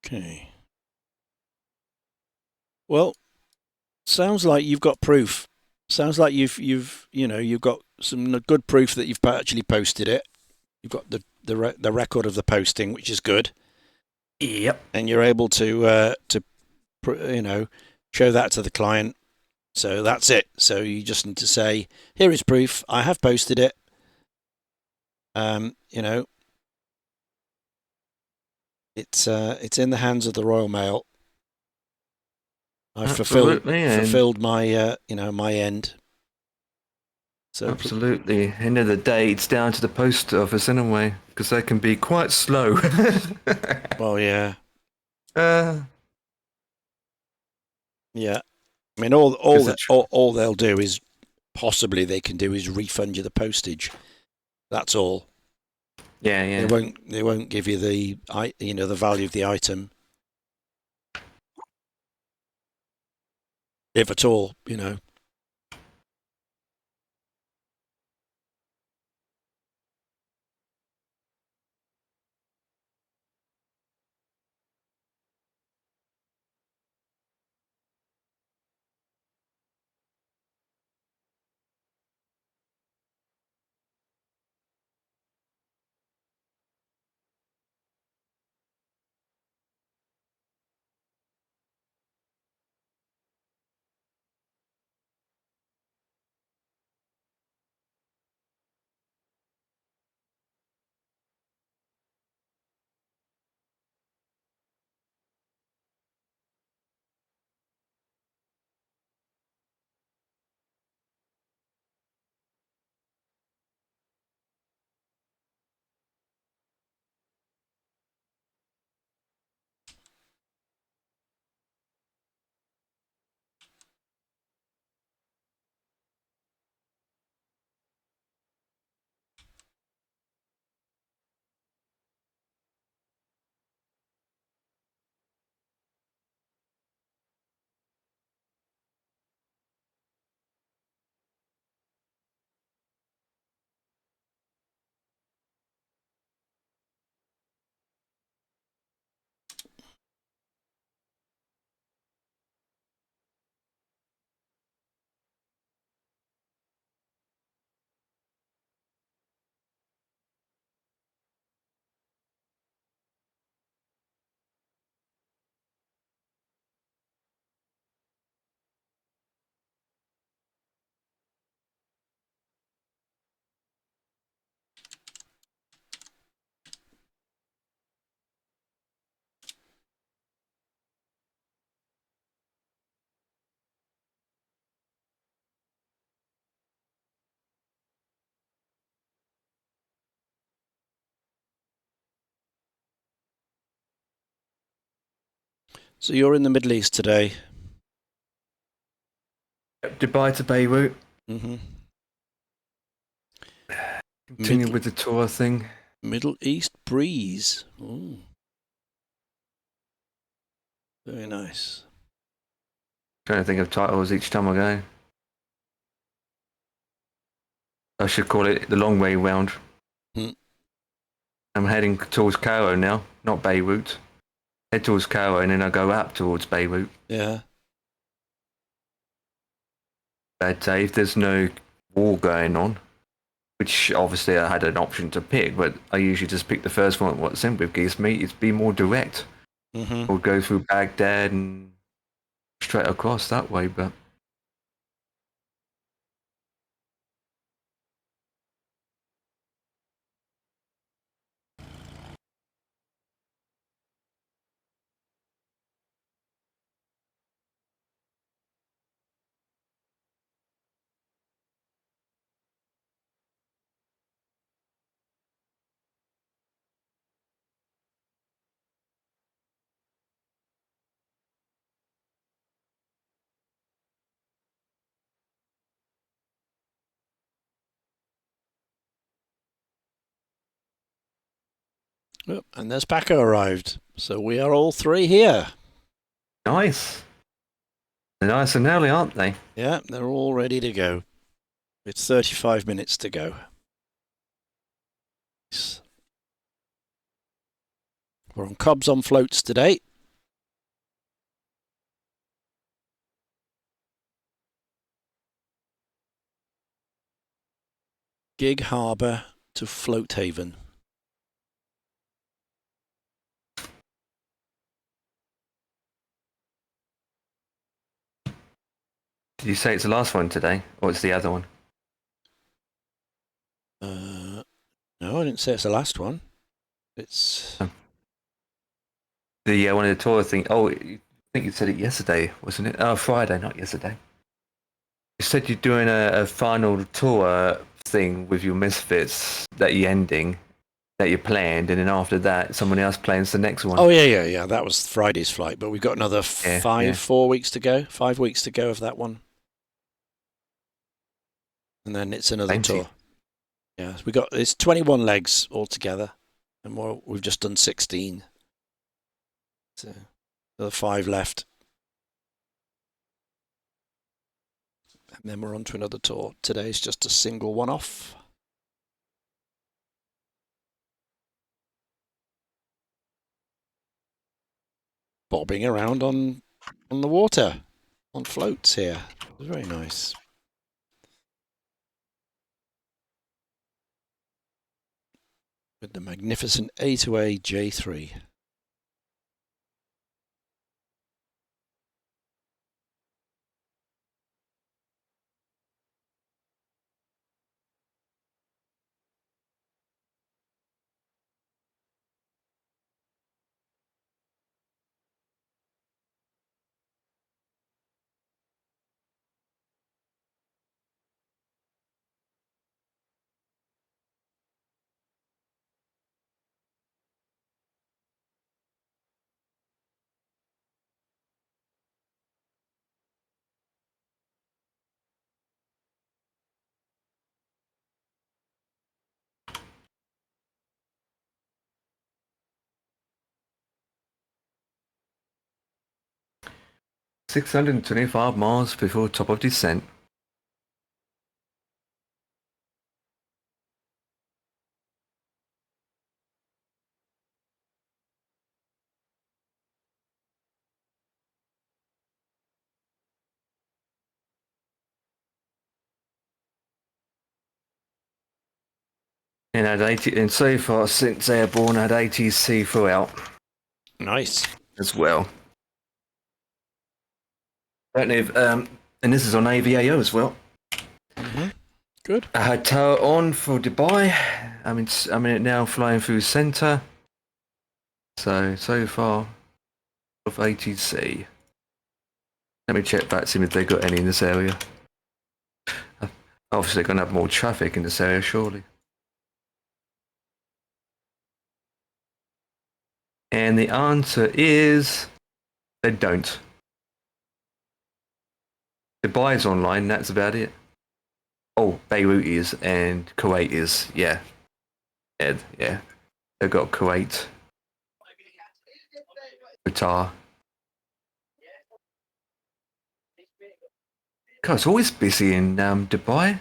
Okay. Well, sounds like you've got proof. Sounds like you've got some good proof that you've actually posted it. You've got the record of the posting, which is good. Yep. And you're able to show that to the client. So that's it. So you just need to say, here is proof. I have posted it. It's in the hands of the Royal Mail. I've fulfilled my my end. So absolutely. End of the day, it's down to the post office anyway, because they can be quite slow. Well, yeah. Yeah. I mean, all they'll do is possibly they can do is refund you the postage. That's all. Yeah. They won't give you the value of the item, if at all. So you're in the Middle East today. Dubai to Beirut. Mm-hmm. Continue with the tour thing. Middle East breeze. Ooh. Very nice. Trying to think of titles each time I go. I should call it the long way round. I'm heading towards Cairo now, not Beirut. Head towards Cairo and then I go up towards Beirut. Yeah. But if there's no war going on, which obviously I had an option to pick, but I usually just pick the first one. What simply gives me is be more direct. Mm-hmm. Or go through Baghdad and straight across that way, but Oh, and there's Paco arrived. So we are all three here. nice. They're nice and early, aren't they? Yeah, they're all ready to go. It's 35 minutes to go. We're on Cobs on Floats today. Gig Harbour to Float Haven. Did you say it's the last one today, or it's the other one? No, I didn't say it's the last one. It's The one of the tour thing. Oh, I think you said it yesterday, wasn't it? Oh, Friday, not yesterday. You said you're doing a final tour thing with your Misfits that you're ending, that you planned, and then after that, someone else plans the next one. Oh yeah. That was Friday's flight, but we've got another Yeah. 4 weeks to go. 5 weeks to go of that one, and then it's another Plenty. tour. Yeah, it's 21 legs altogether, and we've just done 16. So another 5 left, and then we're on to another tour. Today's just a single one-off. Bobbing around on the water, on floats here. It's very nice. With the magnificent A2A J-3. $625 before top of descent. And so far since Airborne, I had ATC throughout Nice. as well. Don't know if, and this is on AVAO as well. Good. I had tower on for Dubai. I'm in it now, flying through centre. So far of ATC. Let me check back, see if they got any in this area. Obviously, going to have more traffic in this area, surely. And the answer is they don't. Dubai is online, that's about it. Oh, Beirut is, and Kuwait is, yeah. Yeah. They've got Kuwait, Qatar. God, it's always busy in Dubai.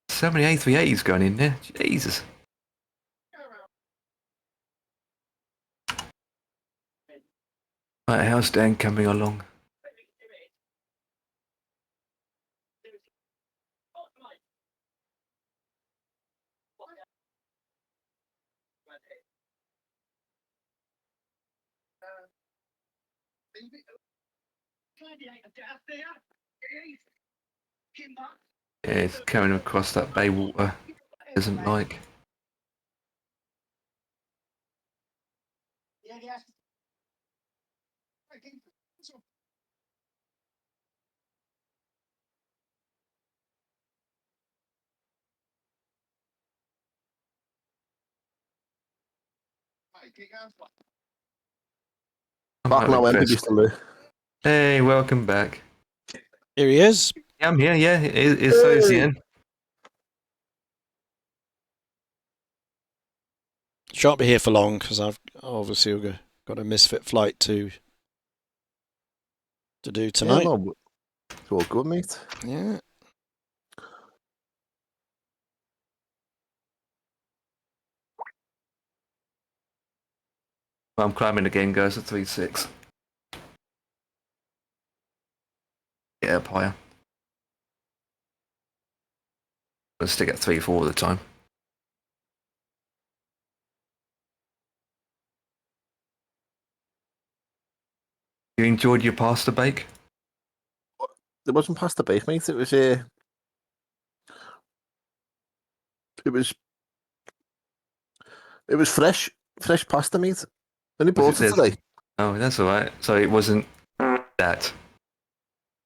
So many A380s going in there. Jesus. Right, how's Dan coming along? Yeah, it's coming across that bay water. Doesn't like. Back now, MPG still there. Hey, welcome back. Here he is. Yeah, I'm here, yeah. It's so is Ian. Shan't be here for long because I've obviously got a misfit flight to do Yeah, tonight. no, it's all good, mate. Yeah. I'm climbing again, guys, at 3.6. Get up higher. I'll stick at 3 for all the time. You enjoyed your pasta bake? It wasn't pasta bake, mate. It was it was fresh pasta, mate. Only bought it today. Oh, that's all right. So it wasn't that.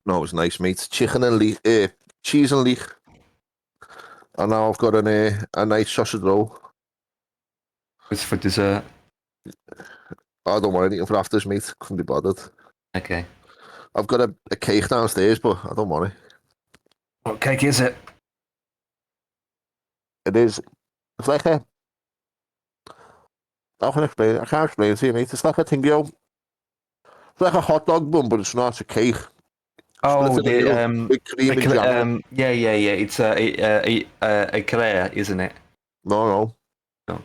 No, it was nice, mate. Chicken and cheese and leek. And now I've got a nice sausage roll. It's for dessert. I don't want anything for afters, mate. Couldn't be bothered. Okay. I've got a cake downstairs, but I don't want it. What cake is it? It is. It's like a. How can I explain it? I can't explain it to you, mate. It's like a thing, yo. It's like a hot dog bun, but it's not. It's a cake. Oh, Split in the middle with cream and jam. yeah. It's a eclair, isn't it? No. No.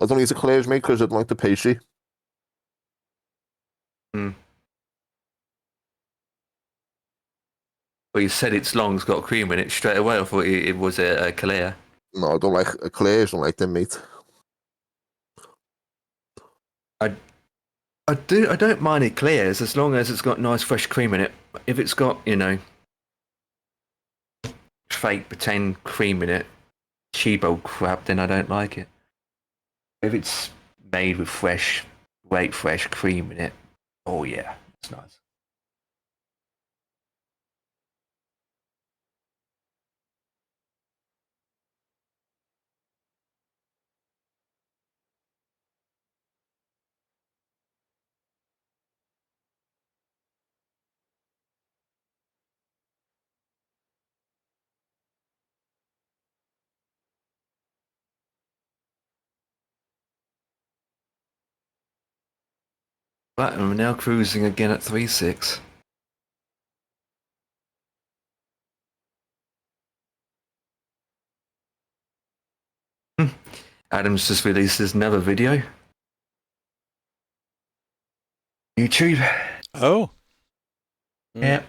I don't eat eclairs, mate, because I don't like the pastry. Well, you said it's long, it's got cream in it straight away. I thought it was a eclair. No, I don't like eclairs. I don't like them, mate. I don't mind eclairs as long as it's got nice fresh cream in it. If it's got, fake pretend cream in it, cheapo crap, then I don't like it. If it's made with fresh cream in it, oh yeah, it's nice. But we're now cruising again at 3.6. Adam's just released his another video. YouTube. Oh. Yeah.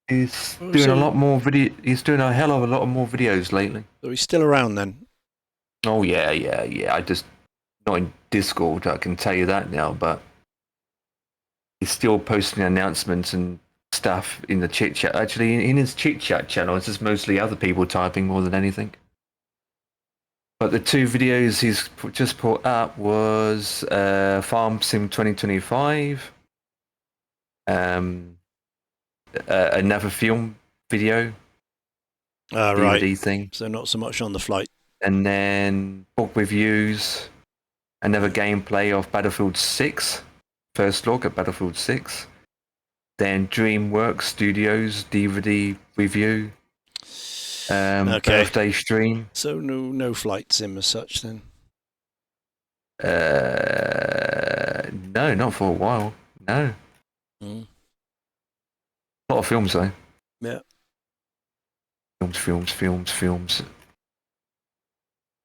He's doing a lot more video. He's doing a hell of a lot more videos lately. So he's still around then? Oh yeah. I just not in Discord. I can tell you that now. But he's still posting announcements and stuff in the chit chat. Actually, in his chit chat channel, it's just mostly other people typing more than anything. But the 2 videos he's just put up was Farm Sim 2025. Another film video, DVD right. thing. So not so much on the flight. And then book reviews, another gameplay of Battlefield 6, first look at Battlefield 6. Then DreamWorks Studios DVD review, birthday stream. So no flight sim as such then? No, not for a while. No. A lot of films though. Yeah. Films.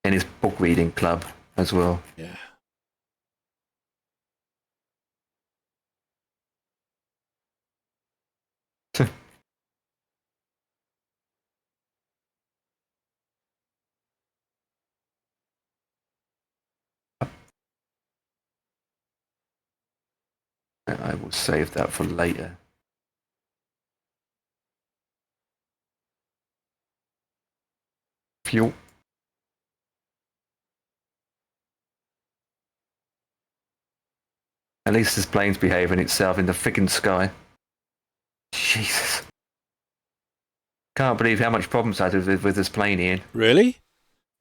And his book reading club as well. Yeah. I will save that for later. Fuel. At least this plane's behaving itself in the frickin' sky. Jesus. Can't believe how much problems I had with this plane, Ian. Really?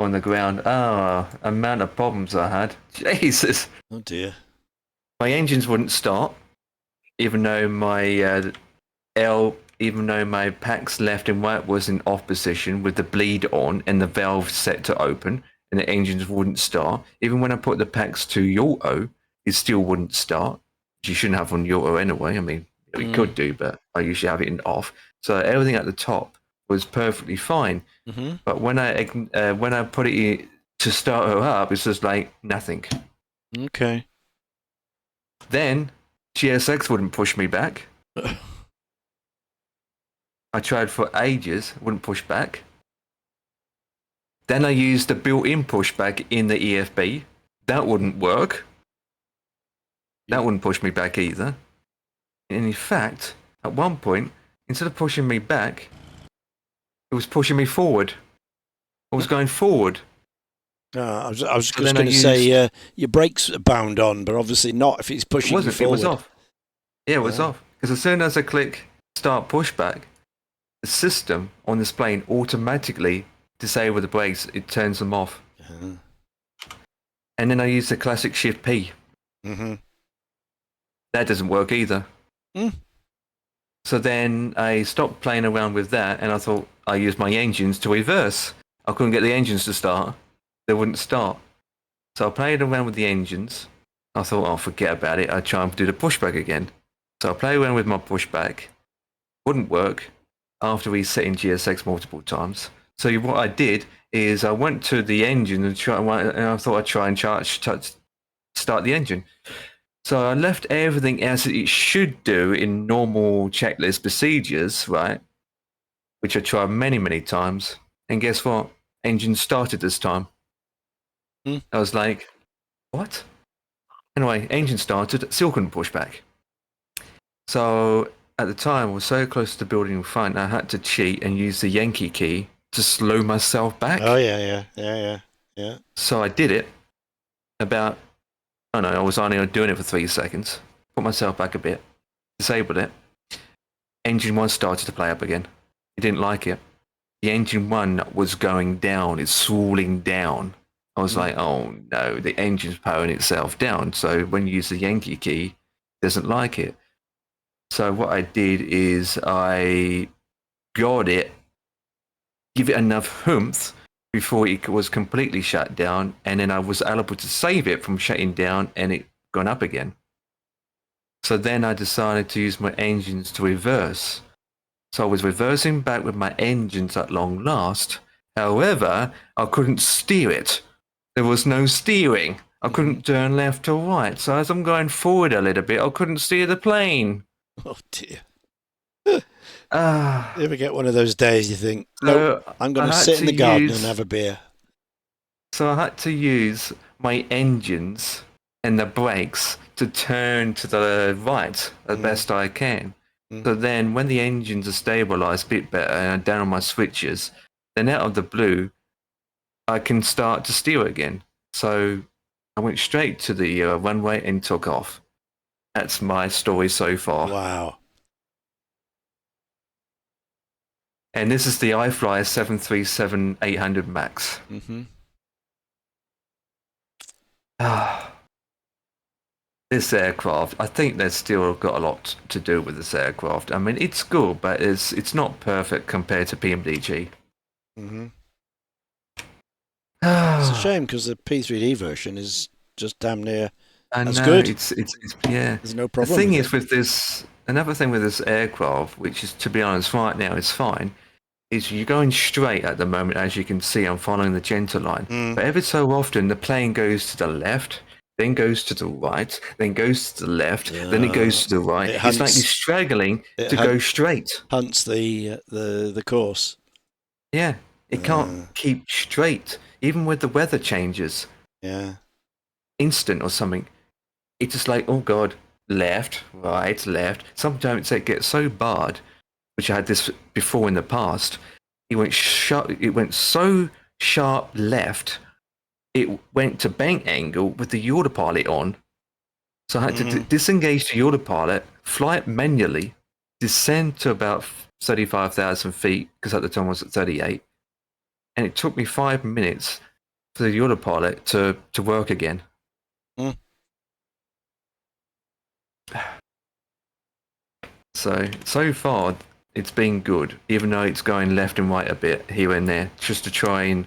On the ground. Oh, amount of problems I had. Jesus. Oh dear. My engines wouldn't start, even though my packs left and right was in off position with the bleed on and the valve set to open, and the engines wouldn't start. Even when I put the packs to auto, it still wouldn't start. You shouldn't have on auto anyway. I mean, we could do, but I usually have it in off. So everything at the top was perfectly fine. Mm-hmm. But when I put it in to start her up, it's just like nothing. Okay. Then GSX wouldn't push me back. I tried for ages, wouldn't push back. Then I used the built-in pushback in the EFB. That wouldn't work. That wouldn't push me back either. And in fact, at one point, instead of pushing me back, it was pushing me forward. I was going forward. I was just So then going I to say used... your brakes are bound on, but obviously not if it's It pushing you wasn't. It was forward. off. Yeah, it was off. Because as soon as I click start pushback, the system on this plane automatically disables the brakes. It turns them off. Uh-huh. And then I use the classic Shift P. Mm-hmm. That doesn't work either. Mm. So then I stopped playing around with that, and I thought I used my engines to reverse. I couldn't get the engines to start. They wouldn't start. So I played around with the engines. I thought, oh, forget about it. I'd try and do the pushback again. So I played around with my pushback. Wouldn't work after resetting GSX multiple times. So what I did is I went to the engine and I thought I'd try and start the engine. So I left everything as it should do in normal checklist procedures, right? Which I tried many, many times. And guess what? Engine started this time. Hmm. I was like, what? Anyway, engine started, still couldn't push back. So at the time, I was so close to the building in front, I had to cheat and use the Yankee key to slow myself back. Oh, yeah. So I did it about, I don't know, I was only doing it for 3 seconds. Put myself back a bit, disabled it. Engine 1 started to play up again. He didn't like it. The engine 1 was going down, it's swirling down. I was like, oh no, the engine's powering itself down. So when you use the Yankee key, it doesn't like it. So what I did is I got it, give it enough oomph before it was completely shut down, and then I was able to save it from shutting down and it gone up again. So then I decided to use my engines to reverse. So I was reversing back with my engines at long last. However, I couldn't steer it. There was no steering. I couldn't turn left or right. So as I'm going forward a little bit, I couldn't steer the plane. Oh, dear. Ah. You ever get one of those days you think, nope, I'm going to sit in the garden and have a beer? So I had to use my engines and the brakes to turn to the right as best I can. So then when the engines are stabilized a bit better and I'm down on my switches, then out of the blue, I can start to steer again. So I went straight to the runway and took off. That's my story so far. Wow. And this is the iFly 737-800 MAX. Mm-hmm. This aircraft, I think they've still got a lot to do with this aircraft. I mean, it's good, but it's not perfect compared to PMDG. Mm-hmm. It's a shame because the P3D version is just damn near as good. It's yeah. There's no problem. The thing is with this, another thing with this aircraft, which is, to be honest, right now is fine, is you're going straight at the moment. As you can see, I'm following the gentle line. But every so often, the plane goes to the left, then goes to the right, then goes to the left, then it goes to the right. It's like you're struggling to go straight. Hunts the course. Yeah, it can't keep straight, even with the weather changes. Yeah. Instant or something. It's just like, oh God, left, right, left. Sometimes it gets so bad, which I had this before in the past. It went so sharp left, it went to bank angle with the autopilot on. So I had to disengage the autopilot, fly it manually, descend to about 35,000 feet, because at the time I was at 38. And it took me 5 minutes for the autopilot to work again. So far, it's been good, even though it's going left and right a bit here and there, just to try and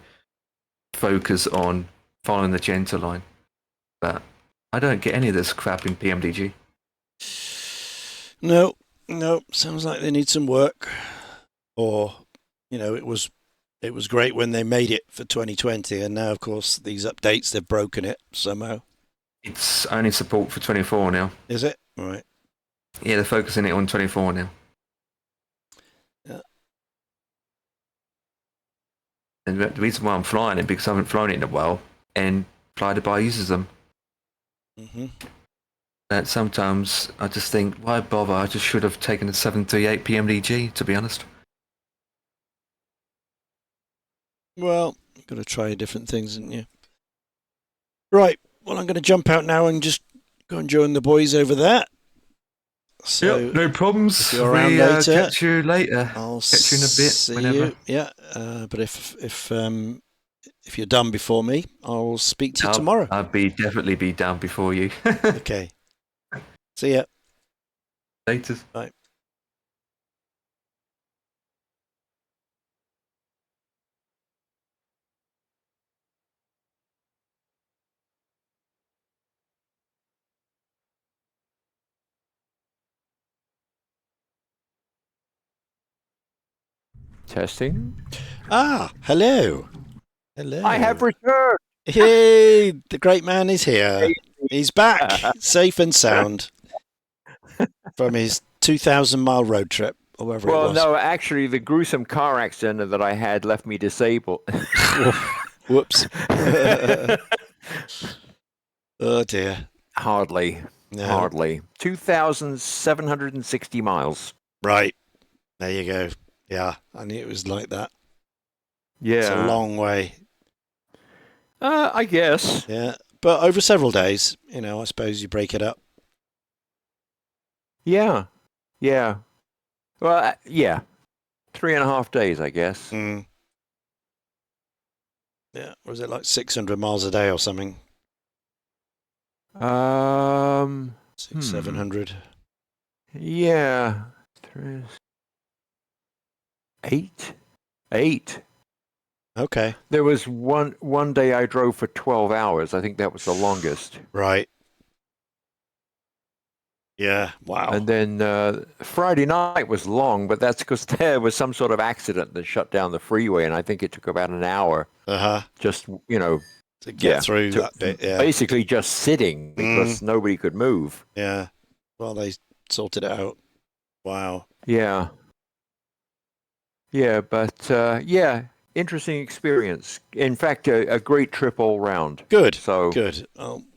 focus on following the gentle line. But I don't get any of this crap in PMDG. No. Sounds like they need some work. Or, it was great when they made it for 2020, and now, of course, these updates, they've broken it somehow. It's only support for 24 now. Is it? All right. Yeah, they're focusing it on 24 now. Yeah. And the reason why I'm flying it because I haven't flown it in a while, and Fly-to-Buy uses them. Mm-hmm. That sometimes I just think, why bother? I just should have taken a 738 PMDG, to be honest. Well, you've got to try different things, haven't you? Right. Well, I'm going to jump out now and just go and join the boys over there. So Yep, no problems. if you're around we later, catch you later. I'll Catch you in a bit, see whenever. you. Yeah, but if you're done before me, I'll speak to you tomorrow. I'll definitely be down before you. Okay. See ya. Later. Bye. Testing. Hello. Hello. I have returned. Hey, the great man is here. He's back, safe and sound, from his 2,000-mile road trip, or wherever it Well, was. no, actually, the gruesome car accident that I had left me disabled. Whoops. Oh, dear. Hardly. No. Hardly. 2,760 miles. Right. There you go. Yeah, I knew it was like that. Yeah. It's a long way. I guess. Yeah. But over several days, I suppose you break it up. Yeah. Yeah. Well, yeah. 3.5 days, I guess. Mm. Yeah. Was it like 600 miles a day or something? 700. Yeah. 8. Okay. There was one day I drove for 12 hours. I think that was the longest. Right. Yeah. Wow. And then Friday night was long, but that's because there was some sort of accident that shut down the freeway, and I think it took about an hour. Just to get through that bit. Yeah. Basically, just sitting because nobody could move. Yeah. Well, they sorted it out. Wow. Yeah. Yeah, but interesting experience. In fact, a great trip all round. Good. So good.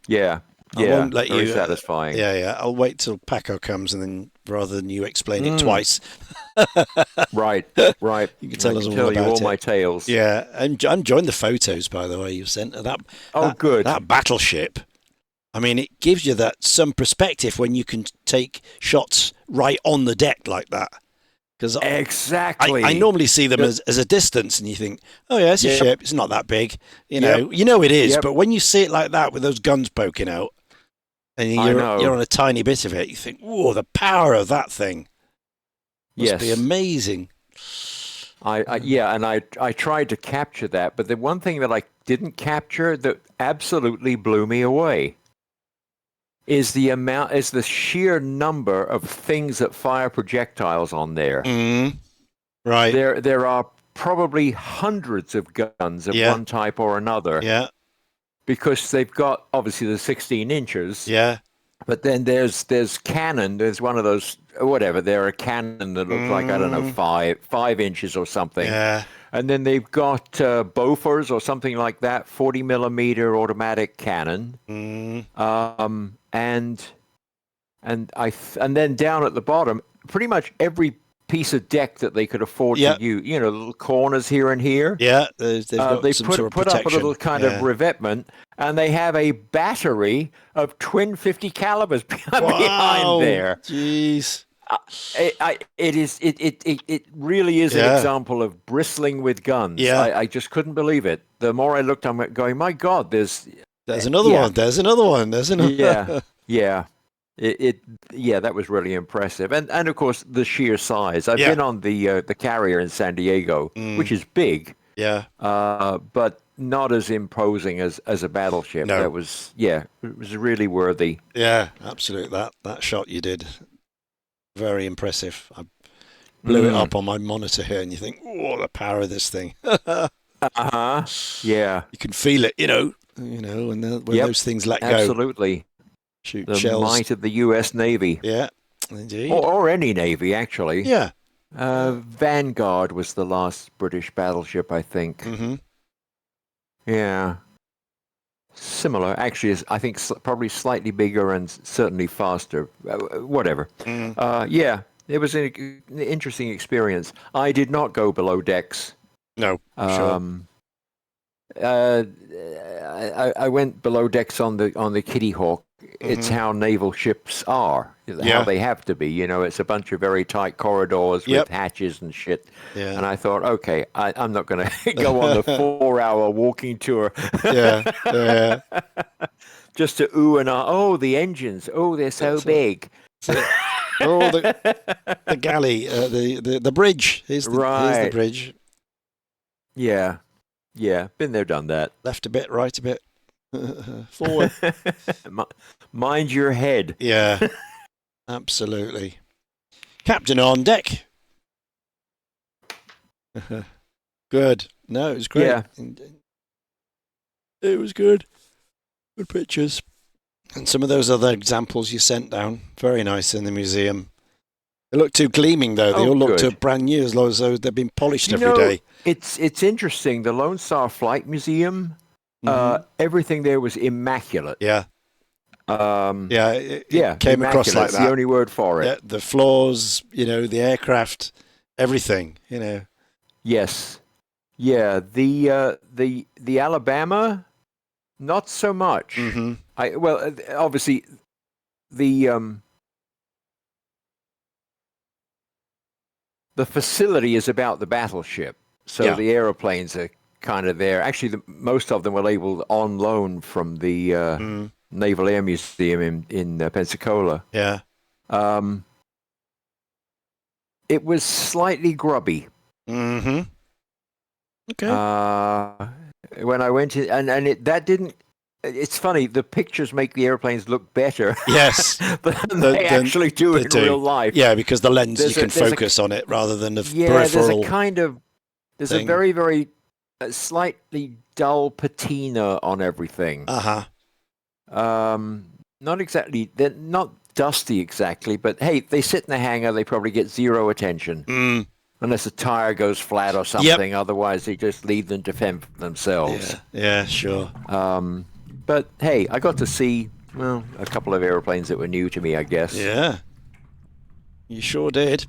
Yeah. I won't let very you. Satisfying. Yeah. I'll wait till Paco comes, and then rather than you explain it twice. Right. You can tell us all tell about you all it. my tales. Yeah, and enjoying the photos, by the way, you sent that. Good. That battleship. I mean, it gives you some perspective when you can take shots right on the deck like that. Because exactly, I normally see them as a distance, and you think, oh yeah, it's a ship. It's not that big, you know it is. But when you see it like that with those guns poking out, and you're on a tiny bit of it, you think, whoa, the power of that thing must be amazing. I tried to capture that, but the one thing that I didn't capture that absolutely blew me away is the sheer number of things that fire projectiles on there. Right. There are probably hundreds of guns of one type or another. Yeah. Because they've got obviously the 16 inches. Yeah. But then there's cannon. There's one of those whatever. They're a cannon that looks like I don't know 5 inches or something. Yeah. And then they've got Bofors or something like that, 40 millimeter automatic cannon. And then down at the bottom, pretty much every piece of deck that they could afford to use, little corners here and here. Yeah, they've got they some put sort of up a protection. little kind of revetment, and they have a battery of twin 50 calibers behind there. Jeez. It really is an example of bristling with guns. Yeah. I just couldn't believe it. The more I looked, I'm going, my God, there's another one. There's another one. There's another. Yeah. That was really impressive, and of course the sheer size. I've been on the carrier in San Diego, which is big, but not as imposing as a battleship. No. That was it was really worthy. Yeah, absolutely. That shot you did, very impressive. I blew it up on my monitor here, and you think, oh, the power of this thing. Yeah, you can feel it. When those things let go. Absolutely. Shoot the shells. might of the U.S. Navy. Yeah, indeed. Or any Navy, actually. Yeah, Vanguard was the last British battleship, I think. Mm-hmm. Yeah. Similar. Actually, I think probably slightly bigger and certainly faster. Whatever. Yeah, it was an interesting experience. I did not go below decks. No, sure. I went below decks on the Kitty Hawk. It's how naval ships are, how they have to be. You know, it's a bunch of very tight corridors with hatches and shit. Yeah. And I thought, okay, I'm not going to go on the 4-hour walking tour. Yeah. Just to ooh and ah. Oh, the engines. Oh, they're so big. Oh, the galley, the bridge. Here's the bridge. Yeah. Been there, done that. Left a bit, right a bit. Forward. Mind your head. Yeah, absolutely. Captain on deck. Good. No, it was great. Yeah. It was good. Good pictures. And some of those other examples you sent down, very nice in the museum. They look too gleaming, though. They all look too brand new, as long as they've been polished every day. It's interesting. The Lone Star Flight Museum, everything there was immaculate. Yeah. It came across like that. The only word for it. Yeah, the floors, the aircraft, everything, Yes. Yeah. The Alabama, not so much. Mm-hmm. Obviously, the facility is about the battleship, so the aeroplanes are kind of there. Actually, most of them were labeled on loan from the Naval Air Museum in Pensacola. Yeah. It was slightly grubby. Mm-hmm. Okay. When I went in, and that didn't. It's funny. The pictures make the airplanes look better. Yes, than they actually do in real life. Yeah, because the lens you can focus on it rather than the peripheral. There's a very, very slightly dull patina on everything. Not exactly. They're not dusty exactly, but hey, they sit in the hangar. They probably get zero attention. Unless a tire goes flat or something. Otherwise, they just leave them to fend for themselves. Yeah, sure. But hey, I got to see, a couple of airplanes that were new to me, I guess. Yeah. You sure did.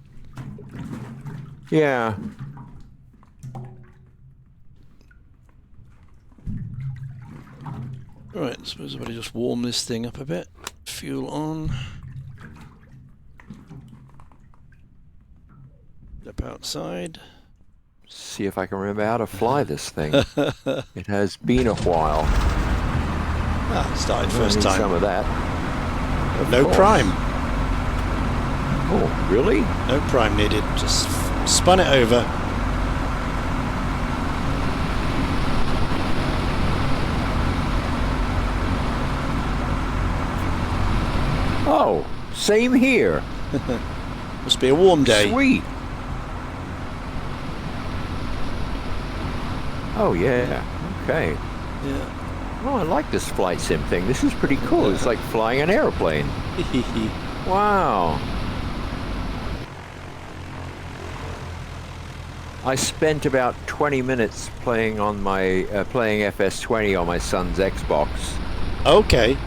Yeah. Right, I suppose I'll just warm this thing up a bit. Fuel on. Step outside. See if I can remember how to fly this thing. It has been a while. Started first time. Some of that. No prime. Oh, really? No prime needed. Just spun it over. Oh, same here. Must be a warm day. Sweet. Oh, yeah. Okay. Yeah. Oh, I like this flight sim thing. This is pretty cool. It's like flying an airplane. Wow. I spent about 20 minutes playing on my playing FS20 on my son's Xbox. Okay.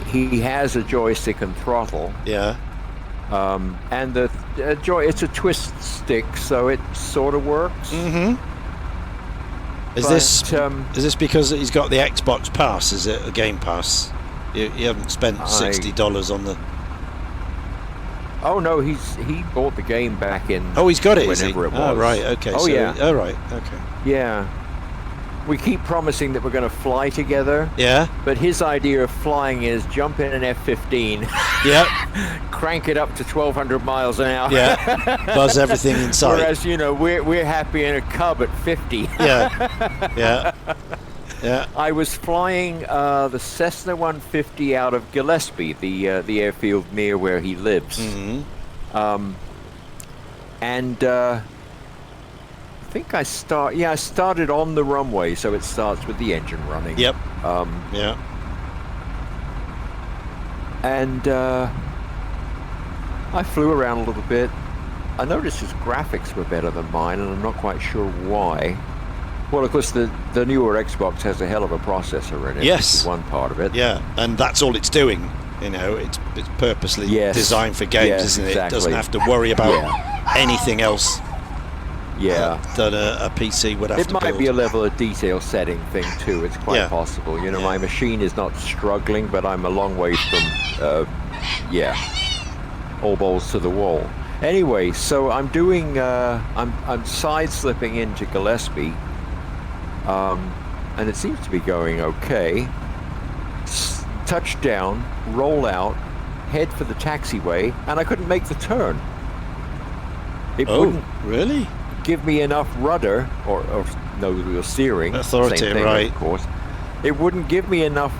He has a joystick and throttle. Yeah. And the it's a twist stick, so it sort of works. Mm-hmm. Is this because he's got the Xbox Pass? Is it a Game Pass? You haven't spent $60 on the. Oh no, he bought the game back in. Oh, he's got it. Whenever it was. Oh right, okay. Oh yeah. Oh right, okay. Yeah. We keep promising that we're going to fly together. Yeah. But his idea of flying is jump in an F-15. Yeah. Crank it up to 1,200 miles an hour. Yeah. Buzz everything in sight. Whereas we're happy in a Cub at 50. Yeah. Yeah. Yeah. I was flying the Cessna 150 out of Gillespie, the airfield near where he lives. Mm-hmm. And I think I started on the runway, so it starts with the engine running. Yep. Yeah. And I flew around a little bit, I noticed his graphics were better than mine, and I'm not quite sure why. Well, of course, the newer Xbox has a hell of a processor in it. Yes. Which is one part of it. Yeah, and that's all it's doing. You know, it's purposely designed for games, isn't it? Exactly. It doesn't have to worry about anything else. Yeah. That a PC would have to build. It might be a level of detail setting thing too. It's quite possible. You know, my machine is not struggling, but I'm a long way from, all balls to the wall. Anyway, so I'm doing, I'm side slipping into Gillespie, and it seems to be going okay. Touchdown, roll out, head for the taxiway, and I couldn't make the turn. It wouldn't really give me enough rudder or no steering authority, same thing, right? Of course, it wouldn't give me enough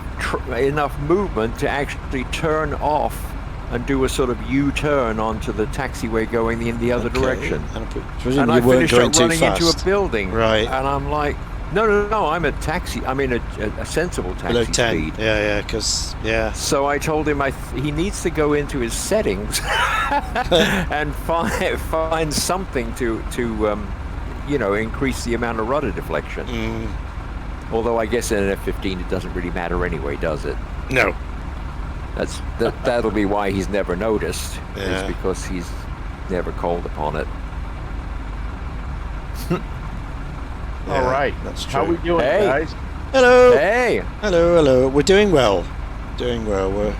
movement to actually turn off and do a sort of U-turn onto the taxiway going in the other direction. And I finished up running into a building, right? And I'm like, no, I'm a taxi. I mean, a sensible taxi below 10. speed. Because So I told him he needs to go into his settings and find something to increase the amount of rudder deflection. Although I guess in an F-15 it doesn't really matter anyway, does it? No. That'll be why he's never noticed. Yeah. Is because he's never called upon it. All right. That's true. How we doing, guys? Hello. Hey. Hello. We're doing well. We're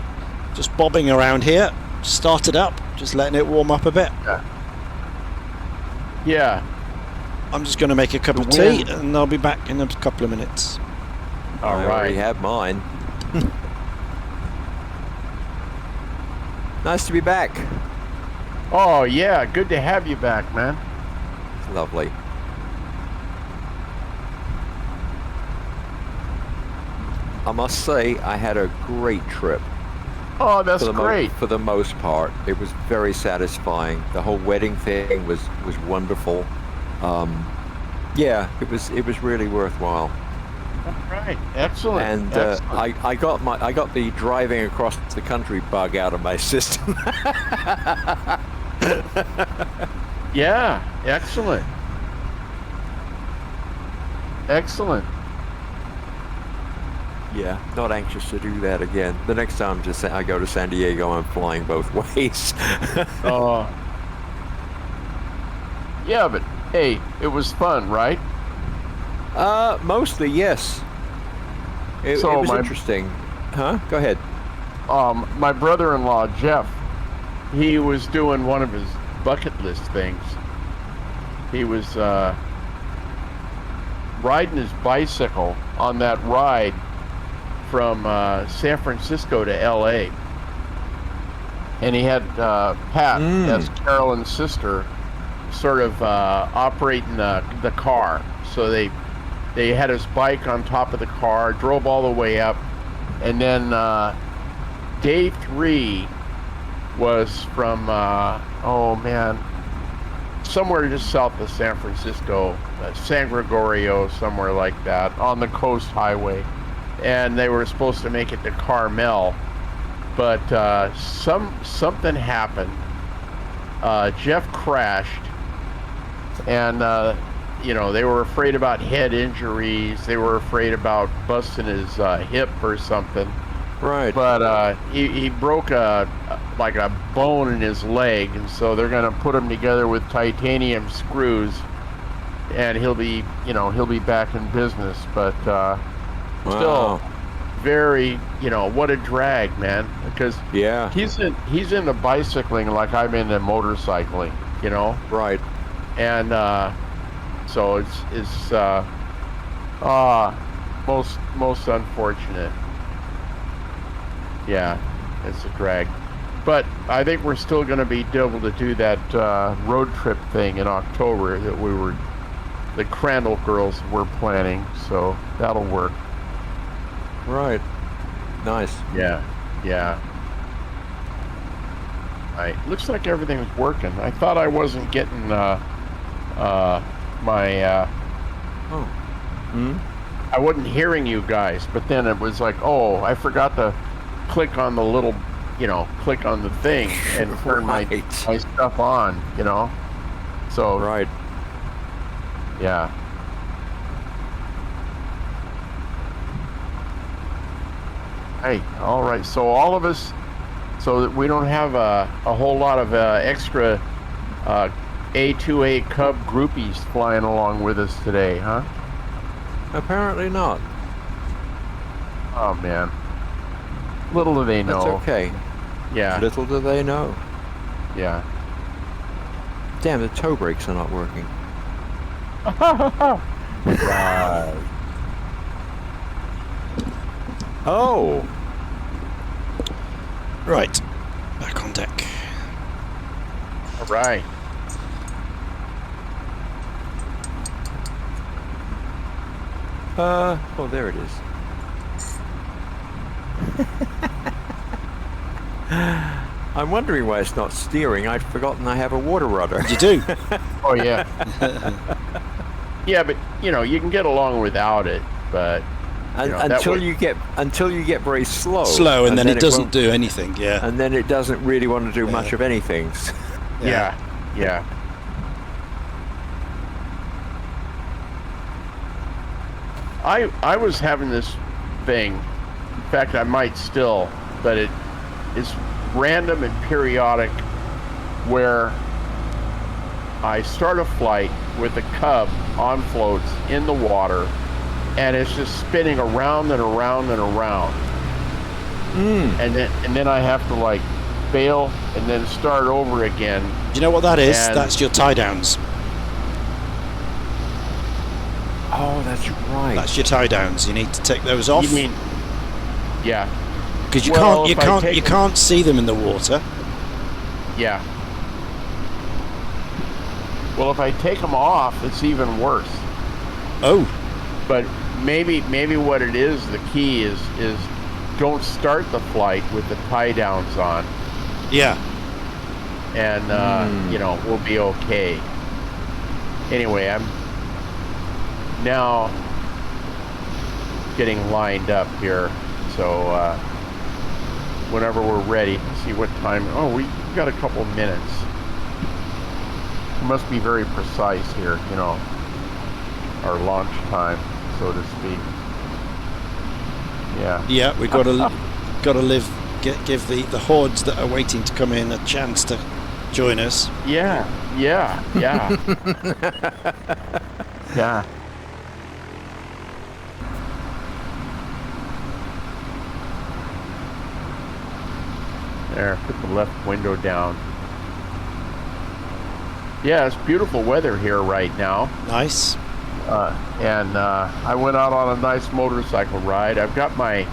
just bobbing around here. Started up, just letting it warm up a bit. Yeah. I'm just going to make a cup of tea, and I'll be back in a couple of minutes. All I right. already have mine. Nice to be back. Oh, yeah. Good to have you back, man. It's lovely. I must say, I had a great trip. Oh, that's great. For the most part, it was very satisfying. The whole wedding thing was wonderful. It was really worthwhile. All right, excellent. And excellent. I got the driving across the country bug out of my system. Yeah, excellent. Excellent. Yeah, not anxious to do that again. The next time I go to San Diego, I'm flying both ways. Yeah, but hey, it was fun, right? Mostly, yes. It was interesting. Huh? Go ahead. My brother-in-law, Jeff, he was doing one of his bucket list things. He was riding his bicycle on that ride from San Francisco to L.A. And he had Pat, that's Carolyn's sister, sort of operating the car. So they had his bike on top of the car, drove all the way up, and then day 3 was from somewhere just south of San Francisco, San Gregorio, somewhere like that, on the coast highway. And they were supposed to make it to Carmel, but something happened. Jeff crashed, and they were afraid about head injuries. They were afraid about busting his hip or something. Right. But he broke a bone in his leg, and so they're gonna put him together with titanium screws, and he'll be back in business. But still, very, what a drag, man. Because he's into bicycling like I'm into motorcycling, Right. And so it's most unfortunate. Yeah, it's a drag. But I think we're still going to be able to do that road trip thing in October that the Crandall girls were planning, so that'll work. Right. Nice. Yeah. Right. Looks like everything's working. I thought I wasn't getting my I wasn't hearing you guys, but then it was like, I forgot to click on the little, click on the thing and turn my stuff on, So Right. yeah. Hey, all right. So all of us, so that we don't have a whole lot of extra A2A Cub groupies flying along with us today, huh? Apparently not. Oh man. Little do they know. That's okay. Yeah. Little do they know. Yeah. Damn, the toe brakes are not working. Right. Oh. Right. Back on deck. All right. Oh, there it is. I'm wondering why it's not steering. I'd forgotten I have a water rudder. You do. Oh yeah. Yeah, but you can get along without it, but until you get very slow. Slow, and then it doesn't won't- do anything. Yeah. And then it doesn't really want to do Yeah. much of anything. yeah. I was having this thing. In fact, I might still, but it's random and periodic where I start a flight with the Cub on floats in the water, and it's just spinning around and around and around. And then I have to like bail and then start over again. Do you know what that is? And- That's your tie downs. Oh, that's right. That's your tie downs. You need to take those off You mean? Yeah. because you Well, can't. You if I can't. take You them- can't see them in the water. Yeah. Well, if I take them off, it's even worse. Oh. But maybe what it is, the key is don't start the flight with the tie downs on, Yeah. and we'll be okay. Anyway, I'm now getting lined up here, so whenever we're ready, see what time. Oh, we got a couple minutes. We must be very precise here, our launch time, so to speak. Yeah. Yeah. We've got to give the hordes that are waiting to come in a chance to join us. Yeah. Yeah. Yeah. Yeah. There, put the left window down. Yeah, it's beautiful weather here right now. Nice. And I went out on a nice motorcycle ride. I've got my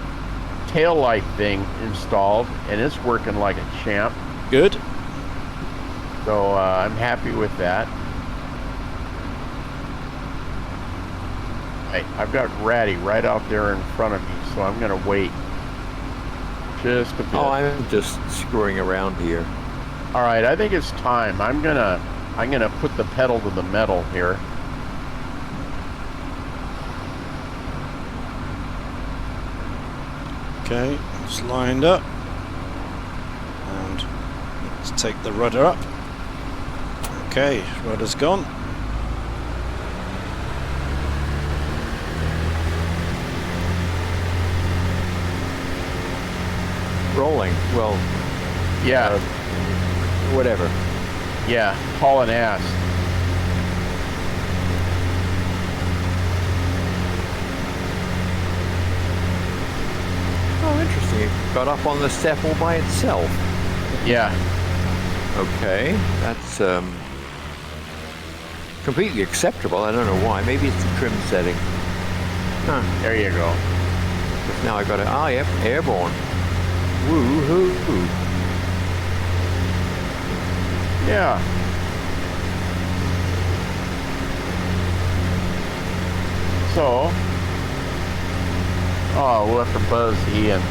tail light thing installed, and it's working like a champ. Good. So I'm happy with that. I've got Ratty right out there in front of me, so I'm going to wait just a bit. Oh, I'm just screwing around here. All right, I think it's time. I'm gonna put the pedal to the metal here. Okay. It's lined up. And let's take the rudder up. Okay. Rudder's gone. Rolling. Well, Yeah, whatever. yeah, hauling ass. Oh, interesting. It got up on the step all by itself. Yeah, Okay, that's completely acceptable. I don't know why. Maybe it's the trim setting. Huh. there you go. Now I got it. Ah, yep, airborne. Woo-hoo. Yeah. So, we'll have to buzz Ian.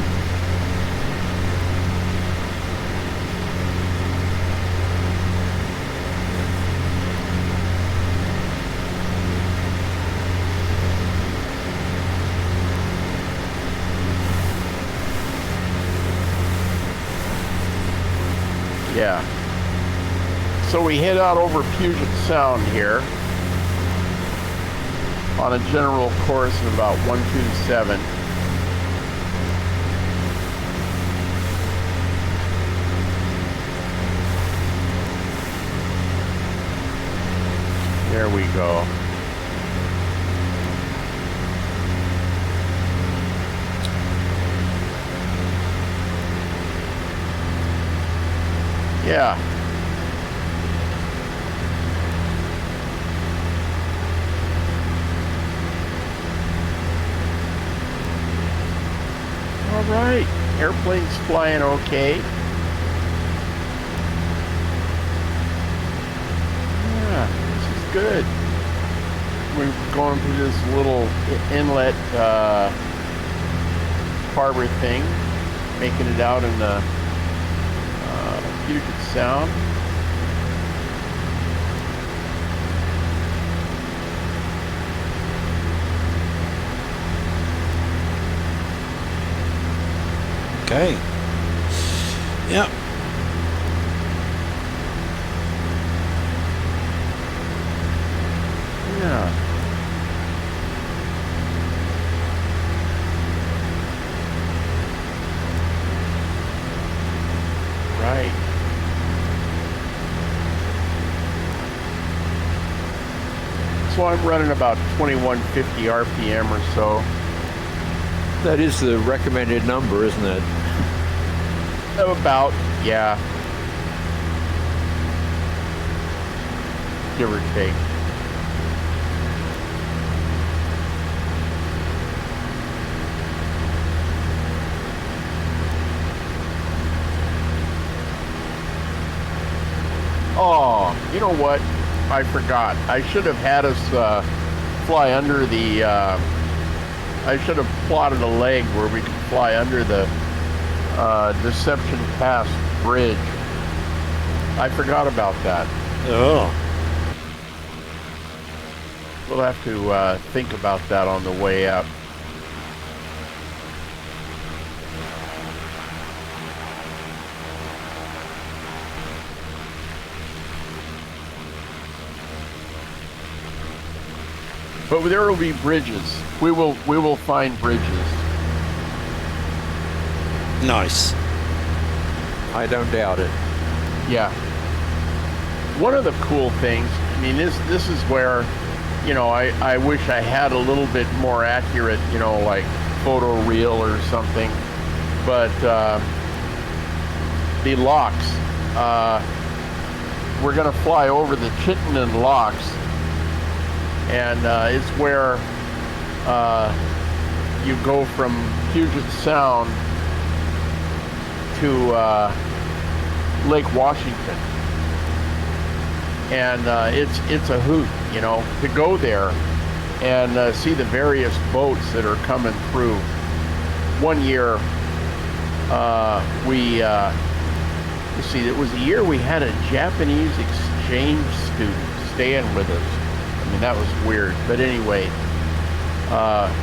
Yeah. So we head out over Puget Sound here on a general course of about 127. There we go. Yeah. All right. Airplane's flying okay. Yeah, this is good. We're going through this little inlet harbor thing, making it out in the Puget Sound. Okay. Yep. Yeah. Right. So I'm running about 2150 RPM or so. That is the recommended number, isn't it? About, yeah. Give or take. Oh, you know what? I forgot. I should have had us fly under the... I should have plotted a leg where we could fly under the Deception Pass bridge. I forgot about that. Oh. We'll have to think about that on the way up. But there will be bridges. We will find bridges. Nice. I don't doubt it. Yeah. One of the cool things, I mean, this is where, you know, I wish I had a little bit more accurate, you know, like photo reel or something. But the locks, we're gonna fly over the Chittenden locks, and it's where you go from Puget Sound to Lake Washington, and it's a hoot, you know, to go there and see the various boats that are coming through. One year, let's see, it was a year we had a Japanese exchange student staying with us. I mean, that was weird, but anyway,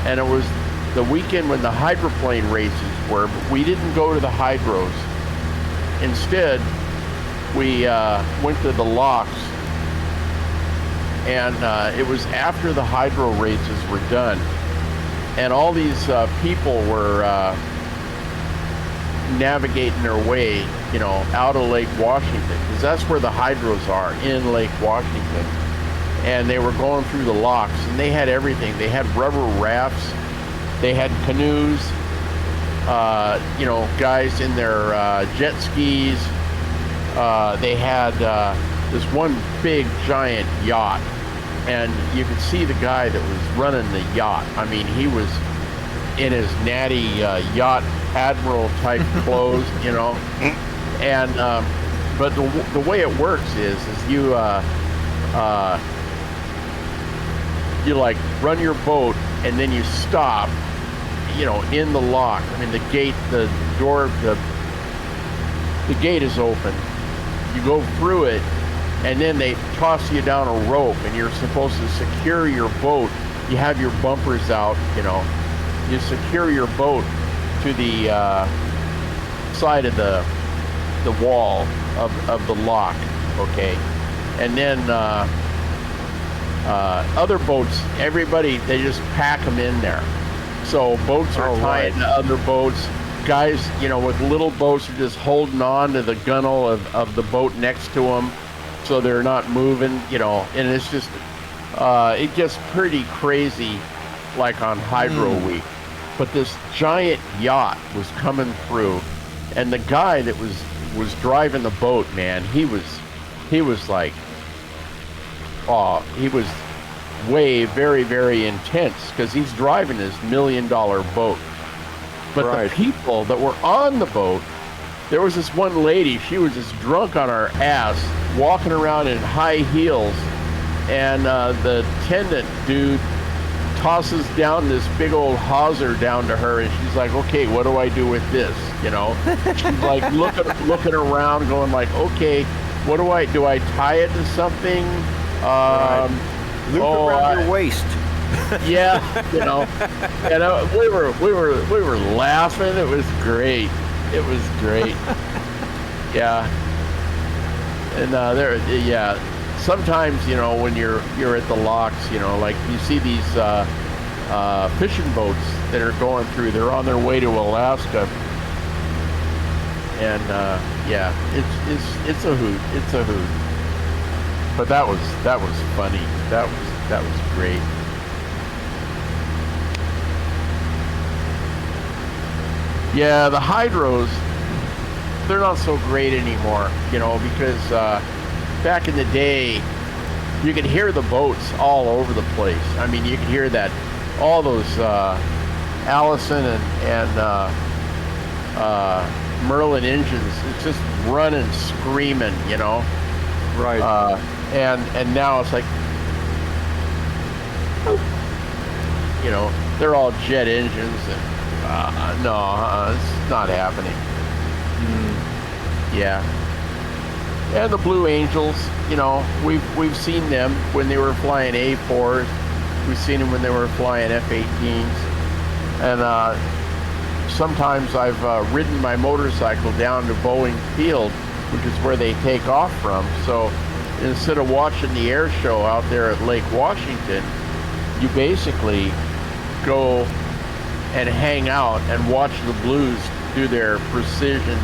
and it was the weekend when the hydroplane races were, but we didn't go to the hydros. Instead, we went to the locks, and it was after the hydro races were done, and all these people were navigating their way, you know, out of Lake Washington, because that's where the hydros are, in Lake Washington. And they were going through the locks, and they had everything. They had rubber rafts, they had canoes, you know, guys in their jet skis. They had this one big giant yacht, and you could see the guy that was running the yacht. I mean, he was in his natty yacht admiral type clothes, you know. And but the way it works is you you like run your boat, and then you stop, you know, in the lock. I mean, the gate, the door, the gate is open. You go through it, and then they toss you down a rope, and you're supposed to secure your boat. You have your bumpers out, you know. You secure your boat to the side of the wall of the lock, okay? and then other boats, everybody, they just pack them in there. So boats are tying to other boats. Guys, with little boats are just holding on to the gunnel of the boat next to them, so they're not moving, and it's just, it gets pretty crazy, like on Hydro Week. But this giant yacht was coming through, and the guy that was driving the boat, man, he was like, he was very, very intense, because he's driving this $1 million boat. But the people that were on the boat, there was this one lady, she was just drunk on her ass, walking around in high heels, and the attendant dude tosses down this big old hawser down to her, and she's like, okay, what do I do with this? She's like looking around, going like, okay, what do I tie it to something? Loop around your waist. Yeah, and we were laughing. It was great. Yeah, and sometimes when you're at the locks, like you see these fishing boats that are going through. They're on their way to Alaska, and it's a hoot. It's a hoot. But that was funny. That was great. Yeah, the hydros, they're not so great anymore, because back in the day, you could hear the boats all over the place. I mean, you could hear that, all those Allison and Merlin engines, it's just running, screaming, Right. And now it's like, they're all jet engines, and it's not happening. Yeah. And the Blue Angels, we've seen them when they were flying A4s. We've seen them when they were flying F-18s. And sometimes I've ridden my motorcycle down to Boeing Field, which is where they take off from. So instead of watching the air show out there at Lake Washington, you basically go and hang out and watch the Blues do their precision,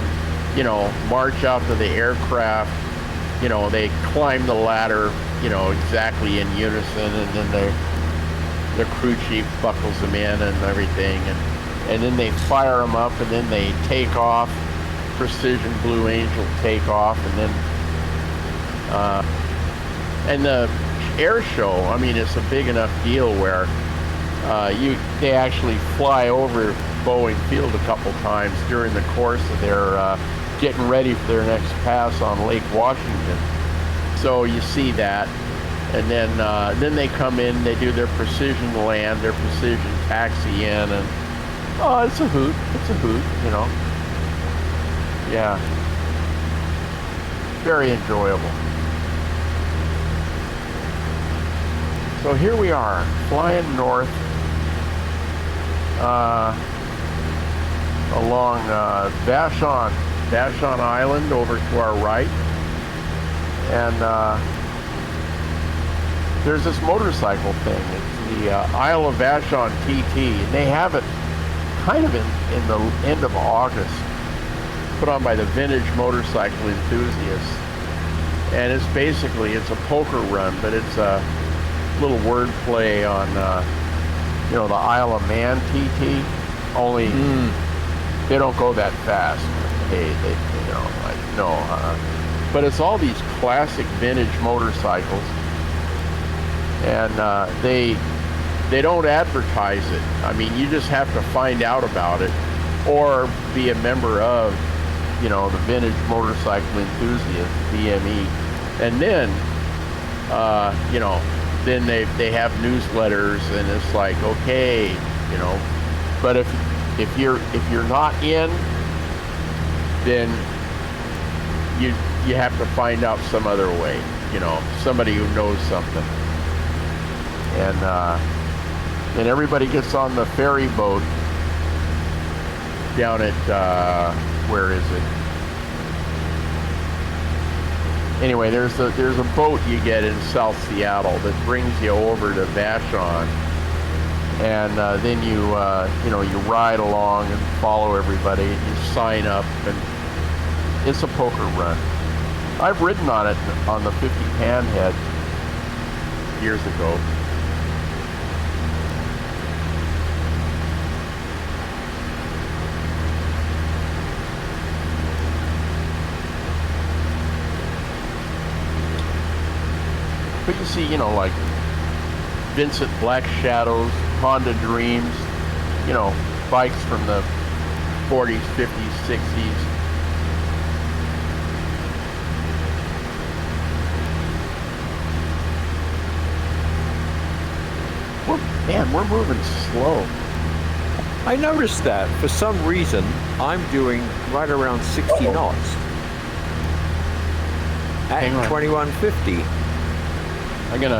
march out to the aircraft. They climb the ladder, exactly in unison, and then the crew chief buckles them in and everything, and then they fire them up, and then they take off, precision Blue Angel take off, and then and the air show, I mean, it's a big enough deal where they actually fly over Boeing Field a couple times during the course of their getting ready for their next pass on Lake Washington. So you see that, and then they come in, they do their precision land, their precision taxi in, and it's a hoot. It's a hoot, Yeah, very enjoyable. So here we are, flying north along Vashon Island over to our right, and there's this motorcycle thing. It's the Isle of Vashon TT, and they have it kind of in the end of August, put on by the Vintage Motorcycle Enthusiasts, and it's a poker run, but it's a little word play on the Isle of Man TT, only they don't go that fast. But it's all these classic vintage motorcycles, and they don't advertise it. I mean, you just have to find out about it or be a member of the Vintage Motorcycle Enthusiast, VME, and then then they have newsletters, and it's like, okay, but if you're not in, then you have to find out some other way, somebody who knows something. And then everybody gets on the ferry boat down at where is it? anyway, there's a boat you get in South Seattle that brings you over to Vashon, and then you ride along and follow everybody, and you sign up, and it's a poker run. I've ridden on it on the 50 Panhead years ago. But you see, like Vincent Black Shadows, Honda Dreams, bikes from the 40s, 50s, 60s. We're moving slow. I noticed that. For some reason, I'm doing right around 60 knots. At 2150. I got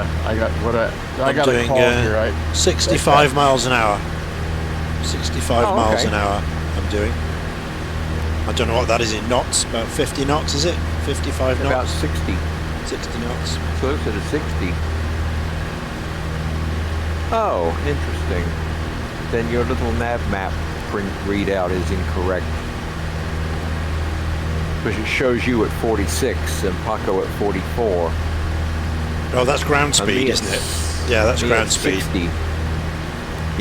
a call here. 65 miles an hour. 65 miles an hour I'm doing. I don't know what that is in knots. About 50 knots, is it? 55 knots? About 60. 60 knots. Closer to 60. Oh, interesting. Then your little nav map print readout is incorrect. Because it shows you at 46 and Paco at 44. Oh, that's ground speed, isn't it? Yeah, that's ground speed. 60.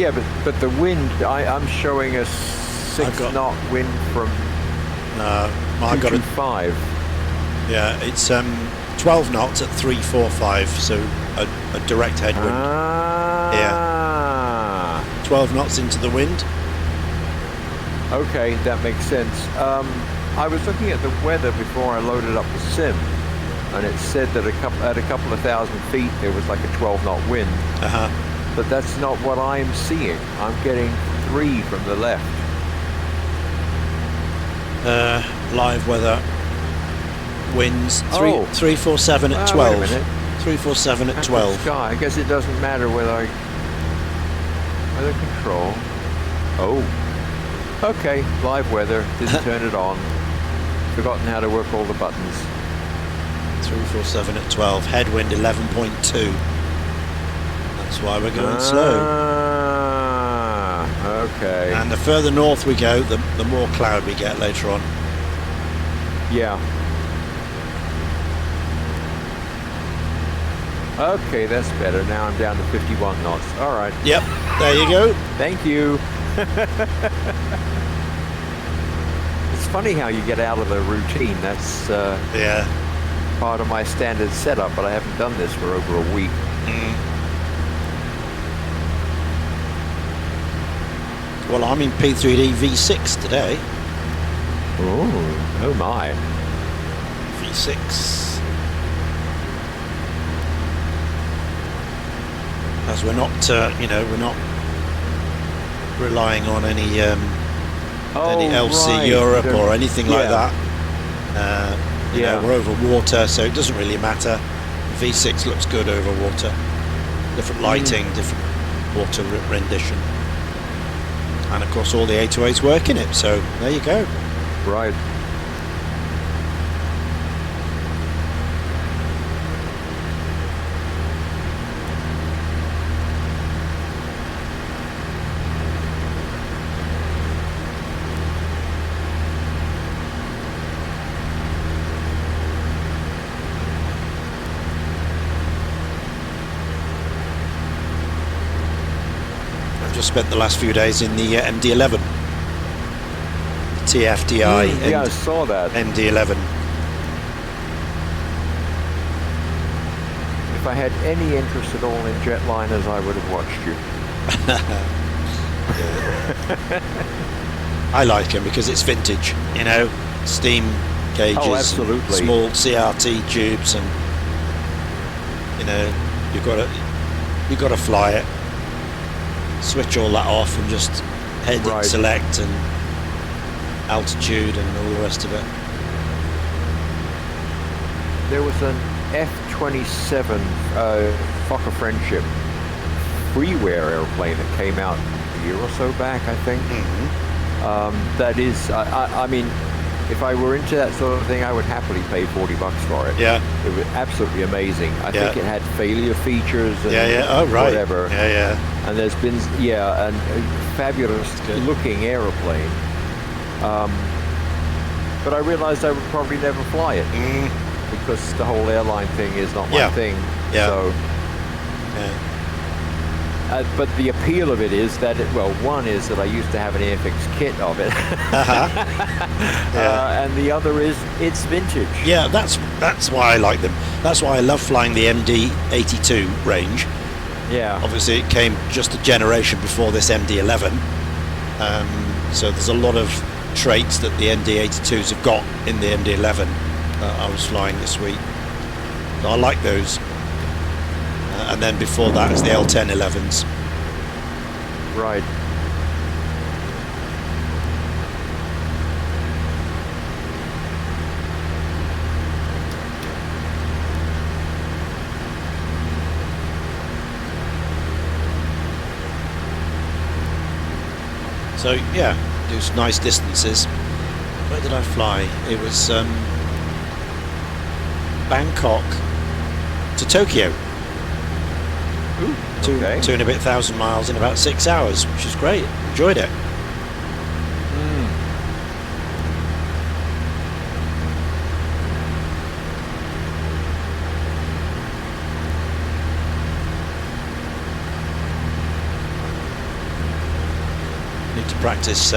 Yeah, but the wind, I'm showing a 6-knot wind from I got 225. Yeah, it's 12 knots at 345, so a direct headwind. Yeah. 12 knots into the wind. Okay, that makes sense. I was looking at the weather before I loaded up the sim, and it said that at a couple of thousand feet there was like a 12-knot wind. But that's not what I'm seeing. I'm getting 3 from the left. Live weather winds 347 at 12. Wait a minute. 347 at 12. Sky. I guess it doesn't matter whether weather control. Oh. Okay, live weather. Didn't turn it on. Forgotten how to work all the buttons. 347 at 12. Headwind 11.2. That's why we're going slow. Okay. And the further north we go, the more cloud we get later on. Yeah. Okay, that's better. Now I'm down to 51 knots. All right. Yep. There you go. Thank you. It's funny how you get out of the routine. That's part of my standard setup, but I haven't done this for over a week. Well, I'm in P3Dv6 today. Oh my. V6. As we're not, we're not relying on any LC right. Europe or anything like that. We're over water, so it doesn't really matter. V6 looks good over water. Different lighting, different water rendition. And of course all the A2As work in it, so there you go. Right. Just spent the last few days in the MD11, TFDI. Yeah, I saw that. MD11. If I had any interest at all in jetliners, I would have watched you. I like them because it's vintage, steam gauges, absolutely. Small CRT tubes, and you've got to fly it. Switch all that off and just heading select and altitude and all the rest of it. There was an F-27 Fokker Friendship freeware airplane that came out a year or so back, I think. That is, I mean, if I were into that sort of thing, I would happily pay $40 for it. Yeah. It was absolutely amazing. I Yeah. think it had failure features and Oh, right. whatever. Yeah. And there's been, a fabulous looking aeroplane. But I realized I would probably never fly it because the whole airline thing is not my thing. Yeah. So, but the appeal of it is that, one is that I used to have an Airfix kit of it. And the other is it's vintage. Yeah, that's why I like them. That's why I love flying the MD-82 range. Yeah. Obviously, it came just a generation before this MD-11. So there's a lot of traits that the MD-82s have got in the MD-11 I was flying this week. So I like those. And then before that is the L1011s. Right. So yeah, do some nice distances. Where did I fly? It was Bangkok to Tokyo. Ooh, okay. 2,000 miles in about 6 hours, which is great. Enjoyed it. Need to practice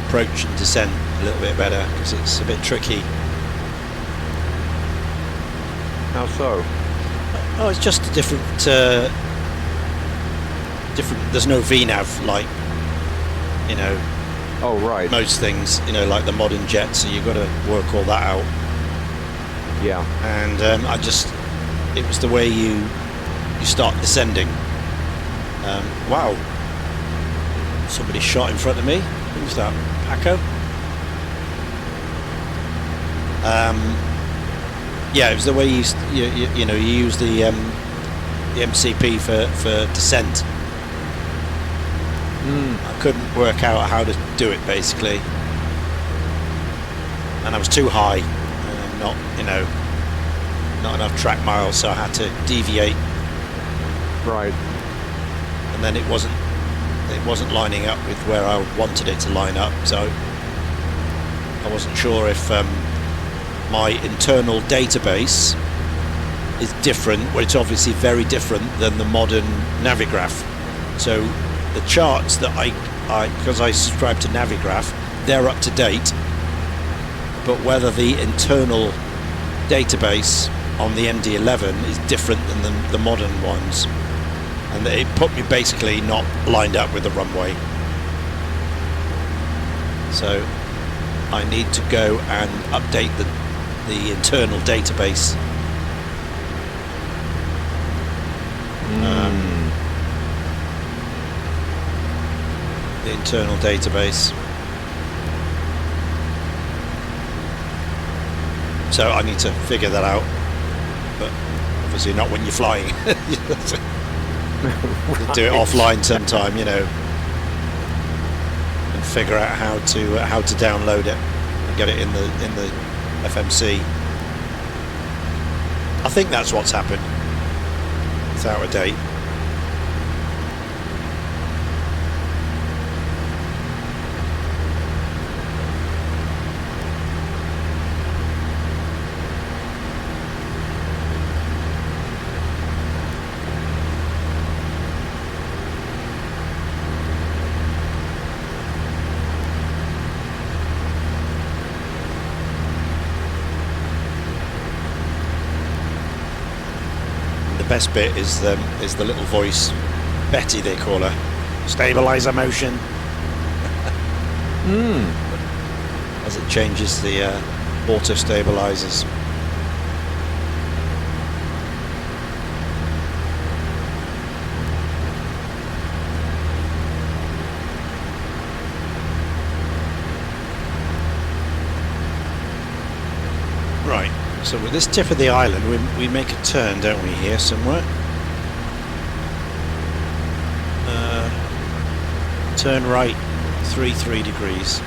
approach and descent a little bit better because it's a bit tricky. How so? Oh, it's just a different. There's no VNAV like, Oh, right. most things. Like the modern jet. So you've got to work all that out. Yeah. And it was the way you start descending. Wow. Somebody shot in front of me. Who was that? Paco? Yeah, it was the way you use the MCP for descent. I couldn't work out how to do it basically, and I was too high, not enough track miles, so I had to deviate. Right. And then it wasn't lining up with where I wanted it to line up, so I wasn't sure if my internal database is different. Well, it's obviously very different than the modern Navigraph. So the charts that I because I subscribe to Navigraph, they're up to date, but whether the internal database on the MD-11 is different than the modern ones, and it put me basically not lined up with the runway. So I need to go and update the internal database. The internal database. So I need to figure that out, but obviously not when you're flying. Do it offline sometime, and figure out how to download it and get it in the FMC. I think that's what's happened. It's out of date. Best bit is the little voice, Betty they call her, stabilizer motion. As it changes the auto stabilizers. Right. So with this tip of the island, we make a turn, don't we, here somewhere? Turn right 3 degrees.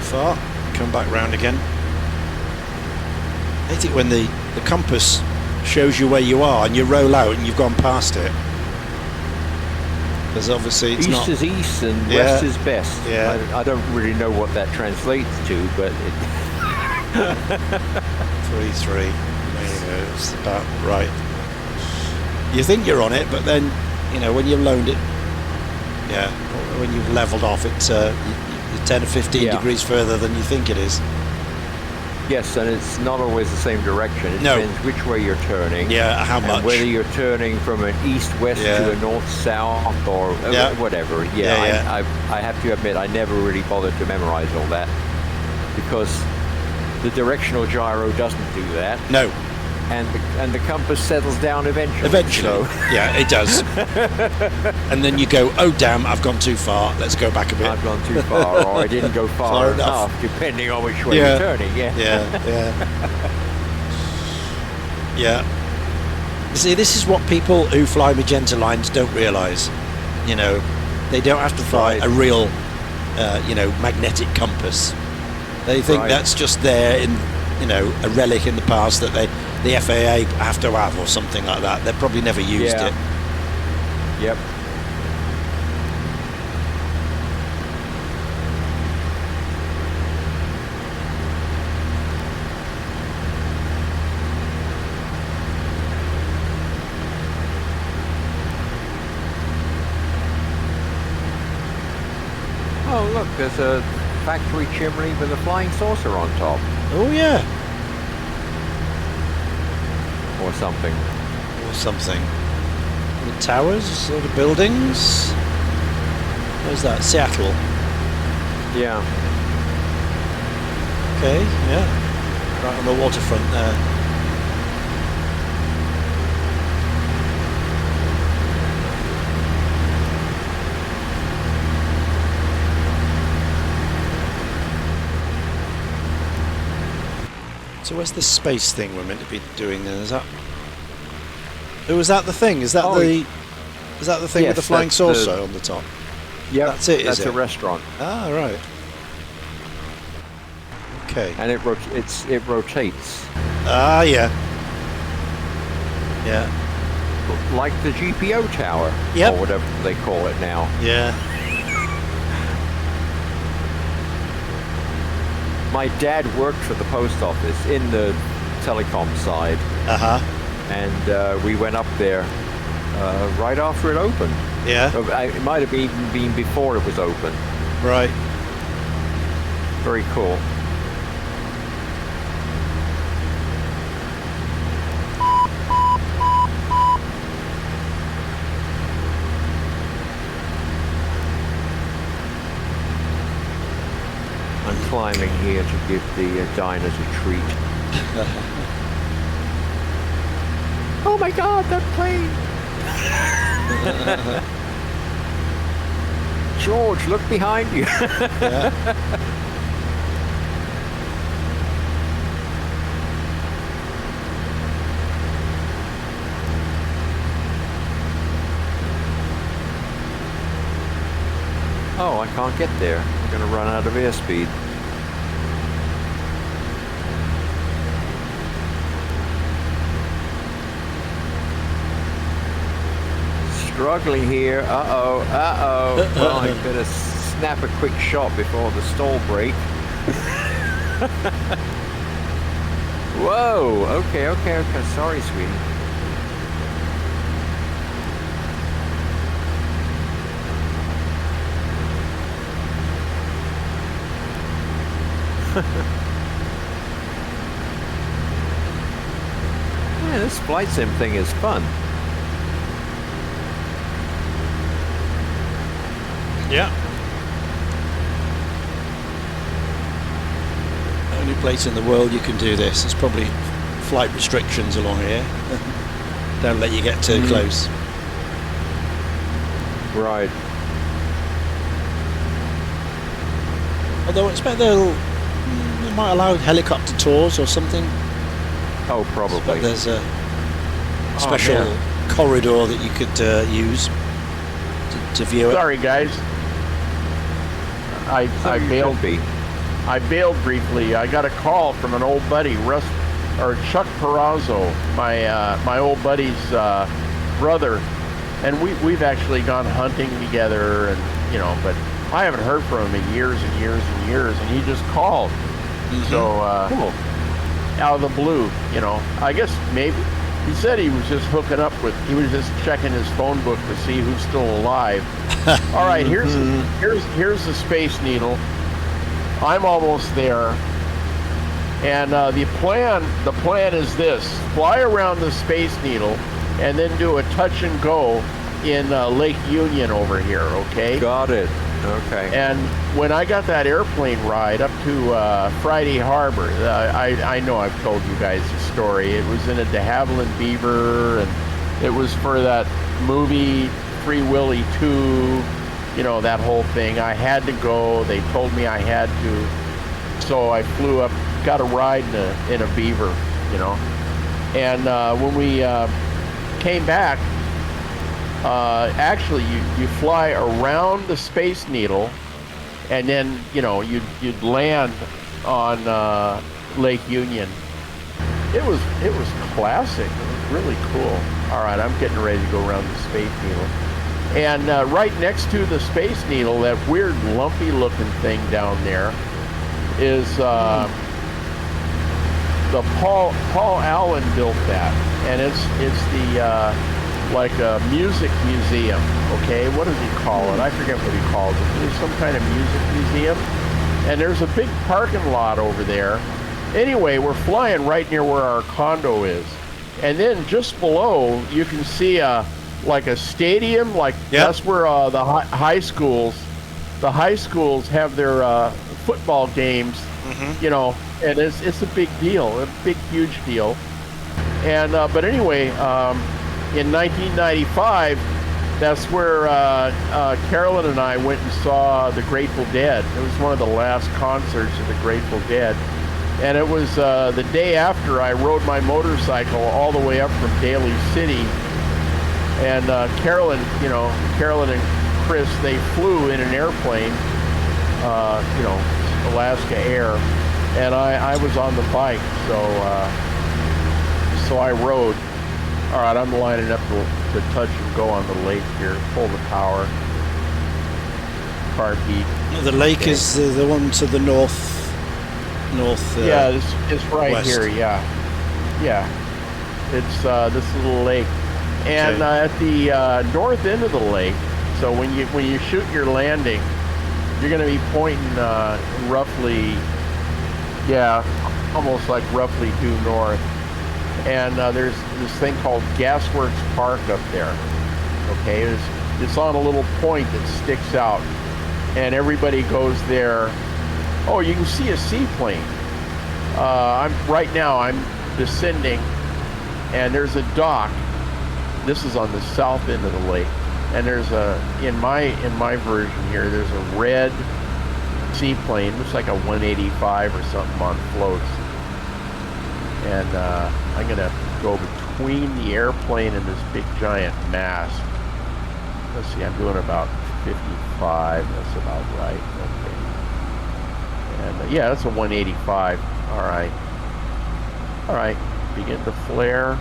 far. Come back round again. I hate it when the compass shows you where you are and you roll out and you've gone past it. Because obviously it's east not... is east and west is best. Yeah. I don't really know what that translates to, but... 3-3. There you go. It's about right. You think you're on it, but then, you know, when you've loaned it, yeah, when you've levelled off, it's you're 10 or 15 degrees further than you think it is. Yes, and it's not always the same direction. It No. depends which way you're turning. Yeah, how much? And whether you're turning from an east-west to a north-south or whatever. Yeah. I have to admit, I never really bothered to memorize all that because the directional gyro doesn't do that. No. And the compass settles down eventually. Eventually. So. Yeah, it does. And then you go, oh damn, I've gone too far. Let's go back a bit. I've gone too far, or I didn't go far enough, depending on which way you're turning. Yeah. Yeah. You see, this is what people who fly magenta lines don't realise. You know, they don't have to fly a real, magnetic compass. They think that's just there in, a relic in the past that the FAA have to have or something like that. They've probably never used it. Yep. Oh, look, there's a factory chimney with a flying saucer on top. Oh, yeah. Or something. The towers, sort of buildings. Where's that? Seattle. Yeah. Okay, yeah. Right on the waterfront there. So where's this space thing we're meant to be doing then? Is that... Oh, is that the thing? Is that the thing with the flying saucer on the top? Yeah, that's it. That's is it? a restaurant. Ah, right. Okay. And it rotates. Ah, yeah. Yeah. Like the GPO tower. Yep. Or whatever they call it now. Yeah. My dad worked for the post office in the telecom side. Uh-huh. And we went up there right after it opened. Yeah. It might have even been before it was open. Right. Very cool. I'm climbing here to give the diners a treat. Oh my God, that plane! George, look behind you. Yeah. Oh, I can't get there. I'm going to run out of airspeed. Struggling here. Uh-oh. Well, I better snap a quick shot before the stall break. Whoa. Okay. Sorry, sweetie. Yeah, this flight sim thing is fun. Yeah. Only place in the world you can do this. There's probably flight restrictions along here. Don't let you get too close. Right. Although I expect they might allow helicopter tours or something. Oh, probably. But there's a special corridor that you could use to view it. Sorry, guys. I bailed. I bailed briefly. I got a call from an old buddy, Chuck Perazzo, my old buddy's brother, and we've actually gone hunting together, and but I haven't heard from him in years and years and years, and he just called. So cool. Out of the blue, I guess maybe he said he was just he was just checking his phone book to see who's still alive. All right, here's the Space Needle. I'm almost there, and the plan is this: fly around the Space Needle, and then do a touch and go in Lake Union over here. Okay. Got it. Okay. And when I got that airplane ride up to Friday Harbor, I know I've told you guys the story. It was in a de Havilland Beaver, and it was for that movie Free Willy 2, that whole thing. I had to go. They told me I had to. So I flew up, got a ride in a Beaver, And when we came back, actually you fly around the Space Needle, and then you'd land on Lake Union. It was classic. It was really cool. All right, I'm getting ready to go around the Space Needle, and right next to the Space Needle, that weird lumpy looking thing down there is the Paul Allen built that, and it's the like a music museum, okay? What does he call it? I forget what he calls it. There's some kind of music museum, and there's a big parking lot over there. Anyway, we're flying right near where our condo is, and then just below you can see like a stadium, that's where the high schools have their football games, and it's a big deal, a big huge deal. And but anyway. In 1995, that's where Carolyn and I went and saw the Grateful Dead. It was one of the last concerts of the Grateful Dead. And it was the day after I rode my motorcycle all the way up from Daly City. And Carolyn and Chris, they flew in an airplane, Alaska Air. And I was on the bike, so I rode. All right, I'm lining up to touch and go on the lake here. Pull the power. Car beat. The lake is the one to the north. Yeah, it's right west. here. Yeah. It's this little lake, and at the north end of the lake. So when you shoot your landing, you're going to be pointing roughly, almost like roughly due north. And there's this thing called Gasworks Park up there. Okay, it's on a little point that sticks out, and everybody goes there. Oh, you can see a seaplane. I'm descending, and there's a dock. This is on the south end of the lake, and there's in my version here, there's a red seaplane, looks like a 185 or something on floats. And I'm going to go between the airplane and this big giant mast. Let's see, I'm doing about 55. That's about right. Okay. And that's a 185. All right. Begin to flare.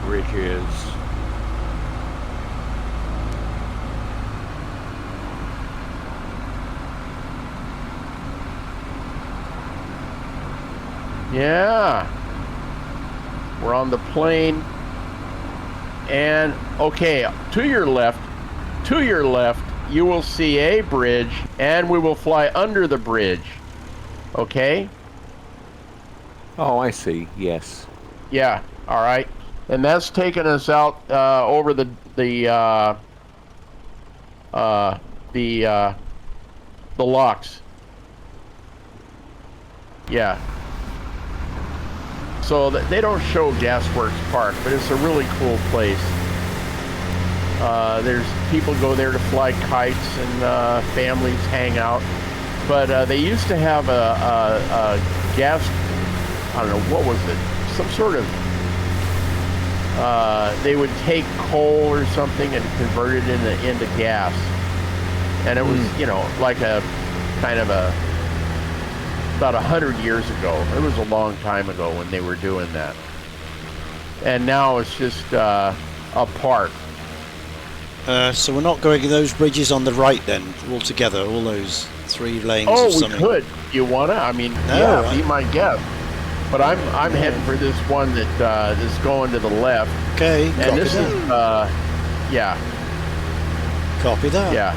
Bridges. Yeah, we're on the plane, and okay, to your left, you will see a bridge, and we will fly under the bridge, okay? Oh, I see, yes. Yeah, all right, and that's taking us out over the locks. Yeah. So they don't show Gasworks Park, but it's a really cool place. There's people go there to fly kites, and families hang out. But they used to have a gas, I don't know, what was it? Some sort of they would take coal or something and convert it into gas. And it was, you know, like a kind of about 100 years ago. It was a long time ago when they were doing that. And now it's just a park. So we're not going to those bridges on the right then, altogether, all those 3 lanes or Oh, something? we could. You wanna? I mean, No, yeah, be my guest. But I'm heading for this one that is going to the left. Okay, And copy this that. is, yeah, Copy that. yeah.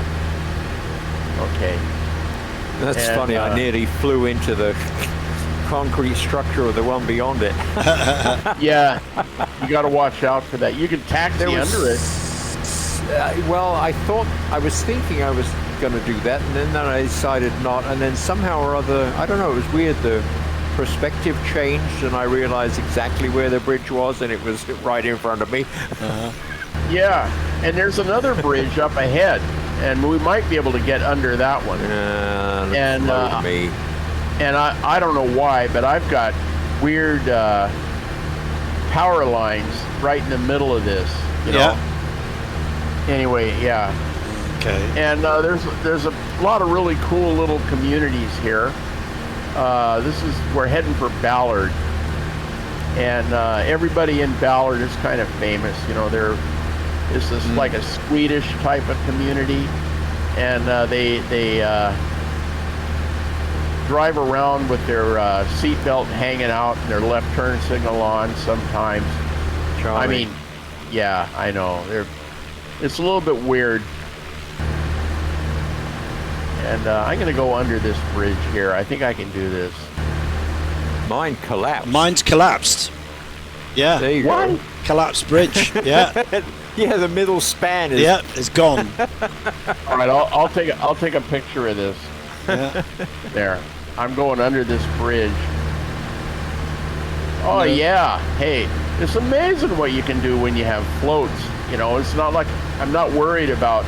Okay. That's And, funny. I nearly flew into the concrete structure of the one beyond it. Yeah, you got to watch out for that. You can taxi under it. Well, I was thinking I was going to do that, and then I decided not. And then somehow or other, I don't know, it was weird. The perspective changed, and I realized exactly where the bridge was, and it was right in front of me. Yeah, and there's another bridge up ahead, and we might be able to get under that one. And me. And I don't know why, but I've got weird power lines right in the middle of this. You know? Anyway, yeah. Okay. And there's a lot of really cool little communities here. We're heading for Ballard, and everybody in Ballard is kind of famous. You know, this is like a Swedish type of community, and they drive around with their seatbelt hanging out and their left turn signal on sometimes. Charming. I mean, yeah, I know. It's a little bit weird. And I'm going to go under this bridge here. I think I can do this. Mine collapsed. Mine's collapsed. Yeah. There you What? go. Collapsed bridge. Yeah. Yeah, the middle span is. Yeah, it's gone. All right, I'll take a picture of this. Yeah. There. I'm going under this bridge. Oh, yeah. Hey, it's amazing what you can do when you have floats. You know, it's not like I'm not worried about,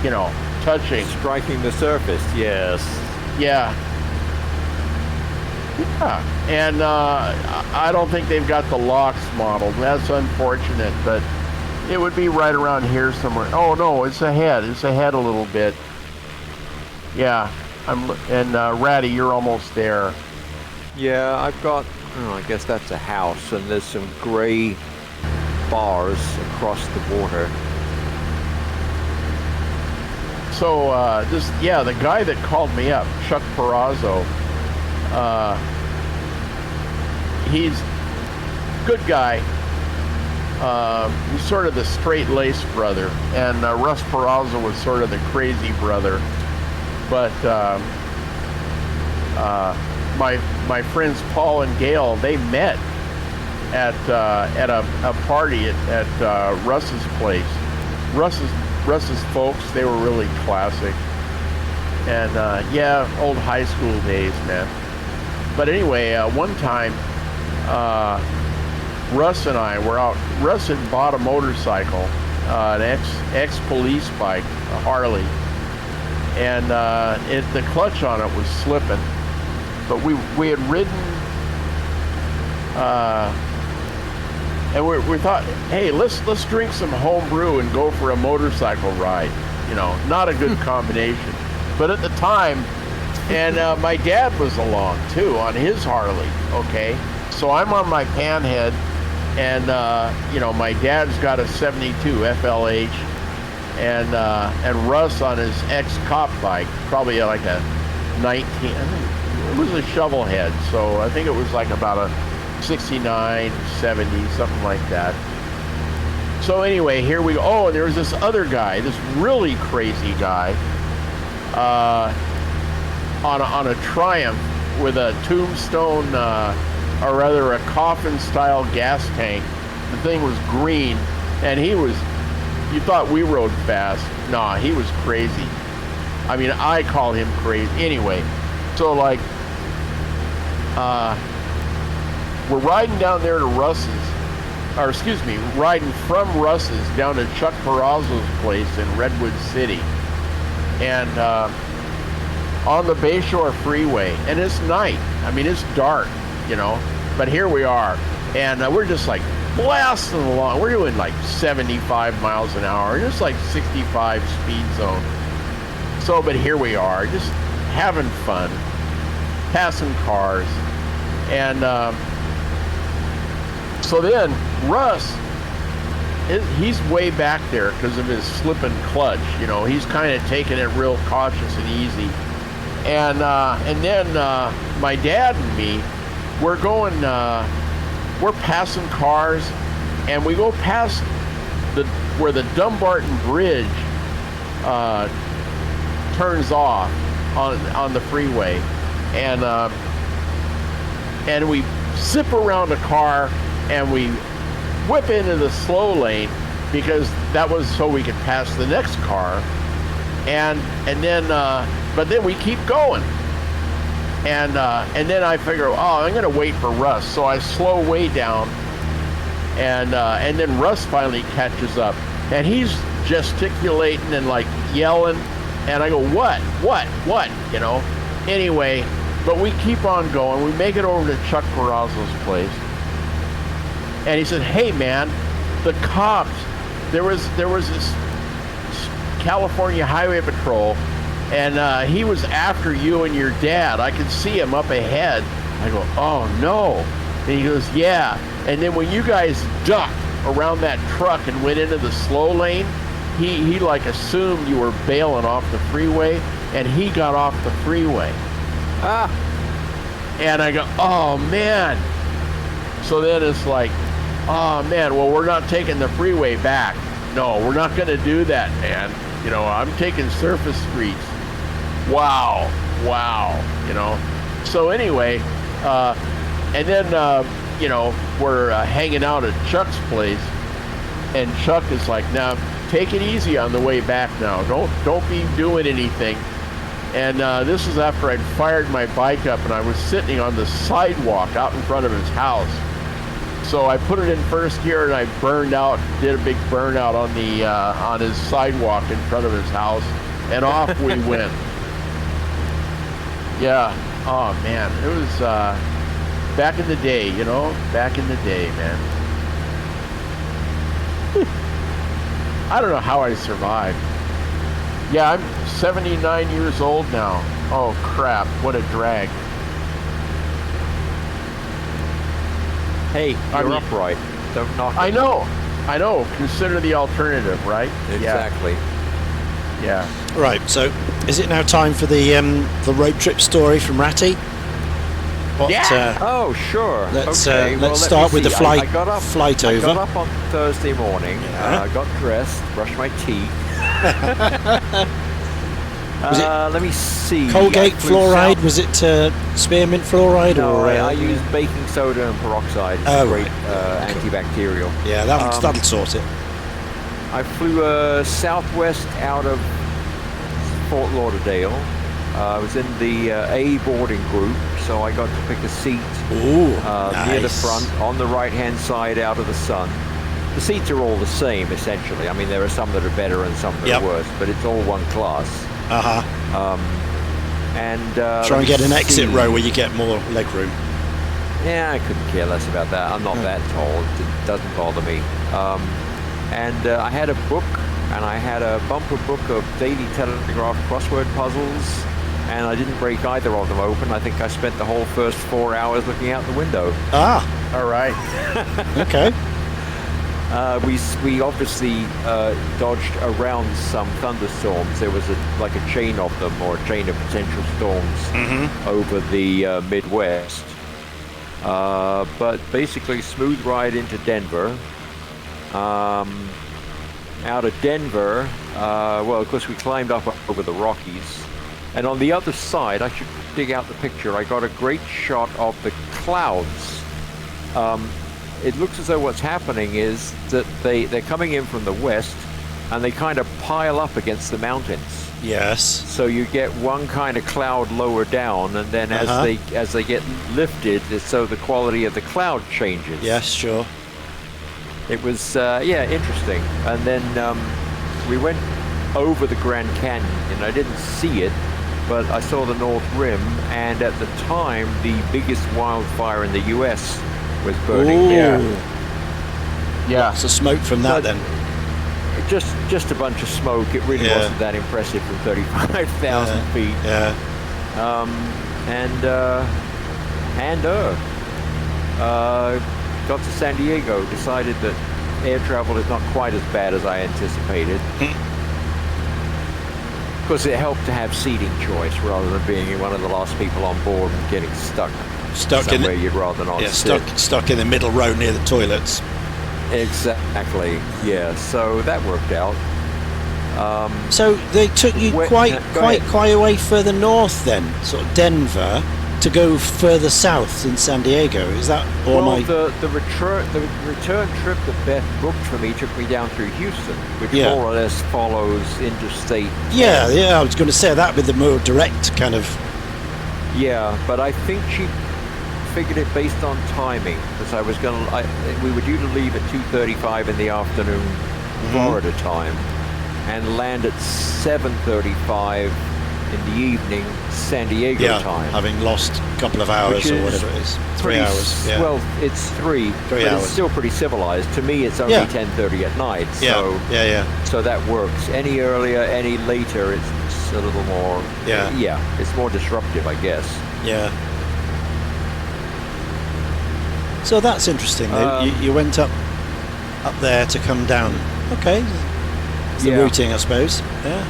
you know, touching. Striking the surface, yes. Yeah. Yeah. And I don't think they've got the locks modeled. That's unfortunate, but it would be right around here somewhere. Oh, no, it's ahead. It's ahead a little bit. Yeah. And Ratty, you're almost there. Yeah, I've got, I guess that's a house, and there's some gray bars across the water. So the guy that called me up, Chuck Perazzo, he's a good guy. He's sort of the straight-laced brother, and Russ Perazzo was sort of the crazy brother. But my friends Paul and Gail, they met at a party at Russ's place. Russ's folks, they were really classic. And yeah, old high school days, man. But anyway, one time, Russ and I were out. Russ had bought a motorcycle, an ex-police bike, a Harley. And the clutch on it was slipping. But we had ridden, and we thought, hey, let's drink some home brew and go for a motorcycle ride. You know, not a good combination. But at the time, and my dad was along too on his Harley. Okay, so I'm on my Panhead, and you know, my dad's got a '72 FLH, and Russ on his ex-cop bike, probably like a 19. I think it was a shovel head, so I think it was like about a 69, 70, something like that. So anyway, here we go. Oh, and there was this other guy, this really crazy guy, on a Triumph with a tombstone, or rather a coffin-style gas tank. The thing was green, and you thought we rode fast. Nah, he was crazy. I mean, I call him crazy. Anyway, so like, we're riding down there to Russ's, or excuse me, riding from Russ's down to Chuck Perazzo's place in Redwood City. And on the Bayshore Freeway, and it's night. I mean, it's dark, you know, but here we are. And we're just like blasting along. We're doing like 75 miles an hour, just like 65 speed zone. So, but here we are, just having fun, passing cars. And so then Russ, he's way back there because of his slip and clutch. You know, he's kind of taking it real cautious and easy. And then my dad and me, we're going, we're passing cars, and we go past where the Dumbarton Bridge turns off on the freeway, and we zip around a car and we whip into the slow lane because that was so we could pass the next car, and then but then we keep going, and then I figure, I'm gonna wait for Russ, so I slow way down, and then Russ finally catches up, and he's gesticulating and like yelling, and I go, what, you know. Anyway, but we keep on going. We make it over to Chuck Barrazo's place, and he said, hey man, the cops, there was this California Highway Patrol, and he was after you and your dad. I could see him up ahead. I go, oh no. And he goes, yeah. And then when you guys ducked around that truck and went into the slow lane, he like assumed you were bailing off the freeway, and he got off the freeway. And I go, oh man. So then it's like, oh man, well, we're not taking the freeway back. No, we're not going to do that, man. You know, I'm taking surface streets. Wow, you know. So anyway, and then, you know, we're hanging out at Chuck's place, and Chuck is like, now, take it easy on the way back now. Don't be doing anything. And this was after I'd fired my bike up, and I was sitting on the sidewalk out in front of his house. So I put it in first gear, and I did a big burnout on the on his sidewalk in front of his house, and off we went. Yeah. Oh man, it was back in the day, you know, back in the day, man. I don't know how I survived. Yeah, I'm 79 years old now. Oh crap, what a drag. Hey, you're upright. Don't knock it. I know. Consider the alternative, right? Exactly. Yeah. Right, so is it now time for the road trip story from Ratty? Oh, sure. Let's let start me with the see. flight I over. got up on Thursday morning, got dressed, brushed my teeth. Let me see. Colgate fluoride? Was it spearmint fluoride? No, or I used baking soda and peroxide. It's great antibacterial. Yeah, that'll sort it. I flew southwest out of Fort Lauderdale. I was in the A boarding group, so I got to pick a seat near the front, on the right-hand side out of the sun. The seats are all the same, essentially. I mean, there are some that are better and some that are worse, but it's all one class. And try and get an exit row where you get more leg room. Yeah, I couldn't care less about that. I'm not that tall. It doesn't bother me. And I had a book, and I had a bumper book of Daily Telegraph crossword puzzles, and I didn't break either of them open. I think I spent the whole first 4 hours looking out the window. All right. Okay. We obviously dodged around some thunderstorms. There was like a chain of them, or a chain of potential storms over the Midwest. But basically, smooth ride into Denver. Out of Denver, well, of course, we climbed up over the Rockies. And on the other side, I should dig out the picture, I got a great shot of the clouds. It looks as though what's happening is that they're coming in from the west, and they kind of pile up against the mountains. Yes. So you get one kind of cloud lower down, and then as they get lifted, so the quality of the cloud changes. Yes, sure. It was interesting. And then we went over the Grand Canyon, and I didn't see it, but I saw the North Rim, and at the time, the biggest wildfire in the U.S. was burning there. Yeah. Lots of smoke from that then. Just a bunch of smoke. It really wasn't that impressive from 35,000 feet. Yeah. Got to San Diego, decided that air travel is not quite as bad as I anticipated. Of course, it helped to have seating choice rather than being one of the last people on board and getting stuck somewhere you'd rather not sit. Stuck in the middle row near the toilets. Exactly. Yeah. So that worked out. So they took you quite a way further north then, sort of Denver, to go further south in San Diego. Is that all? Well, the return trip that Beth booked for me took me down through Houston, which more or less follows interstate. Yeah, I was going to say that with the more direct kind of. Yeah, but I think she figured it based on timing, because we were due to leave at 2:35 in the afternoon, Florida time, and land at 7:35 in the evening, San Diego time. Having lost a couple of hours or whatever it is. 3 hours. Yeah. Well, it's three but hours. It's still pretty civilized. To me, it's only 10:30 at night. So, so that works. Any earlier, any later, it's a little more. It's more disruptive, I guess. Yeah. So that's interesting. You went up there to come down. Okay. It's the routing, I suppose. Yeah.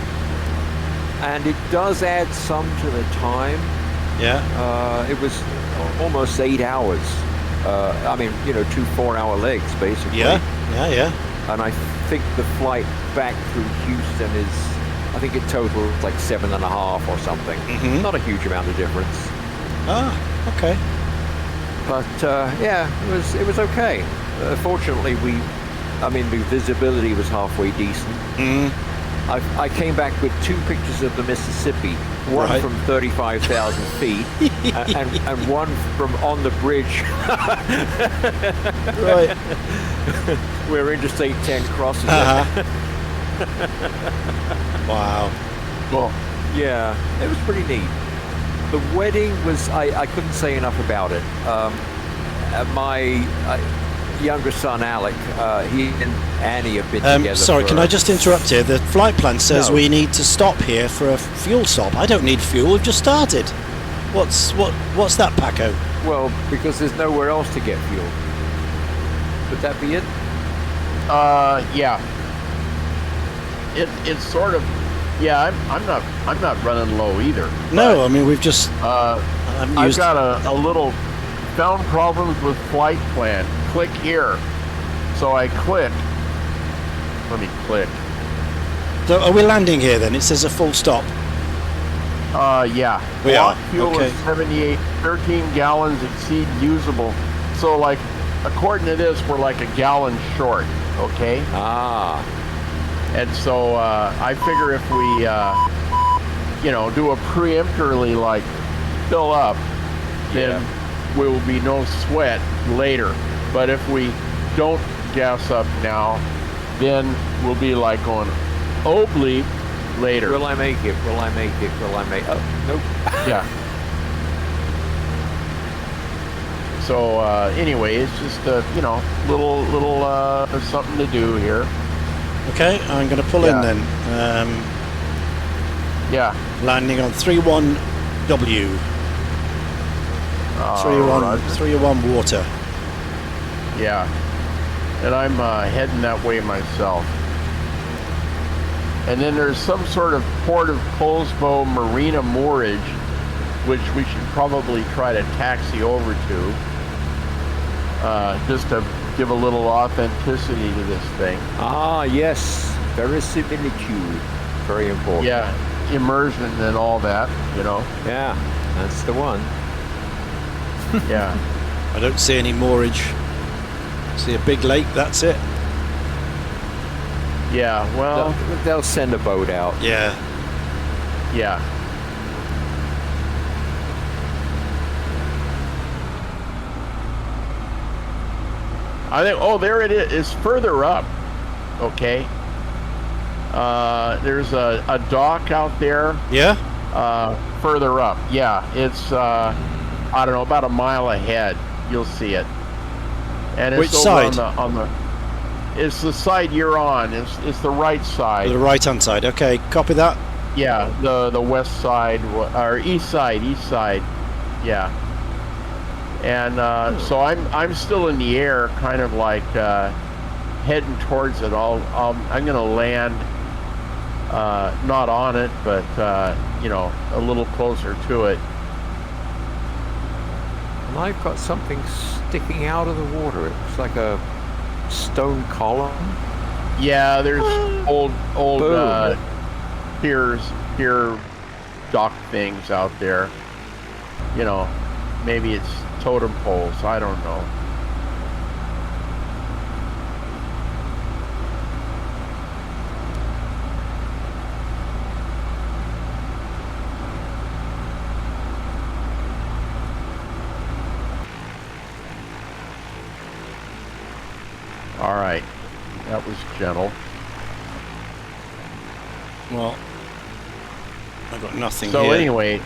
And it does add some to the time. Yeah. It was almost 8 hours. I mean, 2 4-hour legs, basically. Yeah. And I think the flight back through Houston I think it totals like 7.5 or something. Not a huge amount of difference. Ah, okay. But it was okay. Fortunately, the visibility was halfway decent. I came back with 2 pictures of the Mississippi, one from 35,000 feet and one from on the bridge. Right. Where Interstate 10 crosses Wow. Cool. Yeah, it was pretty neat. The wedding was, I couldn't say enough about it. My younger son, Alec, he and Annie have been together. Sorry, can I just interrupt here? The flight plan says we need to stop here for a fuel stop. I don't need fuel, we've just started. What's that, Paco? Well, because there's nowhere else to get fuel. Would that be it? Yeah. It's sort of, I'm not running low either. No, I mean we've just. I've got a little found problems with flight plan. Click here. So I click. Let me click. So are we landing here then? It says a full stop. Yeah. We are. Fuel Okay. is 78. 13 gallons exceed usable. So like, according to this, we're like a gallon short. Okay. And so I figure if we, do a preemptorily like fill up, then we will be no sweat later. But if we don't gas up now, then we'll be like going, oh bleep, later. Will I make it? Will I make it? Will I make it? Oh, nope. Yeah. So anyway, it's just a little something to do here. Okay, I'm going to pull in then. Landing on 31W. 301 water. Yeah. And I'm heading that way myself. And then there's some sort of Port of Poulsbo Marina moorage, which we should probably try to taxi over to, just to give a little authenticity to this thing. Yes. Verisimilitude. Very important. Yeah. Immersion and all that, Yeah, that's the one. Yeah. I don't see any moorage. See a big lake, that's it. Yeah, well... They'll send a boat out. Yeah. Yeah. I think, there it is. It's further up. Okay. There's a dock out there. Yeah? Further up. Yeah, it's, I don't know, about a mile ahead. You'll see it. And it's Which over side? on It's the side you're on. It's the right side. The right-hand side. Okay, copy that. Yeah, the west side or east side. Yeah. And so I'm still in the air, kind of like heading towards it. I'm gonna land not on it, but you know, a little closer to it. And I've got something sticking out of the water. It looks like a stone column. Yeah, there's old pier dock things out there. You know, maybe it's totem poles. I don't know. All right, that was gentle. Well, I got nothing So here. anyway,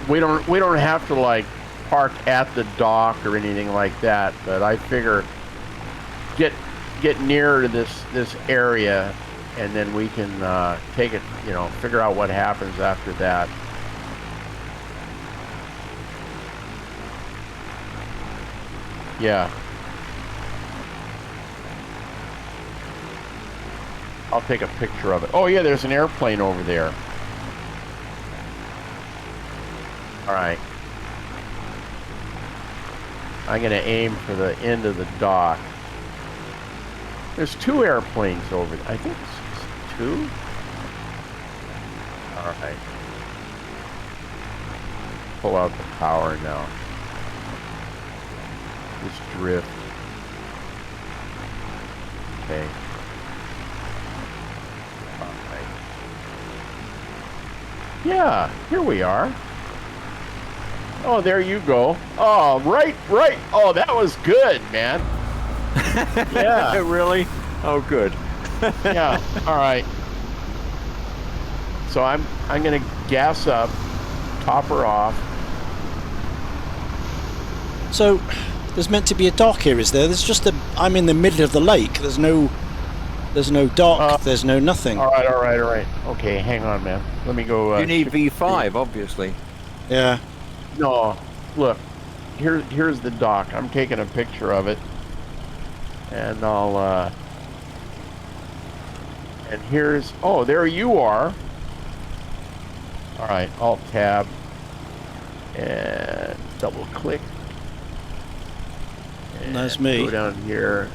we don't have to like park at the dock or anything like that. But I figure get nearer to this area, and then we can take it. You know, figure out what happens after that. Yeah. I'll take a picture of it. Oh yeah, there's an airplane over there. All right. I'm gonna aim for the end of the dock. There's two airplanes over there. I think it's two. All right. Pull out the power now. Just drift. Okay. Yeah, here we are. Oh, there you go. Oh, right. Oh, that was good, man. Yeah. Really? Oh, good. Yeah. All right. So I'm gonna gas up, top her off. So, there's meant to be a dock here, is there? There's just a. I'm in the middle of the lake. There's no dock. There's no nothing. All right. Okay, hang on, man. Let me go. You need V5, obviously. Yeah. No, look. Here's the dock. I'm taking a picture of it, and I'll. And here's. Oh, there you are. All right, Alt Tab and double click. And That's me. Go down here.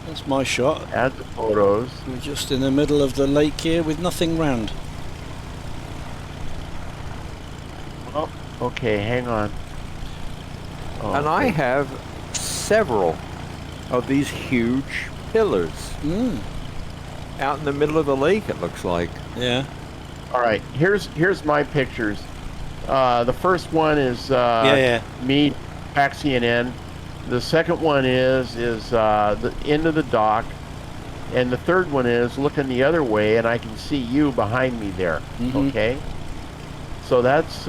That's my shot. Add the photos. We're just in the middle of the lake here with nothing round. Oh, okay, hang on. Oh, And I have several of these huge pillars out in the middle of the lake, it looks like. Yeah. all right, here's my pictures. The first one is me taxiing in. The second one is the end of the dock, and the third one is looking the other way, and I can see you behind me there. Mhm. Okay, so that's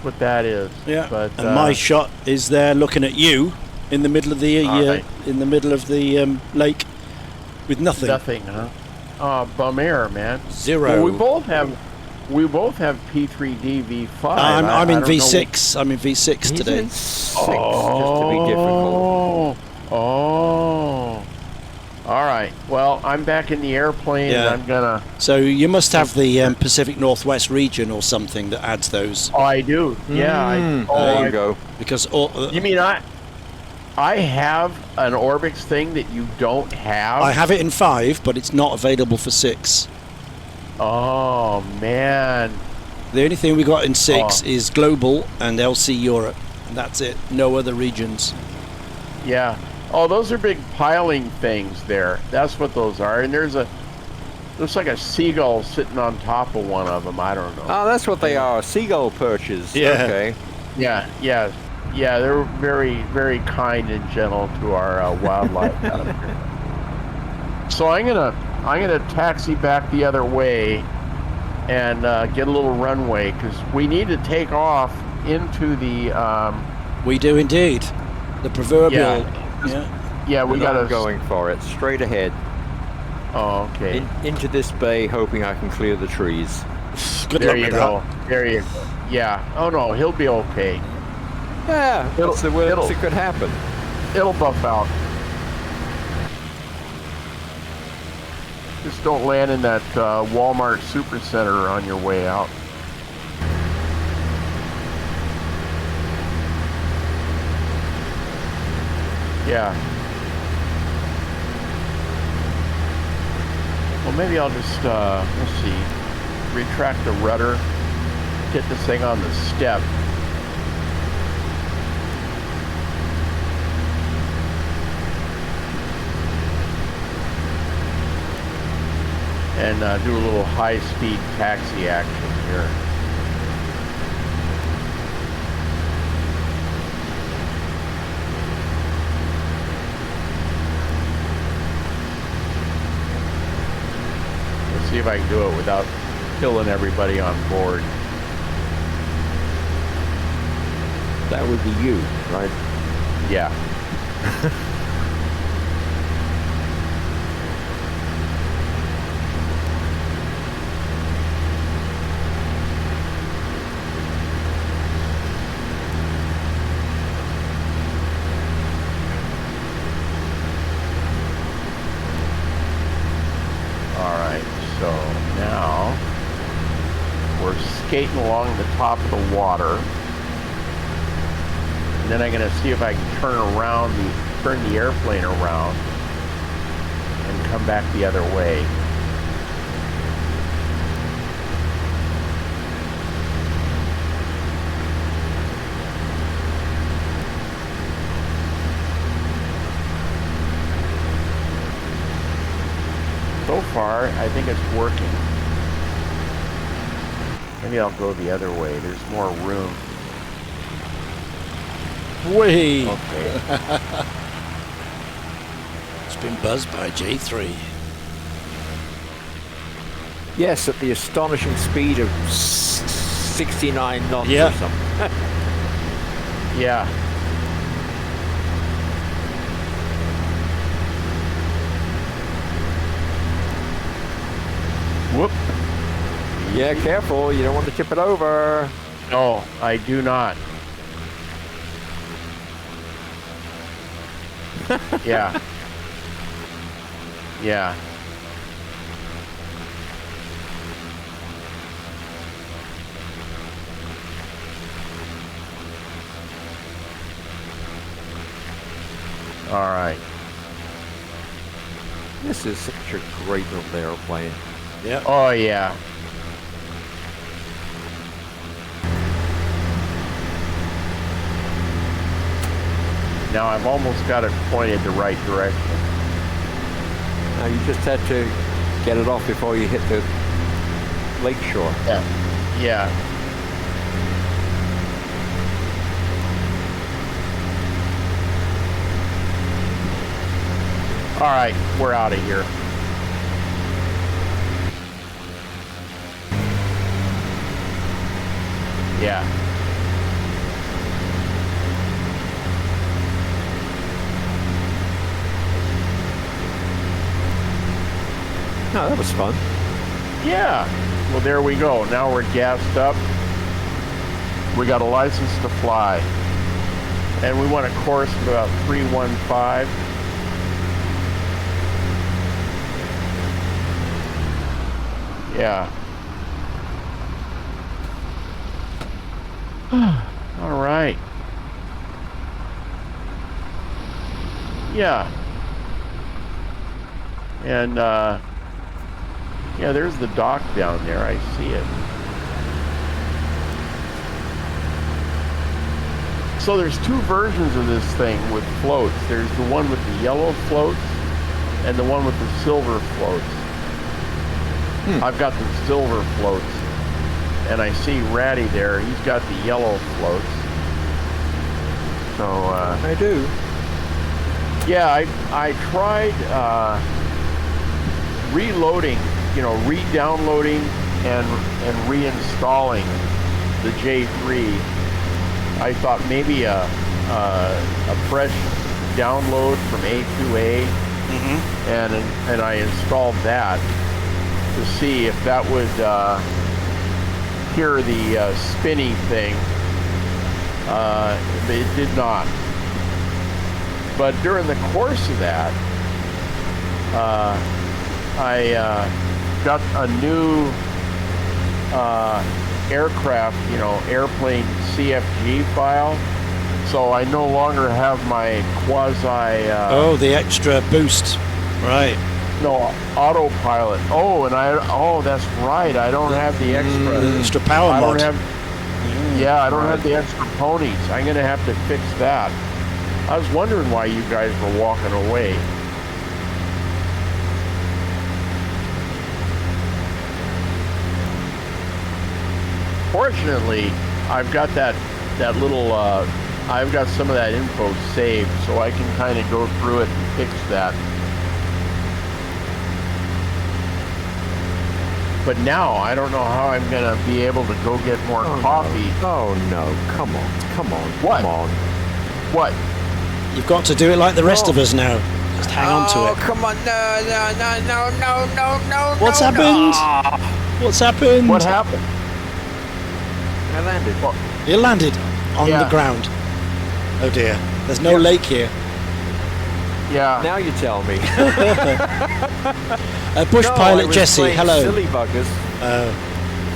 what that is. Yeah. But And my shot is there looking at you in the middle of the right. in the middle of the lake with nothing. nothing, huh? Oh, bum air, man. Zero. Well, we both have P3Dv6. I'm in I don't know V6. I'm in V6 He's today. in 6, just to be difficult. Oh. All right. Well, I'm back in the airplane, Yeah. and I'm gonna. So you must have the Pacific Northwest region or something that adds those, Oh, I do. Yeah. There you go. because all, You mean I have an Orbix thing that you don't have? I have it in 5, but it's not available for 6. Oh man. The only thing we got in 6 is Global and LC Europe, and that's it. No other regions. Yeah. Oh, those are big piling things there. That's what those are. And looks like a seagull sitting on top of one of them. I don't know. Oh, that's what they are, seagull perches. Yeah. Okay. Yeah. They're very, very kind and gentle to our wildlife out here. So I'm gonna taxi back the other way and get a little runway because we need to take off into the. We do indeed. The proverbial. Yeah. Yeah, we got I'm going for it. Straight ahead. Oh, okay. Into this bay, hoping I can clear the trees. Good There luck you with go. that. There you go. Yeah. Oh no, he'll be okay. Yeah, that's the worst that could happen. It'll buff out. Just don't land in that Walmart Supercenter on your way out. Yeah. Well, maybe I'll just, let's see, retract the rudder, get this thing on the step. And do a little high-speed taxi action here. Let's see if I can do it without killing everybody on board. That would be you, right? Yeah. So now we're skating along the top of the water, and then I'm going to see if I can turn the airplane around and come back the other way. So far, I think it's working. Maybe I'll go the other way. There's more room. Whee! Okay. It's been buzzed by J3. Yes, at the astonishing speed of 69 knots Yeah. or something. Yeah. Whoop. Yeah, careful. You don't want to tip it over. No, I do not. Yeah. Yeah. All right. This is such a great little airplane. Yeah. Oh, yeah. Now I've almost got it pointed the right direction. Now you just had to get it off before you hit the lake shore. Yeah. Yeah. All right, we're out of here. Yeah. No, that was fun. Yeah. Well, there we go. Now we're gassed up. We got a license to fly. And we want a course of about 315. Yeah. All right. Yeah. And, yeah, there's the dock down there. I see it. So there's two versions of this thing with floats. There's the one with the yellow floats and the one with the silver floats. I've got the silver floats, and I see Ratty there. He's got the yellow floats. So I do. yeah, I tried reloading, re-downloading and reinstalling the J3. I thought maybe a fresh download from A2A, and I installed that to see if that would cure the spinny thing. It did not. But during the course of that, I got a new aircraft, airplane CFG file. So I no longer have my quasi... the extra boost. Right. No, autopilot. Oh, that's right. I don't have the extra... The extra power I mod. don't have... Yeah, I don't have the extra ponies. I'm going to have to fix that. I was wondering why you guys were walking away. Fortunately, I've got that little... I've got some of that info saved, so I can kind of go through it and fix that. But now, I don't know how I'm going to be able to go get more coffee. No. Oh, no. Come on. What? Come on. What? You've got to do it like the rest of us now. Just hang on to it. Come on. No. What's happened? What's happened? What happened? I landed. You landed on the ground. Oh dear. There's no lake here. Yeah. Now you tell me. Bush pilot Jesse, hello. Silly buggers.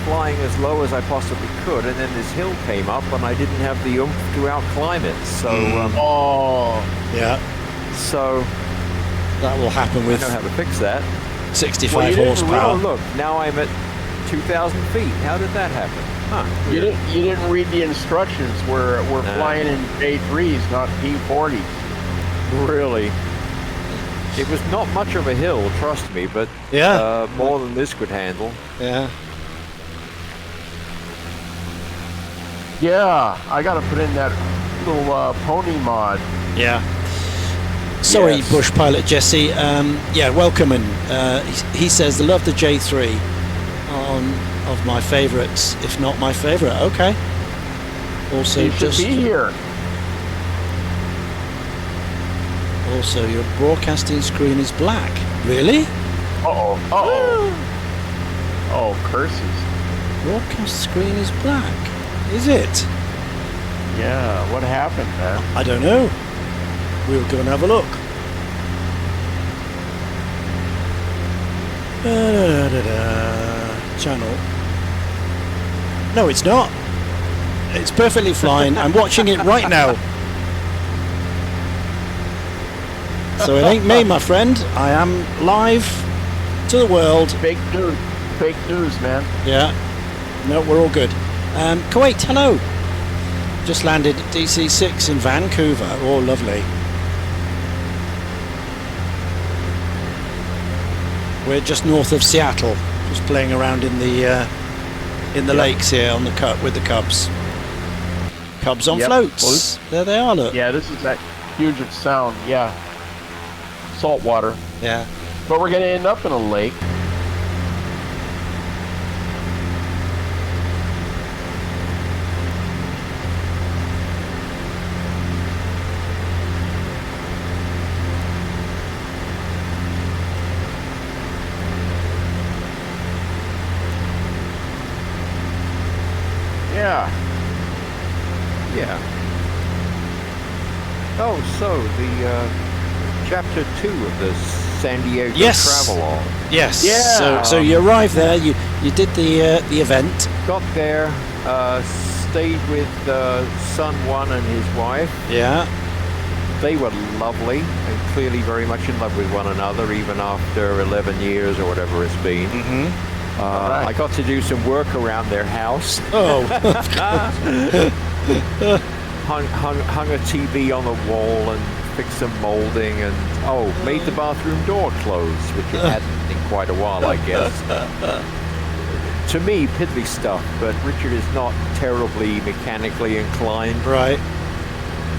Flying as low as I possibly could, and then this hill came up, and I didn't have the oomph to outclimb it. So. Yeah. So. That will happen with. I know how to fix that. 65 horsepower. Oh look, now I'm at 2,000 feet. How did that happen? Huh. You didn't read the instructions. We're flying in J3s, not P40s. Really? It was not much of a hill, trust me, but more than this could handle. Yeah. Yeah, I got to put in that little pony mod. Yeah. Sorry, Yes. Bush pilot Jesse. Welcome. And he says, I love the J3 of my favourites, if not my favourite. Okay. Also, You should be here. Also, your broadcasting screen is black. Really? Uh-oh. Oh, curses. Broadcast screen is black. Is it? Yeah, what happened, man? I don't know. We'll go and have a look. Channel. No, it's not. It's perfectly fine. I'm watching it right now. So it ain't me, my friend. I am live to the world. Fake news, man. Yeah. No, we're all good. Kuwait, hello. Just landed at DC6 in Vancouver. Oh, lovely. We're just north of Seattle, just playing around in the lakes here on the with the Cubs. Cubs on floats. Well, there they are. Look. Yeah, this is that Puget Sound. Yeah, salt water. Yeah. But we're gonna end up in a lake. Yeah. Oh, so the chapter 2 of the San Diego travelogue. Yes. Yeah. So you arrived there. You did the event. Got there. Stayed with son 1 and his wife. Yeah. They were lovely and clearly very much in love with one another, even after 11 years or whatever it's been. Mm-hmm. Right. I got to do some work around their house. Oh. hung a TV on the wall and fixed some molding and made the bathroom door close, which it hadn't in quite a while, I guess. To me, piddly stuff, but Richard is not terribly mechanically inclined. Right.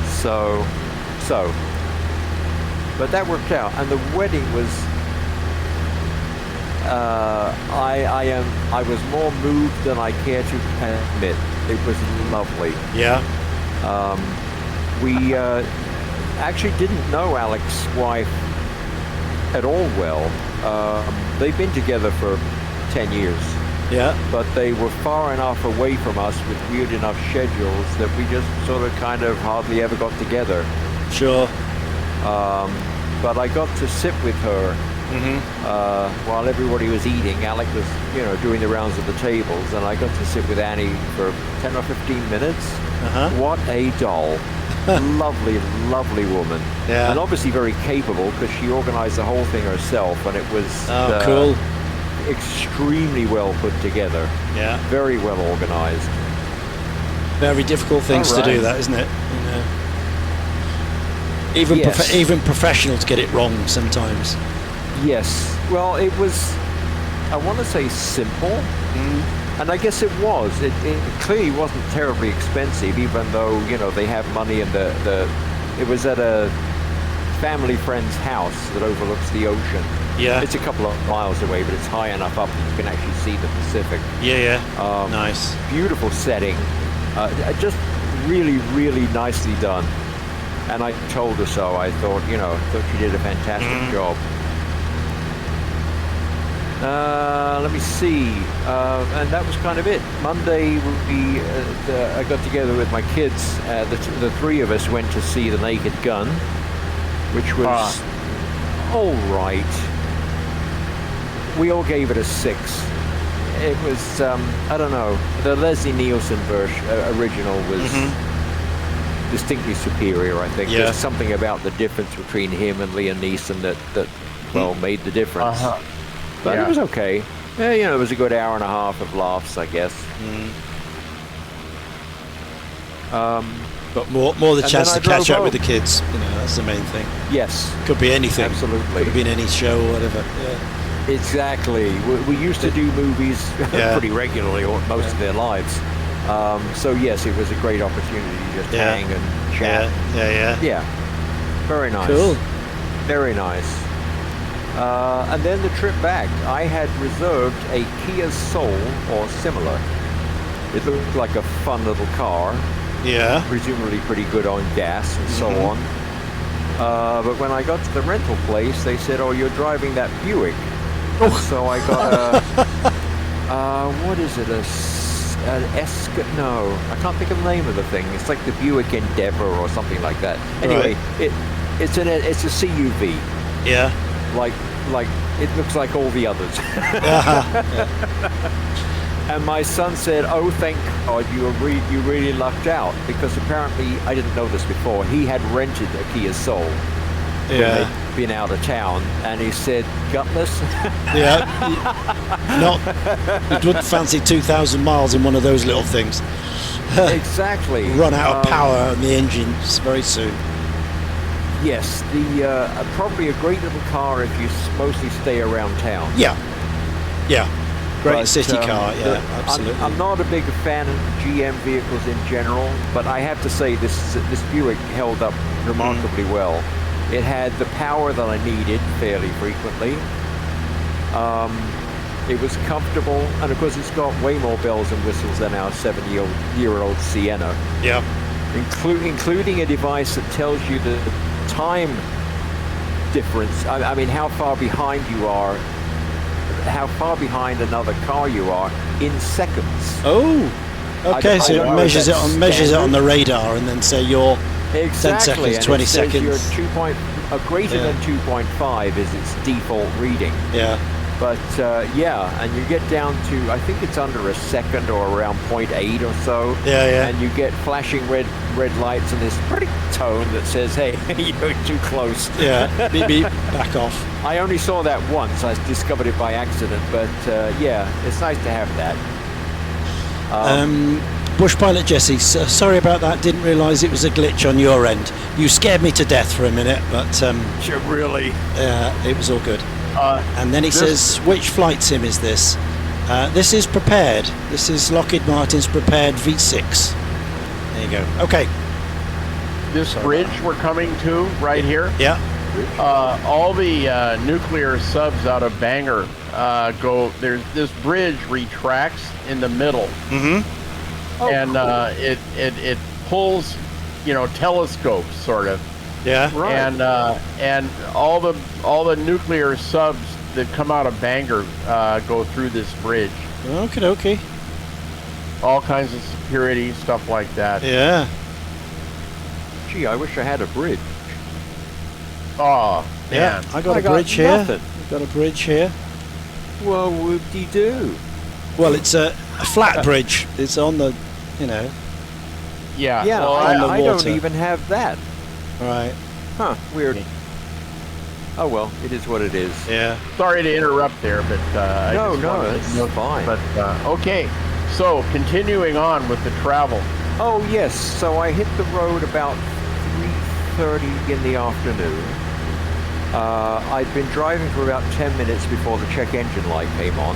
So, but that worked out, and the wedding was. I was more moved than I care to admit. It was lovely. Yeah. actually didn't know Alex's wife at all well. They've been together for 10 years. Yeah. But they were far enough away from us with weird enough schedules that we just sort of kind of hardly ever got together. Sure. But I got to sit with her while everybody was eating. Alec was, doing the rounds of the tables, and I got to sit with Annie for 10 or 15 minutes. What a doll. Lovely, lovely woman. Yeah. And obviously very capable, because she organized the whole thing herself, and it was cool. Extremely well put together. Yeah. Very well organized. Very difficult things to do, that, isn't it? Even professionals get it wrong sometimes. Yes. Well, it was, I want to say, simple. And I guess it was. It clearly wasn't terribly expensive, even though, they have money, and it was at a family friend's house that overlooks the ocean. Yeah. It's a couple of miles away, but it's high enough up that you can actually see the Pacific. Yeah. Nice. Beautiful setting. Just really, really nicely done. And I told her so. I thought, she did a fantastic job. Let me see. And that was kind of it. Monday, I got together with my kids. The three of us went to see The Naked Gun, which was all right. We all gave it a 6. It was, I don't know, the Leslie Nielsen original was distinctly superior, I think. Yeah. There's something about the difference between him and Liam Neeson that made the difference. But it was okay. Yeah, it was a good hour and a half of laughs, I guess. But more the chance to catch up with the kids. That's the main thing. Yes. Could be anything. Absolutely. Could have been any show or whatever. Yeah. Exactly. We used to do movies pretty regularly, or most of their lives. So yes, it was a great opportunity to just hang and chat. Yeah. Very nice. Cool. Very nice. And then the trip back, I had reserved a Kia Soul or similar. It looked like a fun little car. Yeah. Presumably pretty good on gas and so on. But when I got to the rental place, they said, "Oh, you're driving that Buick." So I got what is it? No, I can't think of the name of the thing. It's like the Buick Endeavor or something like that. Anyway, it's a CUV. Yeah. Like it looks like all the others. And my son said, "Oh, thank God, you really lucked out," because apparently, I didn't know this before, he had rented a Kia Soul. Yeah. Been out of town, and he said, "Gutless." Yeah. You wouldn't fancy 2,000 miles in one of those little things. Exactly. Run out of power on the engines very soon. Yes, probably a great little car if you mostly stay around town. Yeah. Great city car, absolutely. I'm not a big fan of GM vehicles in general, but I have to say this Buick held up remarkably well. It had the power that I needed fairly frequently. It was comfortable, and of course it's got way more bells and whistles than our 7-year-old Sienna. Yeah. Including a device that tells you the time difference. I mean, how far behind you are, how far behind another car you are in seconds. Oh, okay. So it measures it on the radar, and then say you're 10 seconds, 20 seconds. You're greater than 2.5 is its default reading. Yeah. But and you get down to, I think it's under a second or around 0.8 or so. Yeah. And you get flashing red lights and this pretty tone that says, "Hey, you're too close." Yeah. Beep beep. Back off. I only saw that once. I discovered it by accident, but it's nice to have that. Bush Pilot Jesse, sorry about that. Didn't realise it was a glitch on your end. You scared me to death for a minute, but Really? it was all good. And then he says, "Which flight sim is this?" This is Prepared. This is Lockheed Martin's Prepared V6. There you go. Okay. This bridge we're coming to right here. Yeah. All the nuclear subs out of Bangor go. There's this bridge retracts in the middle, Mm-hmm. and it pulls, telescopes sort of Yeah. Right. And all the nuclear subs that come out of Bangor go through this bridge. Okay. All kinds of security stuff like that. Yeah. Gee, I wish I had a bridge. Oh man, I got a got bridge here. nothing. I've got a bridge here. Well, whoop-de-doo. Well, it's a flat bridge. It's on the, yeah. Yeah, Well, I don't water. even have that. right. Huh, weird. Oh well, it is what it is. Yeah. sorry to interrupt there, but I No, just wanted to it's note- fine. But okay, so continuing on with the travel. Oh yes, so I hit the road about 3:30 in the afternoon. I'd been driving for about 10 minutes before the check engine light came on,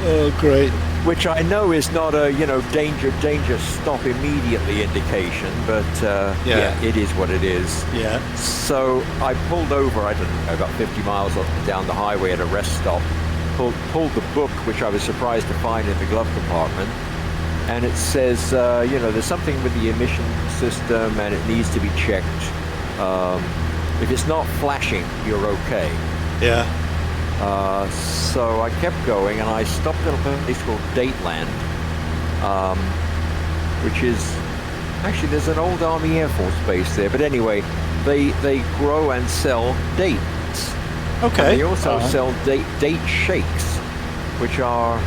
Oh, great. which I know is not a danger, stop immediately indication, but Yeah. it is what it is. Yeah. So I pulled over, I don't know, about 50 miles down the highway at a rest stop, pulled the book, which I was surprised to find in the glove compartment, and it says, there's something with the emission system and it needs to be checked. If it's not flashing, you're okay. Yeah. So I kept going and I stopped at a place called Dateland, which is, actually there's an old Army Air Force base there, but anyway, they grow and sell dates. Okay. And they also sell date shakes, which are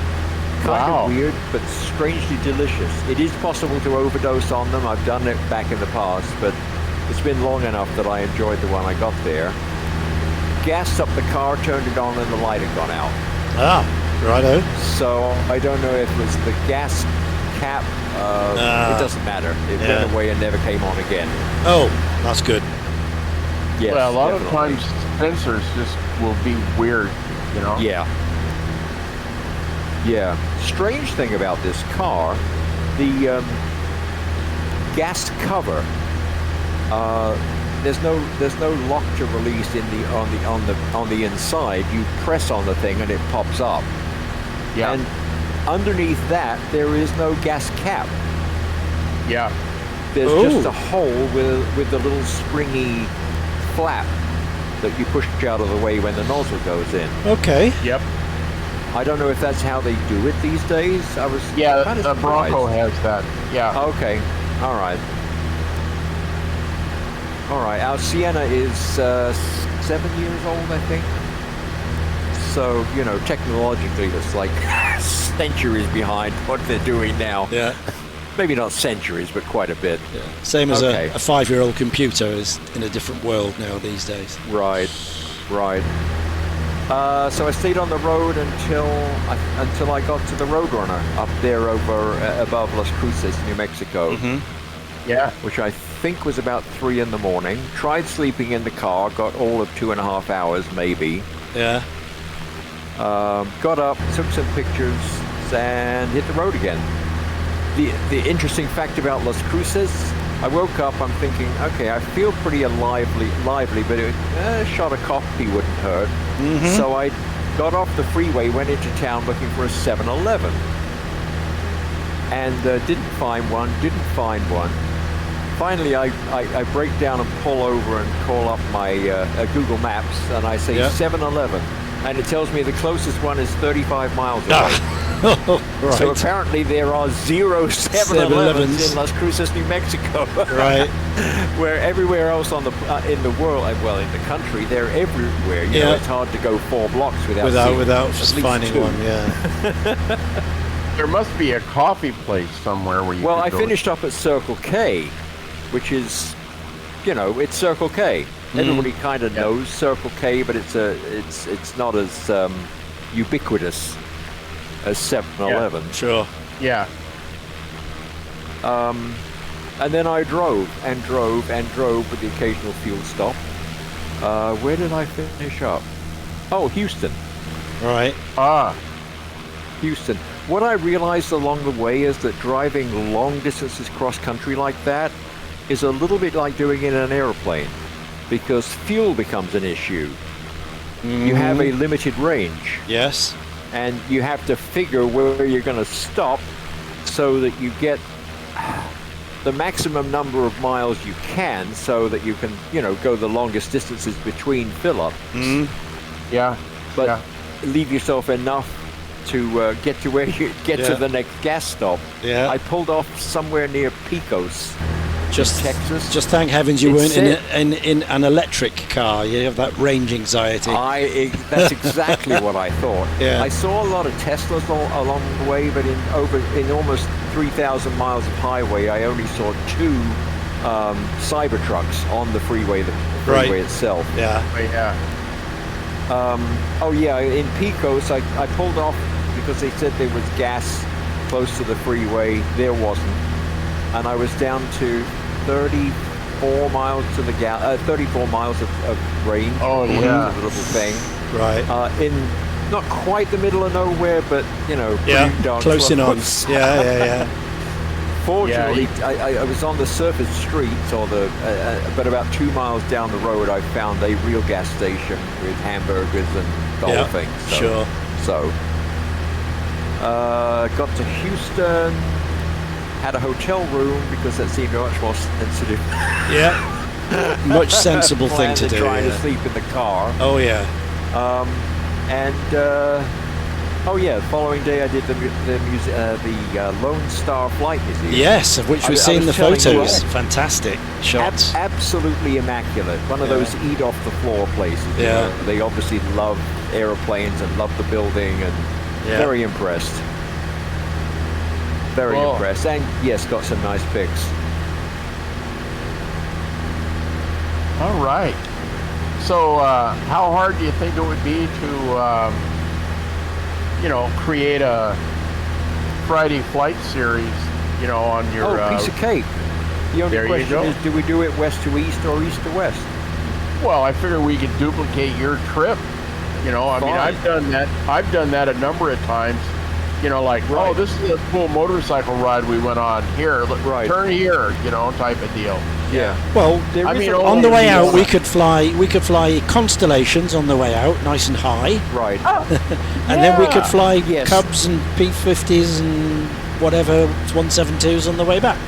kind of weird but strangely delicious. It is possible to overdose on them. I've done it back in the past, but it's been long enough that I enjoyed the one I got there. Gassed up the car, turned it on, and the light had gone out. Ah, righto. So I don't know if it was the gas cap. It doesn't matter. It went away and never came on again. Oh, that's good. Yes, well, a lot definitely. of times sensors just will be weird, Yeah. Yeah. Strange thing about this car, the gas cover. There's no lock to release on the inside. You press on the thing and it pops up. Yeah. And underneath that there is no gas cap. Yeah. There's just a hole with the little springy flap that you push out of the way when the nozzle goes in. Okay. Yep. I don't know if that's how they do it these days. I was Yeah, kind of the Bronco has that. Yeah. Okay. All right. All right. Our Sienna is 7 years old, I think. So, technologically, it's like centuries behind what they're doing now. Yeah. Maybe not centuries, but quite a bit. Yeah. Same as Okay. a 5-year-old computer is in a different world now these days. Right. So I stayed on the road until I got to the Roadrunner up there above Las Cruces, New Mexico, Yeah. which I think was about 3 in the morning. Tried sleeping in the car, got all of 2.5 hours maybe. Yeah. Got up, took some pictures, and hit the road again. The interesting fact about Las Cruces, I woke up, I'm thinking, okay, I feel pretty lively, but a shot of coffee wouldn't hurt. So I got off the freeway, went into town looking for a 7-Eleven. And didn't find one. Finally, I break down and pull over and call up my Google Maps, and I say 7-Eleven. And it tells me the closest one is 35 miles away. Right. So apparently there are 0 7-Elevens in Las Cruces, New Mexico. Right. Where everywhere else in the world, well, in the country, they're everywhere. You know, it's hard to go 4 blocks without without seeing at least finding 2. one. Yeah. There must be a coffee place somewhere where you. Well, could I go. finished up at Circle K, which is, it's Circle K. Everybody kind of knows Circle K, but it's not as ubiquitous as 7-Eleven. Sure. Yeah. And then I drove with the occasional fuel stop. Where did I finish up? Oh, Houston. Right. Houston. What I realized along the way is that driving long distances cross country like that is a little bit like doing it in an airplane, because fuel becomes an issue. You have a limited range, Yes. and you have to figure where you're going to stop so that you get the maximum number of miles you can, so that you can, go the longest distances between fill-ups. Yeah. But yeah. leave yourself enough to get to where you get to the next gas stop. Yeah. I pulled off somewhere near Pecos, Texas. Just thank heavens you weren't in an electric car. You have that range anxiety. That's exactly what I thought. Yeah. I saw a lot of Teslas along the way, but in almost 3,000 miles of highway, I only saw 2 Cybertrucks on the freeway itself. Yeah. In Pecos, I pulled off because they said there was gas close to the freeway. There wasn't, and I was down to 34 miles to the 34 miles of range. Oh yeah, a little thing. Right. In not quite the middle of nowhere, but pretty darn close enough. Yeah. Fortunately, I was on the surface streets, but about 2 miles down the road, I found a real gas station with hamburgers and the whole thing. So, got to Houston, had a hotel room because that seemed much more sensitive. Yeah. Much sensible thing to do. Trying to sleep in the car. Oh yeah. The following day I did the Lone Star Flight Museum. Yes, of which we've seen the photos. Fantastic shots. Absolutely immaculate. One of those eat off the floor places. Yeah. They obviously love airplanes and love the building, and very impressed. Very impressed. And yes, got some nice pics. All right. So how hard do you think it would be to create a Friday flight series, on your... piece of cake. The only question is, do we do it west to east or east to west? Well, I figure we could duplicate your trip. I've done that. I've done that a number of times. This is a cool motorcycle ride we went on. Here, turn here, type of deal. Yeah. Well, on the way out, we could fly Constellations on the way out, nice and high. Right. And then we could fly Cubs and P50s and whatever 172s on the way back.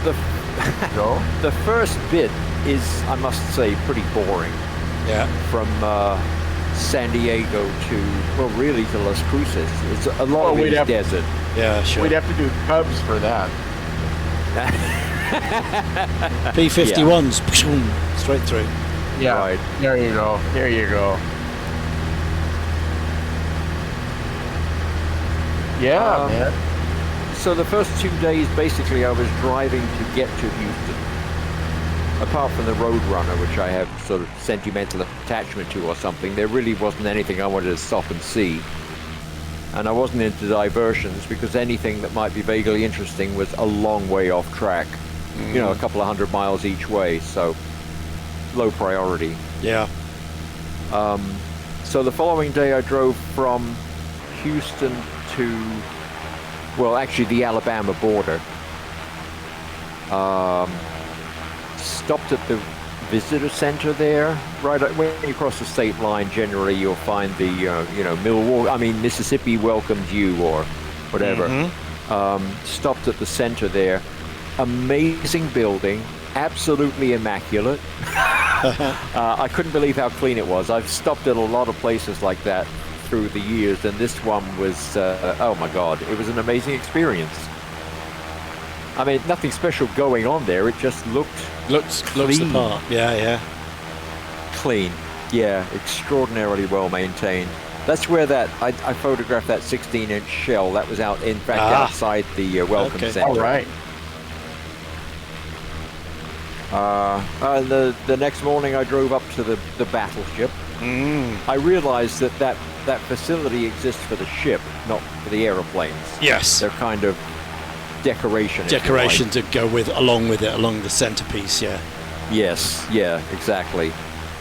The first bit is, I must say, pretty boring. Yeah. From San Diego to really to Las Cruces. It's a lot of it desert. Yeah, sure. We'd have to do Cubs for that. P51s, straight through. Yeah. Right. There you go. Yeah, man. So the first 2 days, basically, I was driving to get to Houston. Apart from the Roadrunner, which I have sort of sentimental attachment to or something, there really wasn't anything I wanted to stop and see. And I wasn't into diversions because anything that might be vaguely interesting was a long way off track. A couple of 100 miles each way, so low priority. Yeah. So the following day I drove from Houston to, the Alabama border. Stopped at the visitor center there. Right when you cross the state line, generally you'll find the, Mississippi welcomes you or whatever. Stopped at the center there. Amazing building, absolutely immaculate. I couldn't believe how clean it was. I've stopped at a lot of places like that through the years, and this one was, oh my God, it was an amazing experience. I mean, nothing special going on there. It just looks the part. Yeah. Clean. Yeah, extraordinarily well maintained. That's where I photographed that 16-inch shell. That was out, in fact, outside the welcome center. All right. The next morning I drove up to the battleship. I realized that facility exists for the ship, not for the aeroplanes. Yes. They're kind of decoration to go along the centerpiece. Yes, exactly.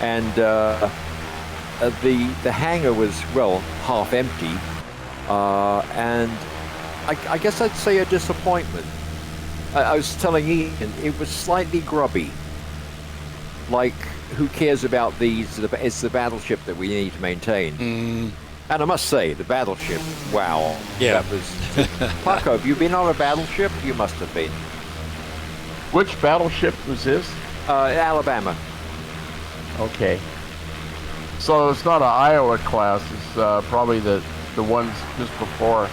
And the hangar was half empty, and I guess I'd say a disappointment. I was telling Ian, it was slightly grubby. Like, who cares about these? It's the battleship that we need to maintain. And I must say, the battleship, wow. Yeah. That was... Paco, have you been on a battleship? You must have been. Which battleship was this? Alabama. Okay. So it's not an Iowa class. It's probably the ones just before,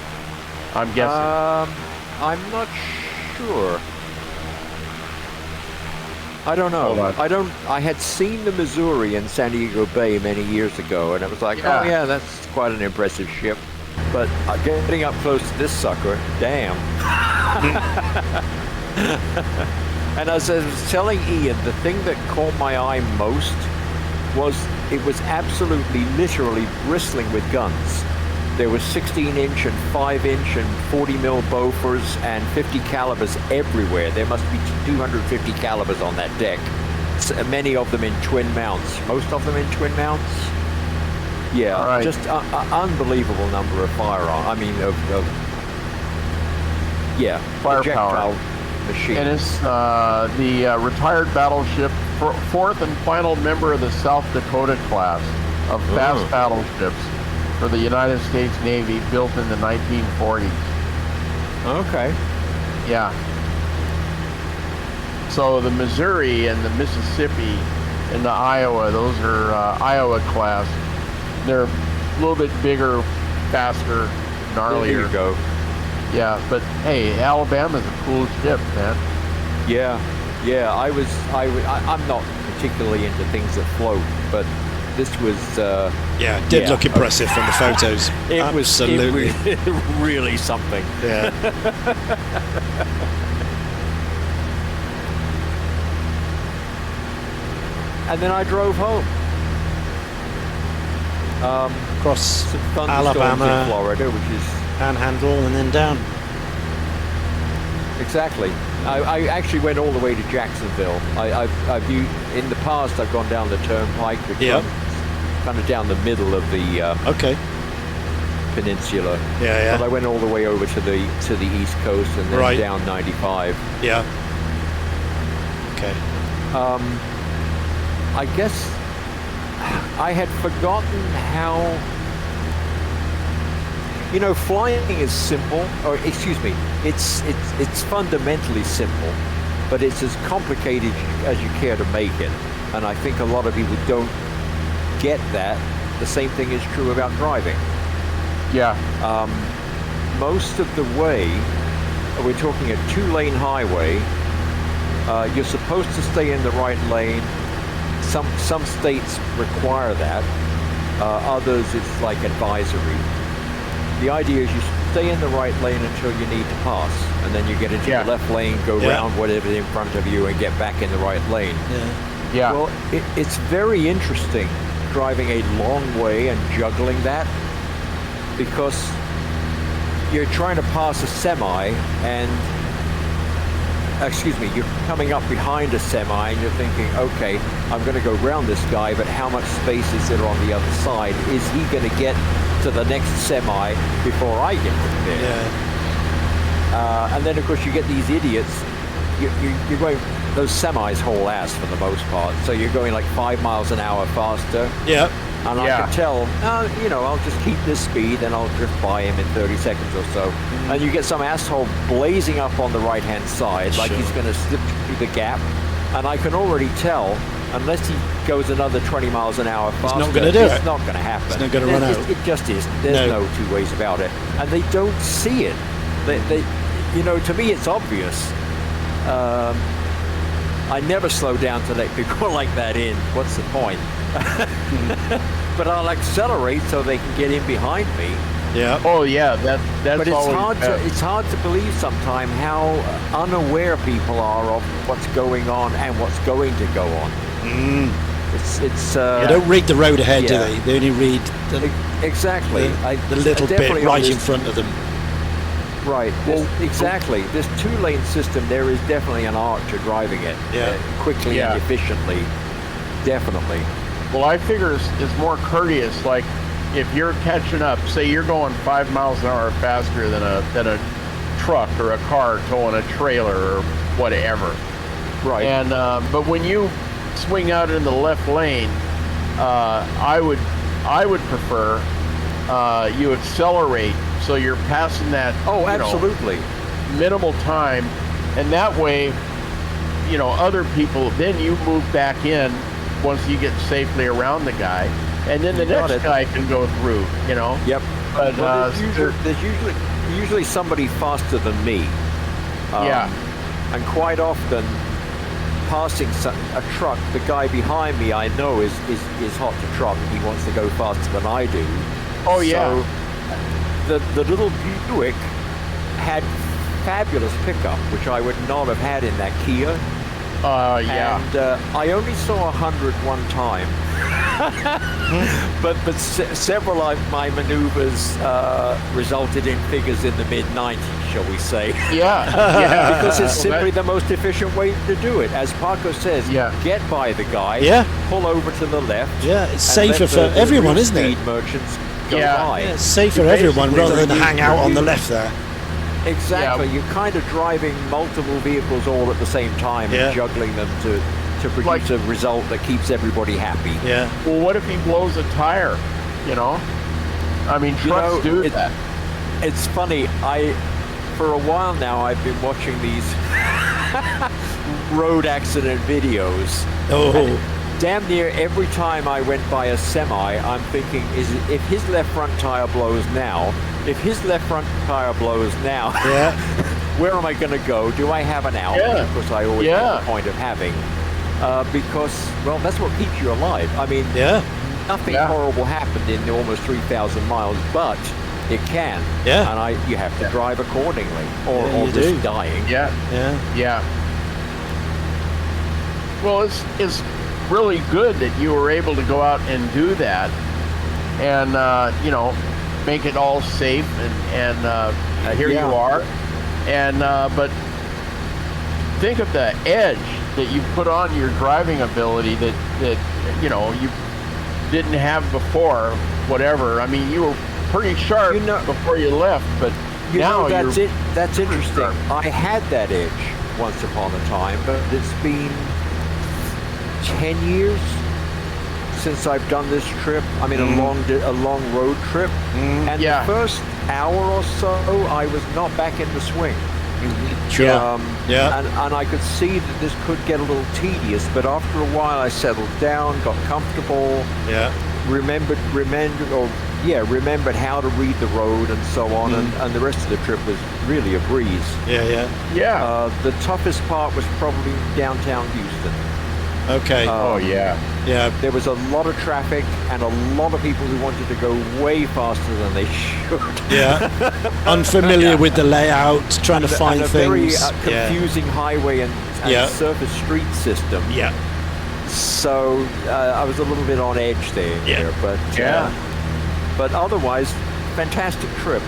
I'm guessing. I'm not sure. I don't know. Hold on. I had seen the Missouri in San Diego Bay many years ago, and it was like, oh yeah, that's quite an impressive ship. But getting up close to this sucker, damn. And as I was telling Ian, the thing that caught my eye most was it was absolutely, literally bristling with guns. There was 16-inch and 5-inch and 40 mil Bofors and 50 calibers everywhere. There must be 250 calibers on that deck. Many of them in twin mounts. Most of them in twin mounts. Yeah, right. Just an unbelievable number of firearms. I mean, Firepower. projectile machines. And it's the retired battleship, fourth and final member of the South Dakota class of fast battleships for the United States Navy, built in the 1940s. Okay. Yeah. So the Missouri and the Mississippi and the Iowa, those are Iowa class. They're a little bit bigger, faster, gnarlier. There you go. Yeah, but hey, Alabama's a cool ship, man. Yeah. I'm not particularly into things that float, but this was... it did look impressive from the photos. Absolutely. It was really something. Yeah. And then I drove home. Across Some thunderstorms Alabama, in Florida, which is... Panhandle, and then down. Exactly. I actually went all the way to Jacksonville. I've in the past I've gone down the Turnpike, which runs kind of down the middle of the peninsula. Yeah. But I went all the way over to the East Coast and then down 95. Yeah. Okay. I guess I had forgotten how. You know, flying is simple, or excuse me, it's fundamentally simple, but it's as complicated as you care to make it. And I think a lot of people don't get that. The same thing is true about driving. Yeah. Most of the way, we're talking a 2-lane highway. You're supposed to stay in the right lane. Some states require that. Others, it's like advisory. The idea is you stay in the right lane until you need to pass, and then you get into the left lane, go around whatever's in front of you, and get back in the right lane. Yeah. Well, it's very interesting driving a long way and juggling that, because you're trying to pass a semi, and you're coming up behind a semi, and you're thinking, okay, I'm going to go around this guy, but how much space is there on the other side? Is he going to get to the next semi before I get to there? Yeah. And then, of course, you get these idiots. You're going, those semis haul ass for the most part, so you're going like 5 miles an hour faster. Yeah. And I can tell, I'll just keep this speed and I'll drift by him in 30 seconds or so. And you get some asshole blazing up on the right-hand side, like he's going to slip through the gap. And I can already tell, unless he goes another 20 miles an hour faster, not going to do it. It's not going to happen. It's not going to run out. It just is. There's no two ways about it. And they don't see it. They to me, it's obvious. I never slow down to let people like that in. What's the point? But I'll accelerate so they can get in behind me. Yeah. Oh yeah, that's but it's always it's hard to believe sometimes how unaware people are of what's going on and what's going to go on. It's they don't read the road ahead, do they? They only read the little bit right in front of them. Right. Exactly. This 2-lane system, there is definitely an art to driving it quickly and efficiently. Definitely. Well, I figure it's more courteous. Like, if you're catching up, say you're going 5 miles an hour faster than a truck or a car towing a trailer or whatever. Right. And but when you swing out in the left lane, I would prefer you accelerate, so you're passing that. Oh, absolutely. Minimal time, and that way, other people. Then you move back in once you get safely around the guy, and then the next guy can go through. Yep. But well, there's usually somebody faster than me. Yeah. And quite often, passing a truck, the guy behind me I know is hot to trot, and he wants to go faster than I do. Oh yeah. So the little Buick had fabulous pickup, which I would not have had in that Kia. Yeah. And I only saw 100 one time. but several of my maneuvers resulted in figures in the mid-90s, shall we say. Yeah. Because it's simply the most efficient way to do it. As Paco says, get by the guy, pull over to the left. Yeah, it's safer for everyone, isn't it? Speed merchants go by. Yeah, it's safer for everyone rather than hang out on the left there. Exactly. You're kind of driving multiple vehicles all at the same time and juggling them to produce a result that keeps everybody happy. Yeah. Well, what if he blows a tire? I mean, trucks do that. It's funny. For a while now, I've been watching these road accident videos. Oh. Damn near every time I went by a semi, I'm thinking, if his left front tire blows now, where am I going to go? Do I have an out? Yeah. Because I always make the point of having. Because, well, that's what keeps you alive. I mean, nothing horrible happened in almost 3,000 miles, but it can. Yeah. And you have to drive accordingly, or risk dying. Yeah. Well, it's really good that you were able to go out and do that, and make it all safe, and here you are, and but think of the edge that you put on your driving ability that you didn't have before. Whatever. I mean, you were pretty sharp before you left, but now that's it. That's interesting. I had that edge once upon a time, but it's been 10 years since I've done this trip. I mean, a long road trip. And the first hour or so, I was not back in the swing. Sure. And I could see that this could get a little tedious, but after a while, I settled down, got comfortable. Remembered how to read the road and so on, and the rest of the trip was really a breeze. The toughest part was probably downtown Houston. Okay. Yeah. There was a lot of traffic and a lot of people who wanted to go way faster than they should. Unfamiliar with the layout, trying to find and a things. Very confusing highway and surface street system. So I was a little bit on edge there. But otherwise, fantastic trip.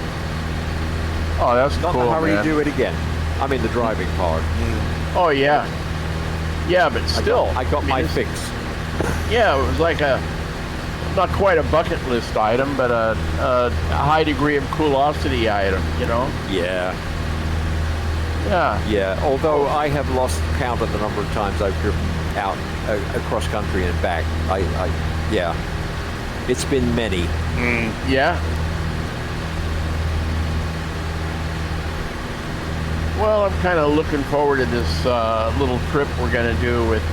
Oh, that's not cool. in a hurry to do it again. I mean, the driving part. Oh yeah. Yeah, but still, I got my fix. Yeah, it was like not quite a bucket list item, but a high degree of curiosity item, Yeah. Yeah. Although I have lost count of the number of times I've driven out across country and back. It's been many. Yeah. Well, I'm kind of looking forward to this little trip we're going to do with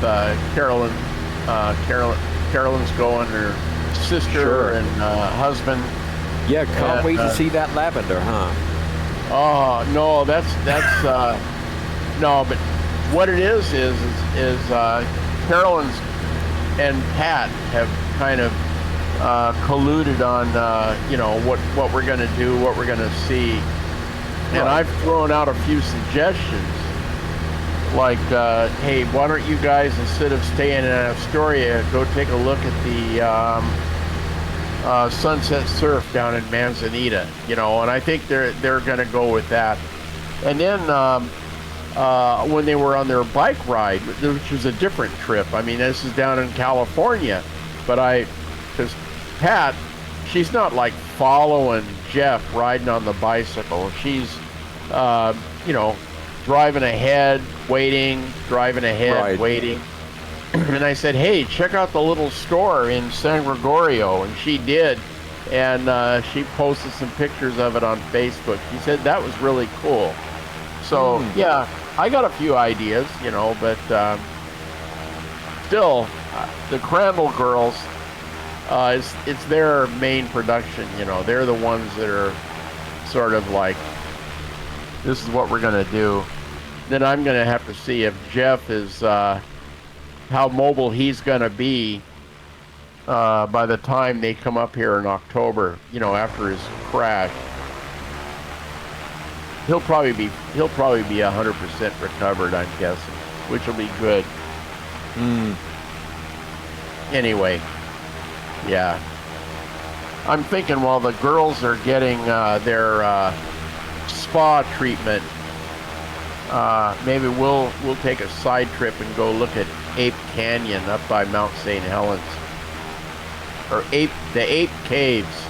Carolyn. Carolyn's going, her sister and husband. Yeah, can't wait to see that lavender, huh? Oh no, that's no. But what it is Carolyn's and Pat have kind of colluded on what we're going to do, what we're going to see. And I've thrown out a few suggestions, like, hey, why don't you guys, instead of staying in Astoria, go take a look at the Sunset Surf down in Manzanita, and I think they're going to go with that. And then when they were on their bike ride, which was a different trip, I mean, this is down in California, but because Pat, she's not like following Jeff riding on the bicycle. She's, driving ahead, waiting, waiting. And I said, hey, check out the little store in San Gregorio. And she did. and she posted some pictures of it on Facebook. She said that was really cool. So yeah, I got a few ideas, but still, the Crandall girls, it's their main production. They're the ones that are sort of like, this is what we're gonna do. Then I'm gonna have to see if Jeff is how mobile he's gonna be by the time they come up here in October. After his crash. He'll probably be 100% recovered, I'm guessing, which will be good. Anyway, yeah. I'm thinking while the girls are getting their spa treatment, maybe we'll take a side trip and go look at Ape Canyon up by Mount St. Helens, or the Ape Caves.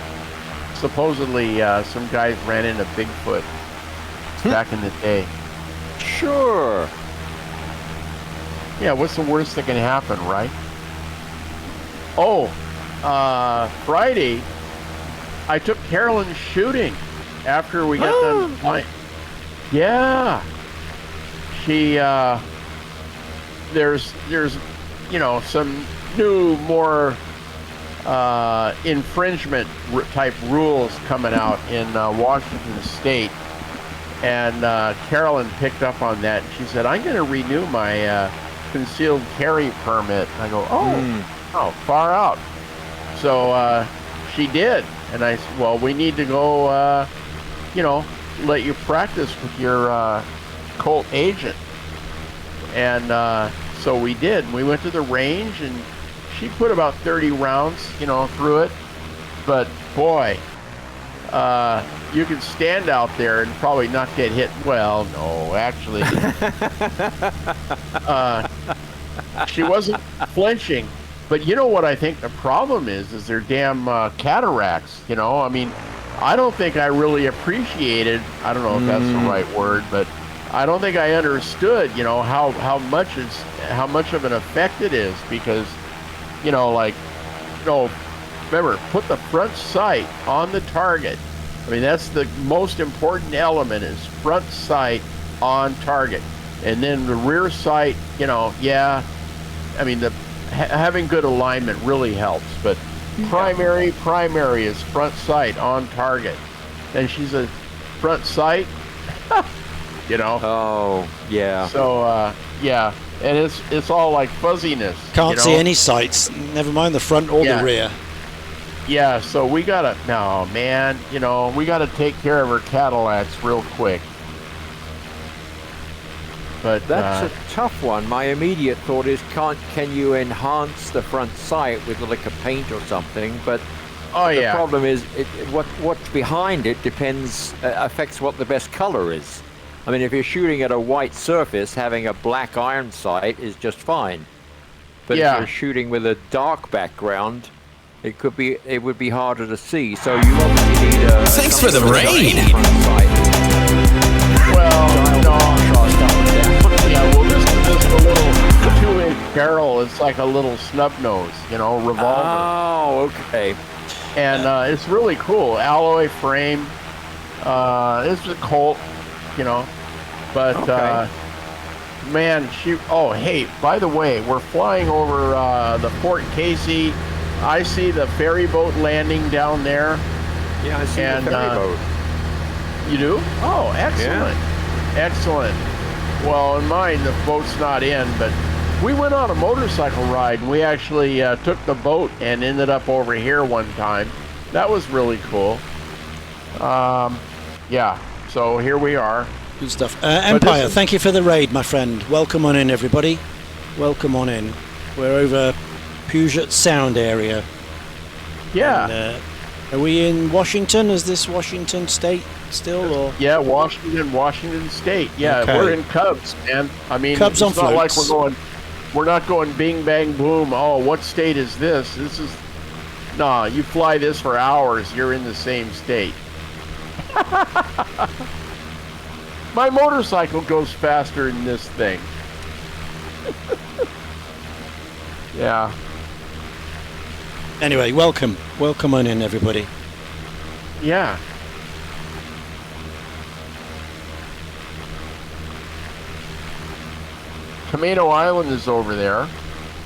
Supposedly, some guys ran into Bigfoot back in the day. Sure. Yeah, what's the worst that can happen, right? Oh, Friday, I took Carolyn shooting after we got done flying. Yeah. She, there's some new, more infringement type rules coming out in Washington State. And Carolyn picked up on that. She said, I'm going to renew my concealed carry permit. And I go, oh, far out. So she did. And I said, well, we need to go, let you practice with your Colt agent. And so we did. We went to the range, and she put about 30 rounds, through it. But, boy, you can stand out there and probably not get hit. Well, no, actually. She wasn't flinching. But you know what I think the problem is their damn cataracts, I mean, I don't think I really appreciated, I don't know if that's the right word, but I don't think I understood, how much of an effect it is, because, remember, put the front sight on the target. I mean, that's the most important element, is front sight on target. And then the rear sight, I mean, having good alignment really helps, but primary is front sight on target. And she's a front sight, Oh, yeah. So, yeah, and it's all like fuzziness. Can't see any sights, never mind the front or the rear. Yeah, so we gotta take care of her Cadillacs real quick. But that's a tough one. My immediate thought is, can you enhance the front sight with like a paint or something? But the problem is, what's behind it affects what the best color is. I mean, if you're shooting at a white surface, having a black iron sight is just fine. But if you're shooting with a dark background, it would be harder to see. So you obviously need a. Thanks for the raid. Well, no. Yeah, well, this is a little 2-inch barrel. It's like a little snub nose, revolver. Oh, okay. And it's really cool. Alloy frame. It's a Colt, But man, hey, by the way, we're flying over the Fort Casey. I see the ferry boat landing down there. Yeah, I see the ferry boat. You do? Oh, excellent. Yeah. Excellent. Well, in mine, the boat's not in, but we went on a motorcycle ride, and we actually took the boat and ended up over here one time. That was really cool. Yeah, so here we are. Good stuff. Empire, thank you for the raid, my friend. Welcome on in, everybody. Welcome on in. We're over Puget Sound area. Yeah. And, are we in Washington? Is this Washington State still, or? Yeah, Washington State. Yeah, okay. We're in Cubs, man. I mean, Cubs it's on not floats. Like we're not going bing bang boom. Oh, what state is this? Nah, you fly this for hours, you're in the same state. My motorcycle goes faster than this thing. Yeah. Anyway, welcome on in, everybody. Yeah. Tomato Island is over there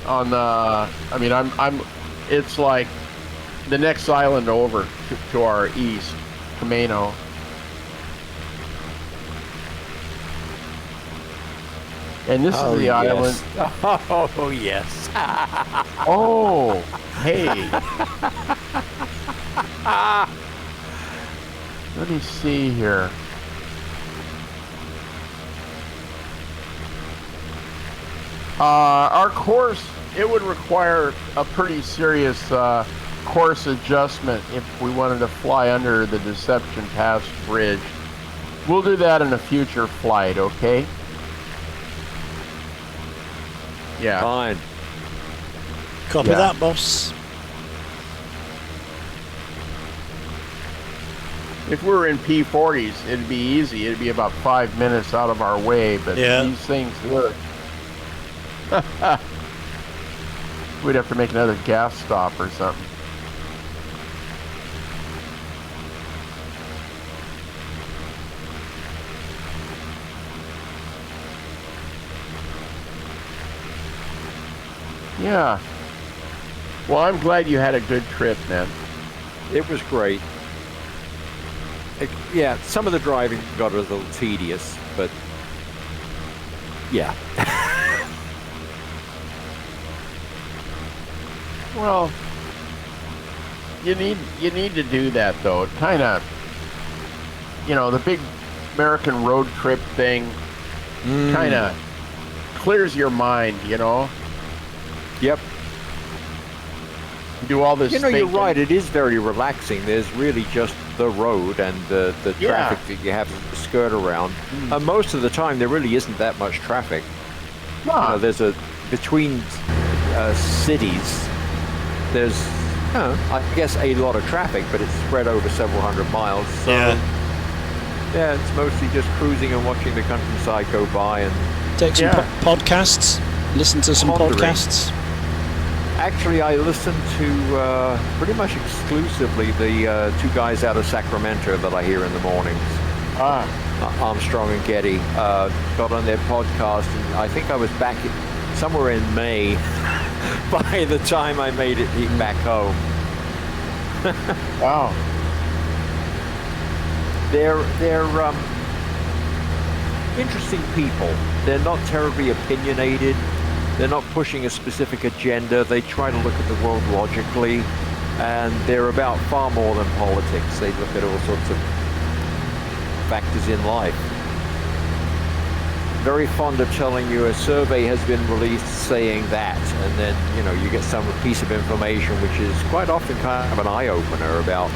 on the, I mean, it's like the next island over to our east, Camino. And this is the island. Oh, yes. Oh, hey. Let me see here. Our course, it would require a pretty serious course adjustment if we wanted to fly under the Deception Pass Bridge. We'll do that in a future flight, okay? Yeah. Fine. Copy that, boss. If we were in P40s, it'd be easy. It'd be about 5 minutes out of our way, but these things work. We'd have to make another gas stop or something. Yeah. Well, I'm glad you had a good trip, man. It was great. Yeah, some of the driving got a little tedious, but yeah. Well, you need to do that though. It kind of, the big American road trip thing kind of clears your mind, Yep. You do all this. You're right. It is very relaxing. There's really just the road and the traffic that you have to skirt around. Most of the time, there really isn't that much traffic. No. There's between cities. There's, I guess, a lot of traffic, but it's spread over several hundred miles. So, yeah, it's mostly just cruising and watching the countryside go by and take some podcasts. Listen to some podcasts. Actually, I listen to pretty much exclusively the two guys out of Sacramento that I hear in the mornings. Armstrong and Getty got on their podcast, and I think I was back somewhere in May by the time I made it back home. Wow. They're interesting people. They're not terribly opinionated. They're not pushing a specific agenda. They try to look at the world logically, and they're about far more than politics. They look at all sorts of factors in life. Very fond of telling you a survey has been released saying that, and then you get some piece of information which is quite often kind of an eye-opener about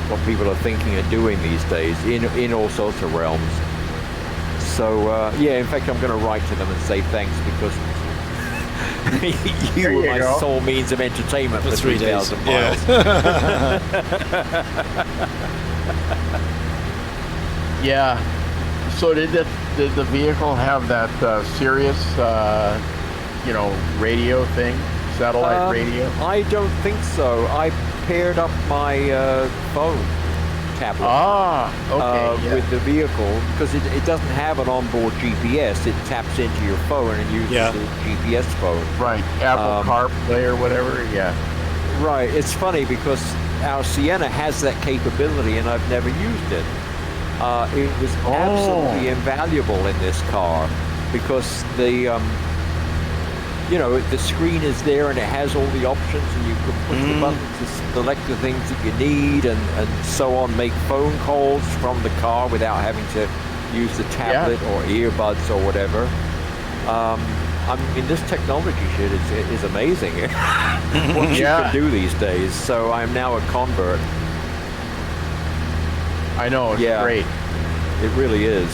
what people are thinking and doing these days in all sorts of realms. So in fact, I'm going to write to them and say thanks, because you were my sole means of entertainment for 3,000 miles. Yeah. So did the vehicle have that Sirius, radio thing, satellite radio? I don't think so. I paired up my phone tablet with the vehicle, because it doesn't have an onboard GPS. It taps into your phone and uses the GPS phone. Right, Apple CarPlay or whatever, Right, it's funny because our Sienna has that capability and I've never used it. It was absolutely invaluable in this car, because the screen is there and it has all the options, and you can push the button to select the things that you need and so on, make phone calls from the car without having to use the tablet or earbuds or whatever. I mean, this technology shit is amazing. What you can do these days. So I'm now a convert. I know, it's great. It really is.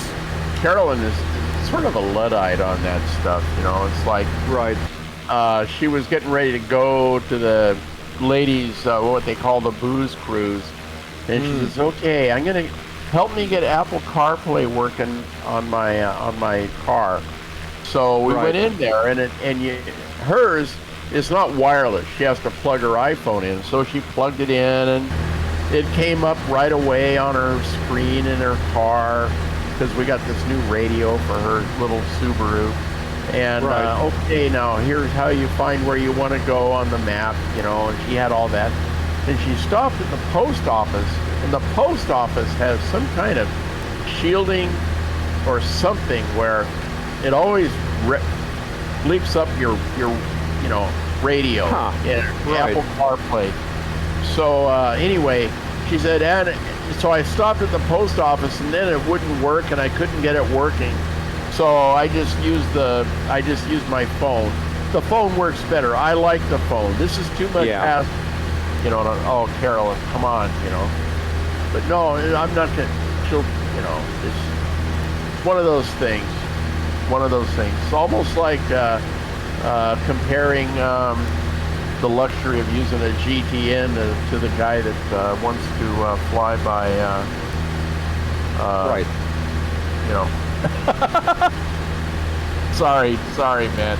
Carolyn is sort of a Luddite on that stuff, It's like, she was getting ready to go to the ladies, what they call the booze cruise, and she says, "Okay, I'm gonna help me get Apple CarPlay working on my car." So we went in there, and hers is not wireless. She has to plug her iPhone in, so she plugged it in and it came up right away on her screen in her car because we got this new radio for her little Subaru. And okay, now here's how you find where you want to go on the map, you know, and she had all that. And she stopped at the post office, and the post office has some kind of shielding or something where it always bleeps up your you know, radio in Apple CarPlay. So anyway, she said, and so I stopped at the post office, and then it wouldn't work, and I couldn't get it working. So I just used my phone. The phone works better. I like the phone. This is too much hassle. You know, oh, Carol, come on, you know. But no, I'm not gonna. She'll, you know, it's one of those things. One of those things. It's almost like comparing the luxury of using a GTN to the guy that wants to fly by. You know. sorry, man.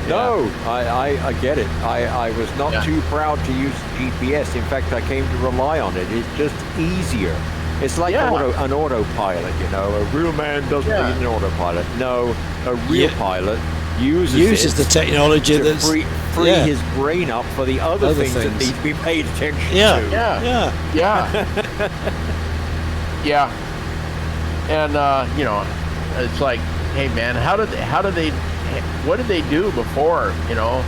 No, I get it. I was not too proud to use GPS. In fact, I came to rely on it. It's just easier. It's like an autopilot, you know. A real man doesn't need an autopilot. No, a real pilot uses the technology to free his brain up for the other things that need to be paid attention to. Yeah. And you know, it's like, hey man, what did they do before? You know,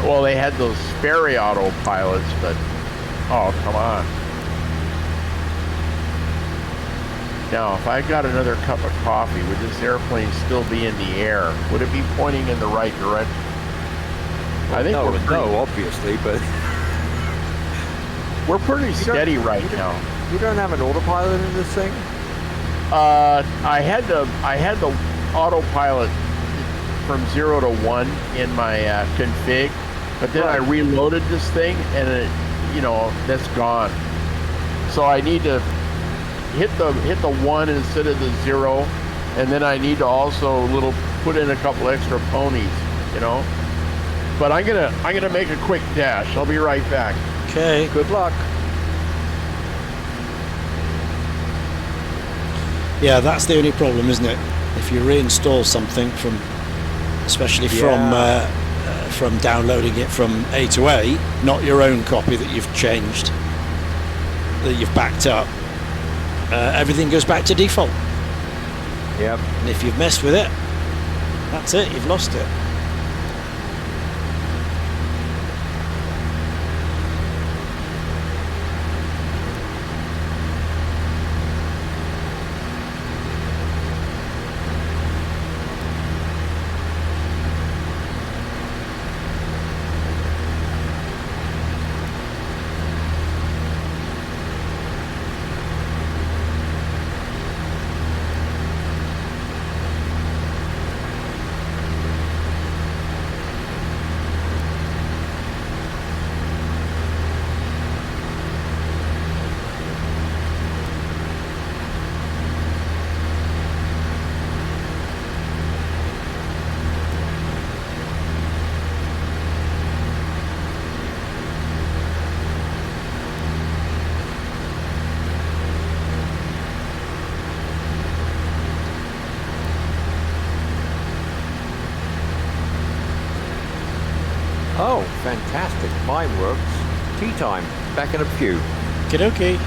well, they had those Sperry autopilots, but oh, come on. Now, if I got another cup of coffee, would this airplane still be in the air? Would it be pointing in the right direction? Well, I think no, obviously, but we're pretty steady right now. You don't have an autopilot in this thing? I had the autopilot from 0 to 1 in my config, but then I reloaded this thing, and it, you know, that's gone. So I need to hit the 1 instead of the 0, and then I need to also put in a couple extra ponies, you know. But I'm gonna make a quick dash. I'll be right back. Okay. Good luck. Yeah, that's the only problem, isn't it? If you reinstall something especially from downloading it from A2A, not your own copy that you've changed, that you've backed up, everything goes back to default. Yep. And if you've messed with it, that's it. You've lost it. Oh, fantastic. Mine works. Tea time. Back in a pew. Okay.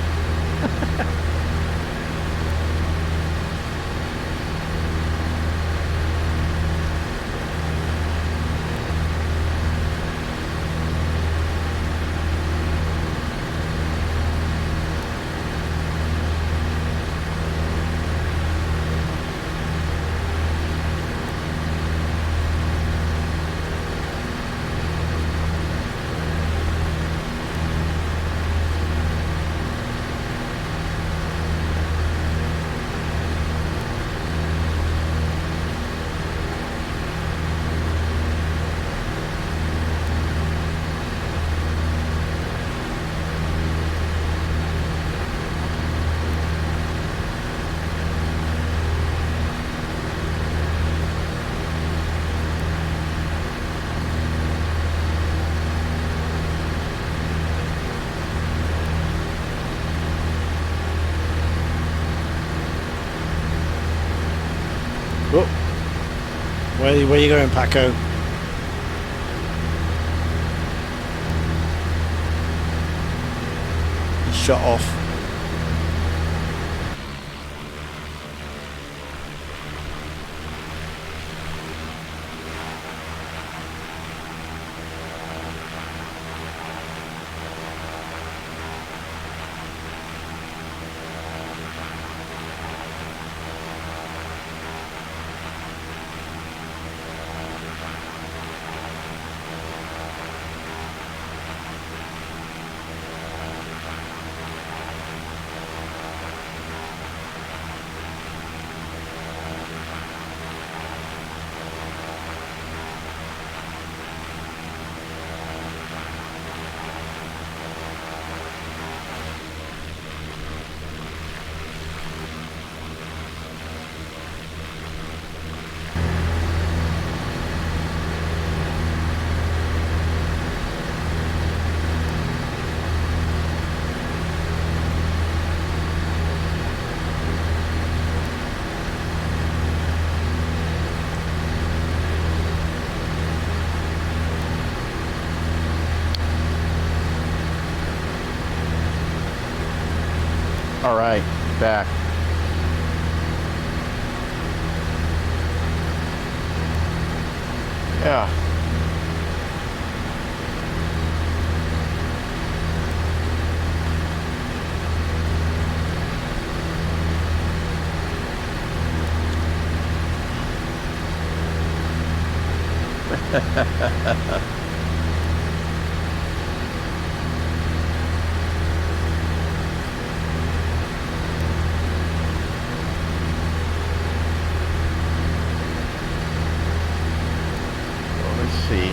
Oh, where are you going, Paco? He's shot off. All right, back. Yeah.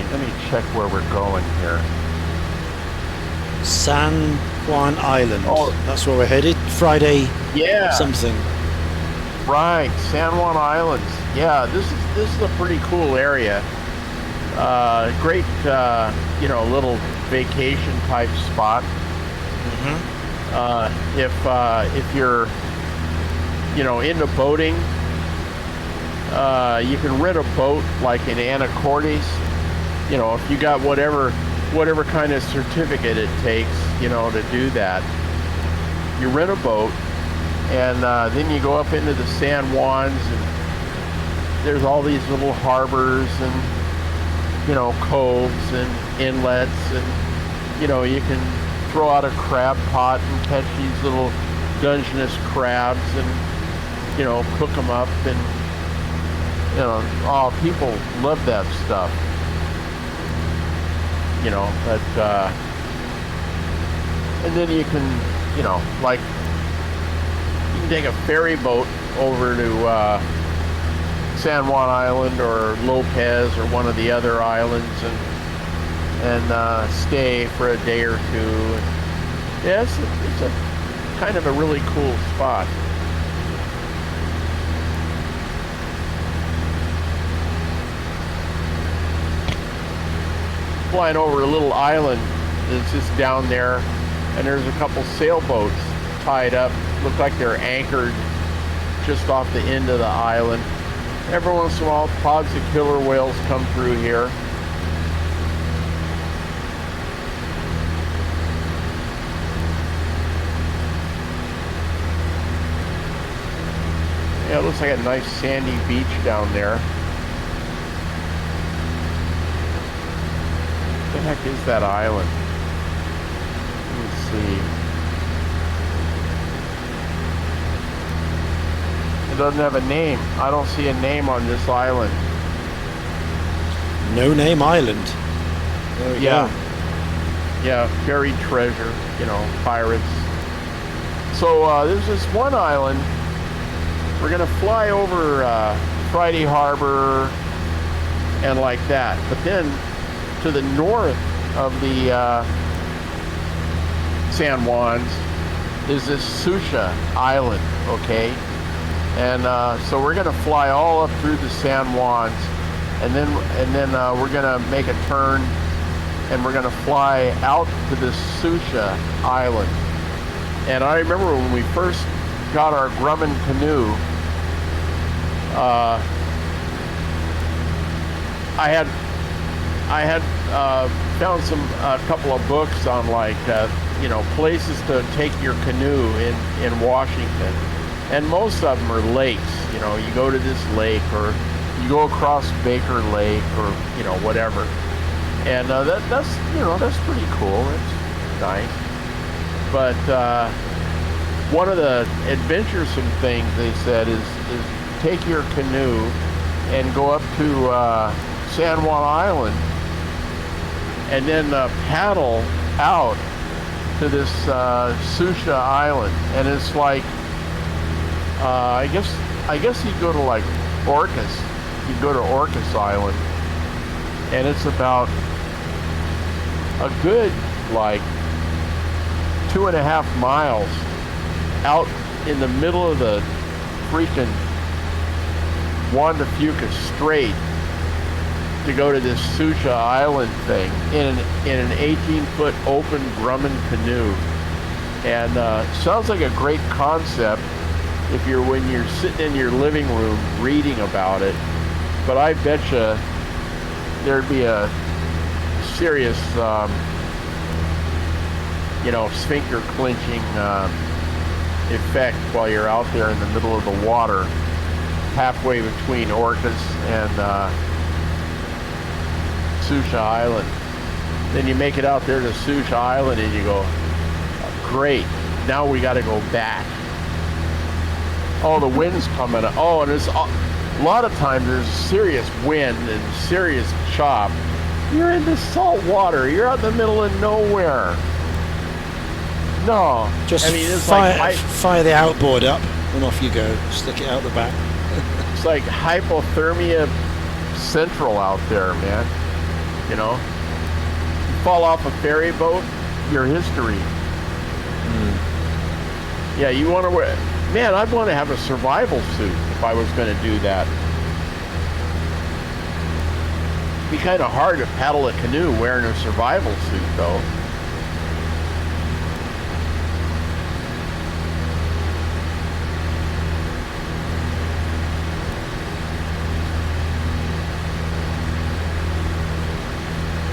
Let me check where we're going here. San Juan Island. Oh. That's where we're headed. Friday. Yeah. Something. Right, San Juan Islands. Yeah, this is a pretty cool area. Great, little vacation type spot. Mm-hmm. If you're, into boating, you can rent a boat like in Anacortes. If you got whatever kind of certificate it takes, to do that. You rent a boat, and then you go up into the San Juans, and there's all these little harbors and, coves and inlets, and, you can throw out a crab pot and catch these little Dungeness crabs and, cook them up, and, people love that stuff. And then you can, you can take a ferry boat over to San Juan Island or Lopez or one of the other islands and stay for a day or two. Yeah, it's a kind of a really cool spot. Flying over a little island that's just down there, and there's a couple sailboats tied up. Look like they're anchored just off the end of the island. Every once in a while, pods of killer whales come through here. Yeah, it looks like a nice sandy beach down there. What the heck is that island? Let's see. It doesn't have a name. I don't see a name on this island. No Name Island. Yeah. Yeah, buried treasure, pirates. So there's this one island. We're going to fly over Friday Harbor and like that. But then to the north of the San Juans is this Susha Island, okay? And so we're going to fly all up through the San Juans, and then we're going to make a turn, and we're going to fly out to this Susha Island. And I remember when we first got our Grumman canoe, I had found a couple of books on like places to take your canoe in Washington, and most of them are lakes. You go to this lake, or you go across Baker Lake, or whatever, and that's pretty cool. It's nice, but one of the adventuresome things they said is take your canoe and go up to San Juan Island, and then paddle out to this Susha Island, and it's like I guess you go to like Orcas. You go to Orcas Island, and it's about a good like 2.5 miles out in the middle of the freaking Juan de Fuca Strait to go to this Susha Island thing in an 18-foot open Grumman canoe. And sounds like a great concept when you're sitting in your living room reading about it. But I betcha there'd be a serious, sphincter clenching effect while you're out there in the middle of the water, halfway between Orcas and Susha Island. Then you make it out there to Susha Island and you go, great, now we got to go back. Oh, the wind's coming up. Oh, and there's a lot of times there's serious wind and serious chop. You're in the salt water. You're out in the middle of nowhere. No, just it's fire the outboard up and off you go. Stick it out the back. It's like hypothermia central out there, man. You fall off a ferry boat, your history. Yeah, you want to wear. Man, I'd want to have a survival suit if I was going to do that. It'd be kind of hard to paddle a canoe wearing a survival suit, though.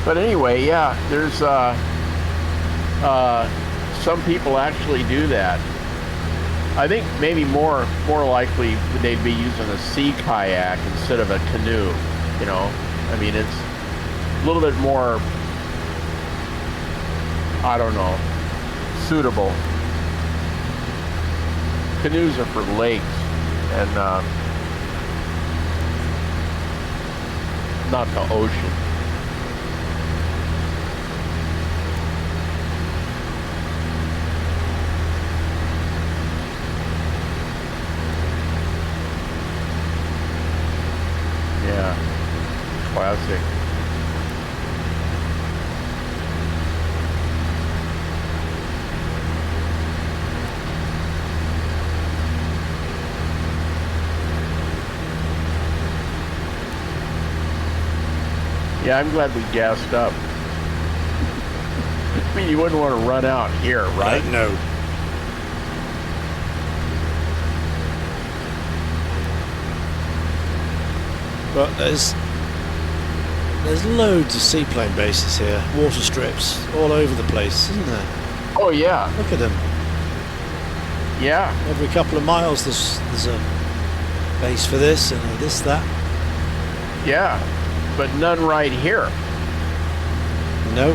But anyway, yeah, there's some people actually do that. I think maybe more likely they'd be using a sea kayak instead of a canoe. It's a little bit more, I don't know, suitable. Canoes are for lakes and not the ocean. Classic. Yeah, I'm glad we gassed up. I mean, you wouldn't want to run out here, right? No. But there's loads of seaplane bases here, water strips all over the place, isn't there? Oh yeah. Look at them. Yeah. Every couple of miles there's a base for this and this, that. Yeah, but none right here. No.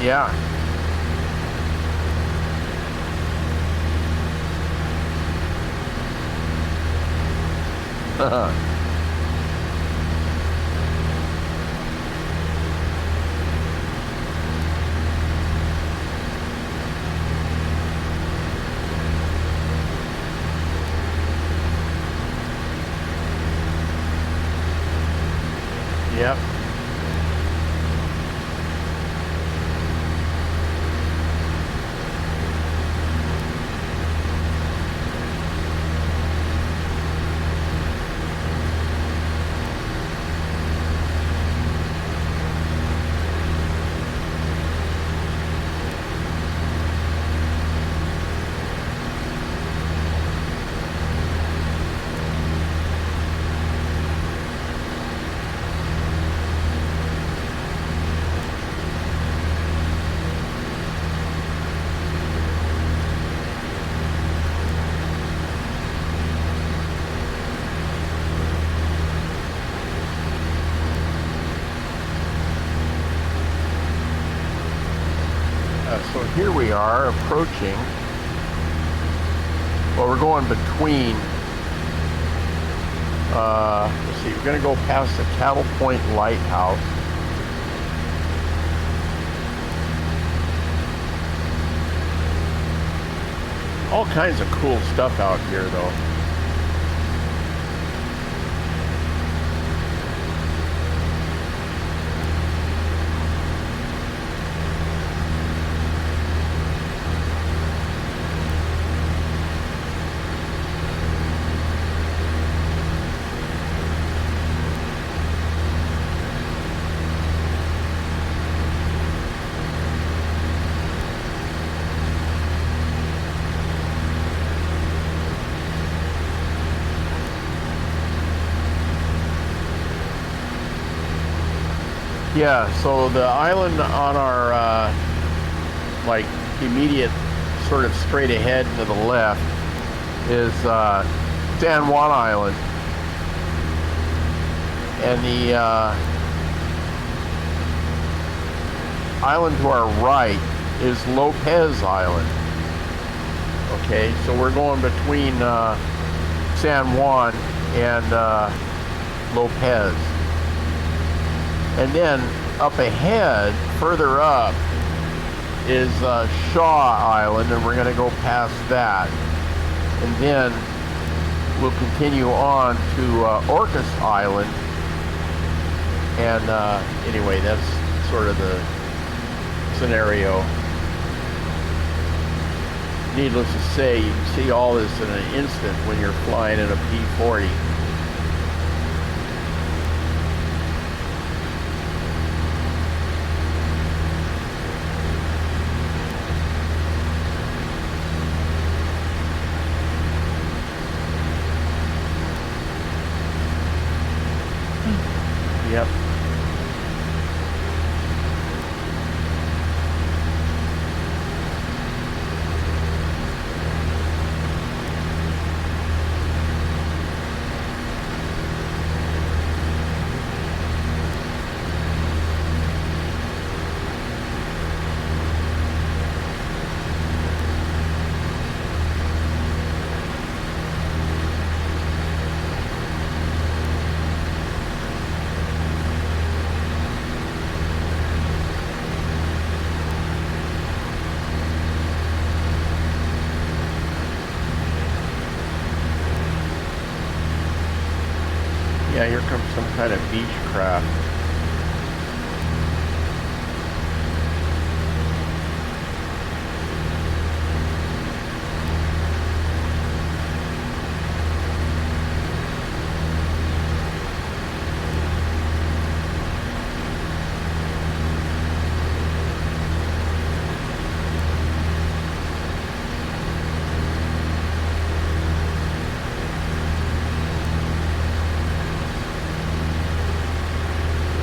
Yeah. Yep. we are approaching. Well, we're going between. Let's see. We're going to go past the Cattle Point Lighthouse. All kinds of cool stuff out here, though. Yeah, so the island on our like immediate sort of straight ahead to the left is San Juan Island, and the island to our right is Lopez Island. Okay, so we're going between San Juan and Lopez. And then up ahead, further up, is Shaw Island, and we're going to go past that. And then we'll continue on to Orcas Island. And anyway, that's sort of the scenario. Needless to say, you can see all this in an instant when you're flying in a P-40. Yep. Yeah, here comes some kind of beach craft.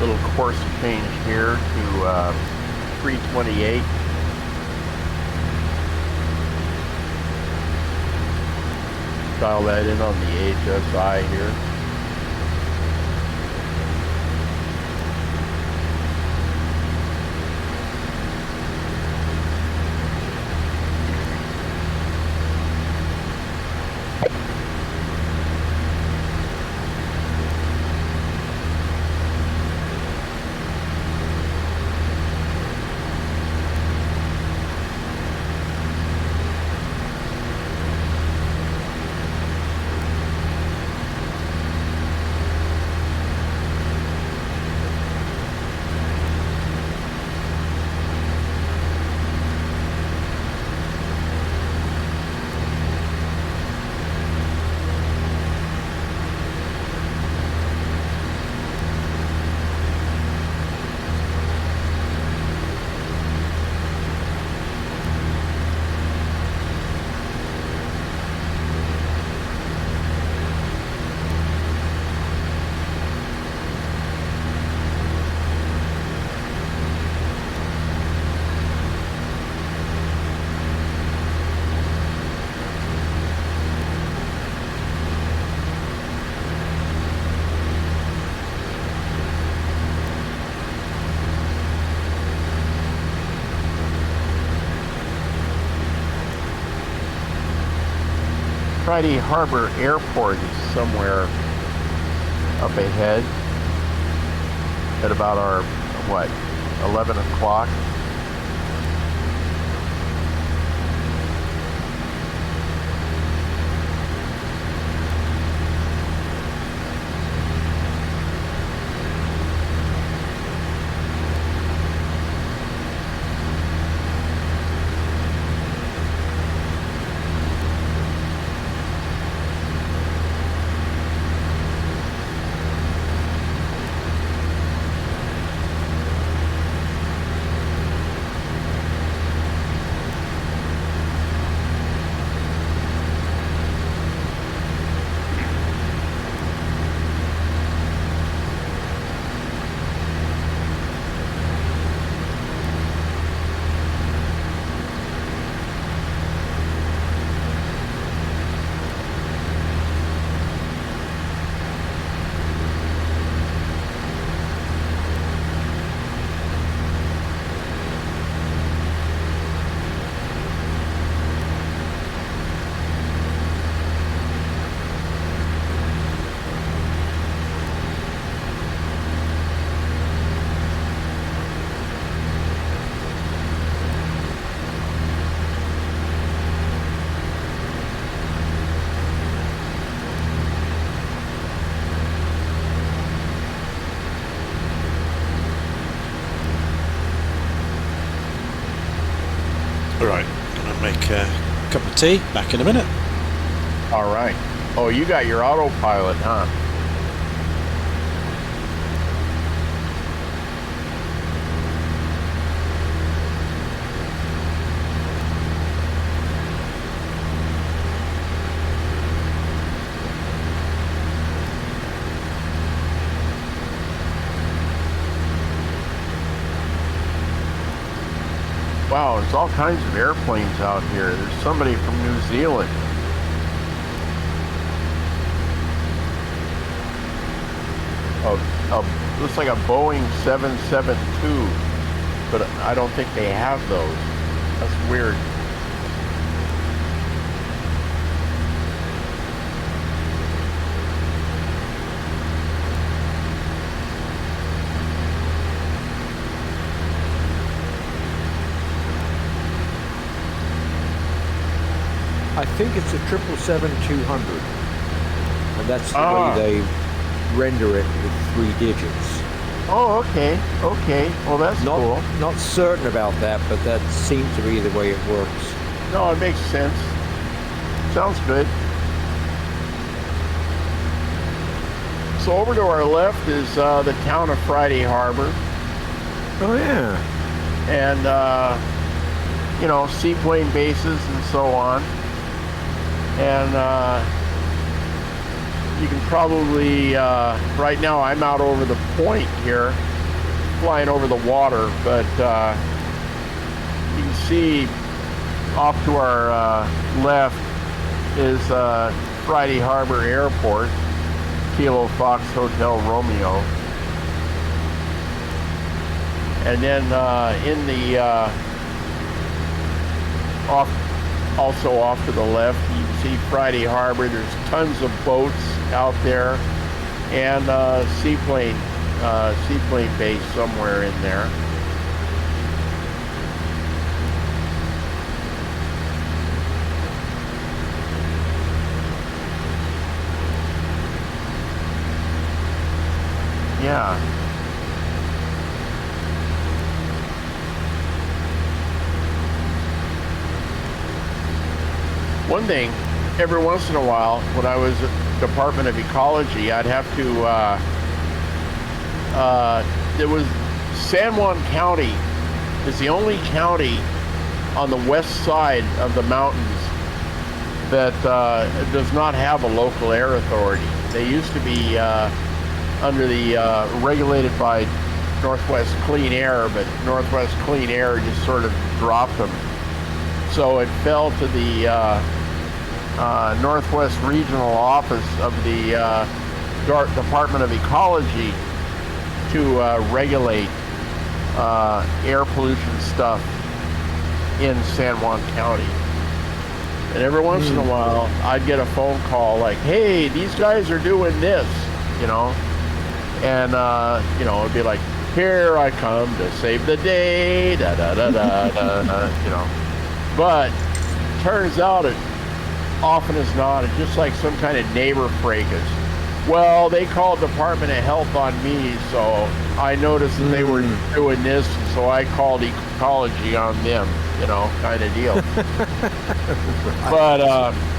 Little course change here to 328. Dial that in on the HSI here. Friday Harbor Airport is somewhere up ahead at about our, 11 o'clock. Right, gonna make a cup of tea. Back in a minute. All right. Oh, you got your autopilot, huh? Wow, there's all kinds of airplanes out here. There's somebody from New Zealand. Looks like a Boeing 772, but I don't think they have those. That's weird. I think it's a 777-200, and that's the way they render it with 3 digits. Oh, okay. Well, that's cool. Not certain about that, but that seems to be the way it works. No, it makes sense. Sounds good. So over to our left is the town of Friday Harbor. Oh, yeah. And, seaplane bases and so on. And you can probably, right now I'm out over the point here, flying over the water, but you can see off to our left is Friday Harbor Airport, Kilo Fox Hotel Romeo. And then in the also off to the left, you can see Friday Harbor. There's tons of boats out there, and seaplane base somewhere in there. Yeah. One thing, every once in a while, when I was at the Department of Ecology, I'd have to, there was San Juan County is the only county on the west side of the mountains that does not have a local air authority. They used to be under the regulated by Northwest Clean Air, but Northwest Clean Air just sort of dropped them. So it fell to the Northwest Regional Office of the Department of Ecology to regulate air pollution stuff in San Juan County. And every once in a while, I'd get a phone call like, hey, these guys are doing this, you know. And, you know, it'd be like, here I come to save the day, da da da da da, da, you know. But turns out it often is not. It's just like some kind of neighbor fracas. Well, they called Department of Health on me, so I noticed that they were doing this, so I called ecology on them, you know, kind of deal. But,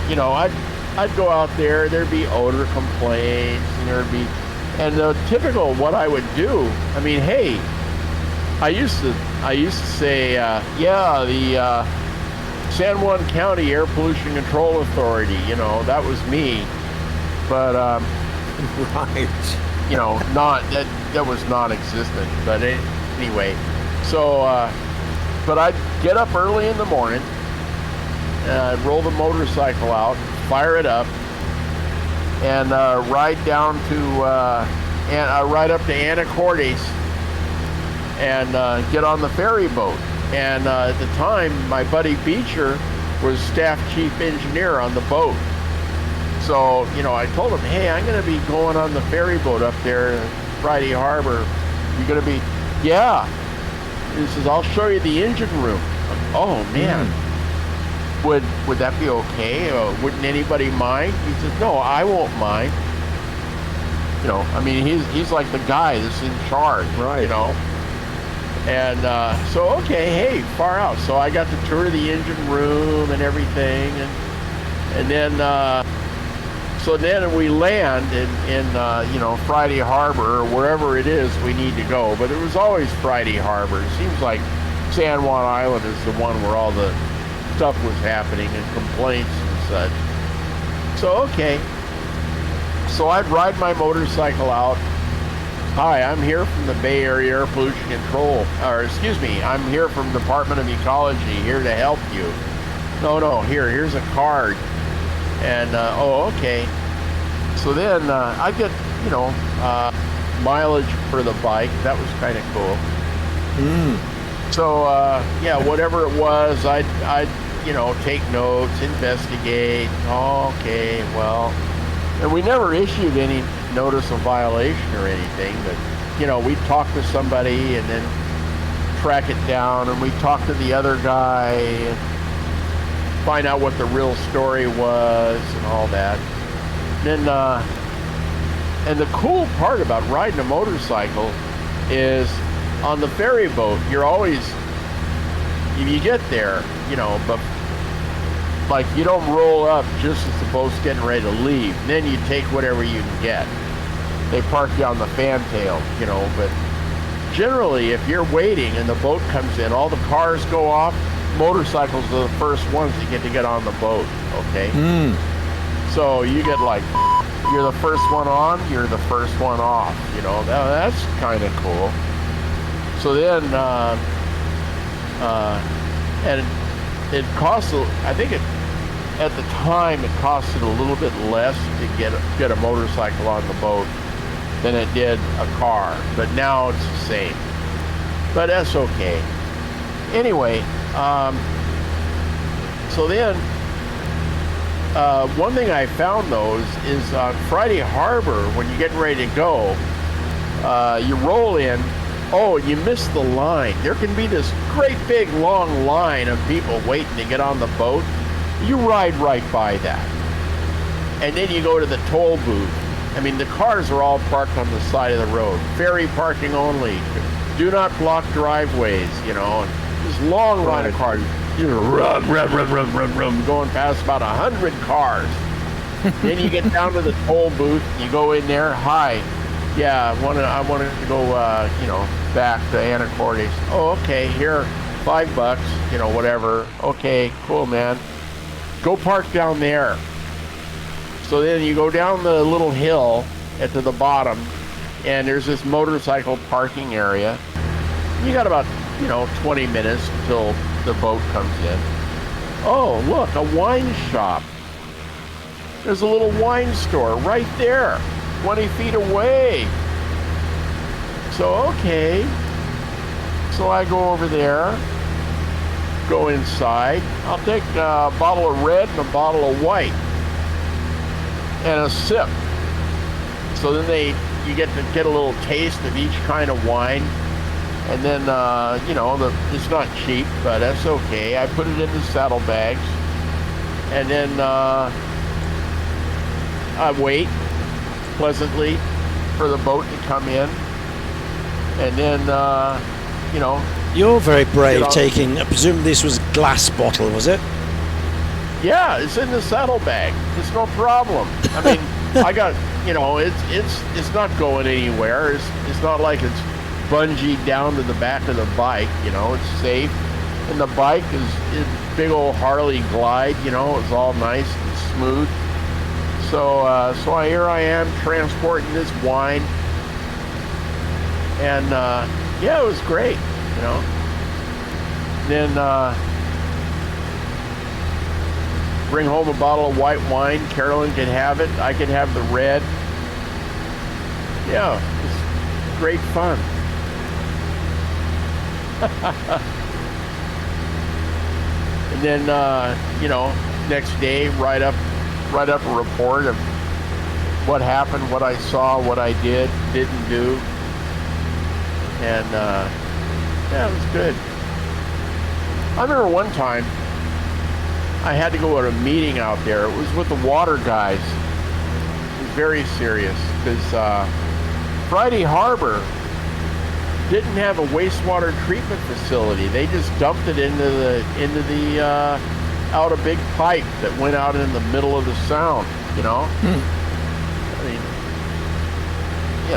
you know, I'd go out there, there'd be odor complaints, and there'd be, and the typical what I would do, I mean, hey, I used to say, yeah, the San Juan County Air Pollution Control Authority, you know, that was me. But, Right. you know, that was non-existent. But anyway, so, but I'd get up early in the morning, I'd roll the motorcycle out, fire it up, and ride down to, ride up to Anacortes and get on the ferry boat. And at the time, my buddy Beecher was staff chief engineer on the boat. So, you know, I told him, hey, I'm going to be going on the ferry boat up there in Friday Harbor. You're going to be, yeah. He says, I'll show you the engine room. Oh, man. Would that be okay? Wouldn't anybody mind? He says, no, I won't mind. You know, I mean, he's like the guy that's in charge, Right. You know. And so, okay, hey, far out. So I got to tour the engine room and everything. And then, so then we land in you know, Friday Harbor or wherever it is we need to go. But it was always Friday Harbor. It seems like San Juan Island is the one where all the stuff was happening and complaints and such. So, okay. So I'd ride my motorcycle out. Hi, I'm here from the Bay Area Air Pollution Control, or excuse me, I'm here from Department of Ecology, here to help you. No, here's a card. And, oh, okay. So then I get, you know, mileage for the bike. That was kind of cool. So, yeah, whatever it was, I'd, you know, take notes, investigate. Oh, okay, well. And we never issued any notice of violation or anything, but, you know, we'd talk to somebody and then track it down, and we'd talk to the other guy and find out what the real story was and all that. Then, and the cool part about riding a motorcycle is on the ferry boat, you're always, if you get there, you know, but like you don't roll up just as the boat's getting ready to leave. Then you take whatever you can get. They park you on the fantail, you know, but generally if you're waiting and the boat comes in, all the cars go off, motorcycles are the first ones that get to get on the boat, okay? So you get like, you're the first one on, you're the first one off, you know, that's kind of cool. So then, and it costs, I think at the time it costed a little bit less to get a motorcycle on the boat than it did a car, but now it's the same. But that's okay. Anyway, so then, one thing I found though is on Friday Harbor, when you're getting ready to go, you roll in, oh, you missed the line. There can be this great big long line of people waiting to get on the boat. You ride right by that. And then you go to the toll booth. I mean, the cars are all parked on the side of the road. Ferry parking only. Do not block driveways, you know. This long line of cars. You're rum, going past about 100 cars. Then you get down to the toll booth, you go in there, hi. Yeah, I wanted to go, you know, back to Anacortes. Oh, okay, here, $5, you know, whatever. Okay, cool, man. Go park down there. So then you go down the little hill to the bottom, and there's this motorcycle parking area. You got about, you know, 20 minutes until the boat comes in. Oh, look, a wine shop. There's a little wine store right there, 20 feet away. So, okay. So I go over there, go inside. I'll take a bottle of red and a bottle of white and a sip. So then you get to get a little taste of each kind of wine. And then, it's not cheap, but that's okay. I put it in the saddlebags. And then I wait pleasantly for the boat to come in. And then, You're very brave taking, I presume this was a glass bottle, was it? Yeah, it's in the saddlebag. It's no problem. I mean, I got, it's not going anywhere. It's not like it's bungee down to the back of the bike, it's safe. And the bike is big old Harley Glide, it's all nice and smooth. So here I am transporting this wine. And it was great, Then bring home a bottle of white wine. Carolyn could have it. I could have the red. Yeah, it's great fun. And then next day write up a report of what happened, what I saw, what I didn't do. And it was good. I remember one time I had to go to a meeting out there. It was with the water guys. It was very serious because Friday Harbor didn't have a wastewater treatment facility. They just dumped it into the out a big pipe that went out in the middle of the sound. I mean,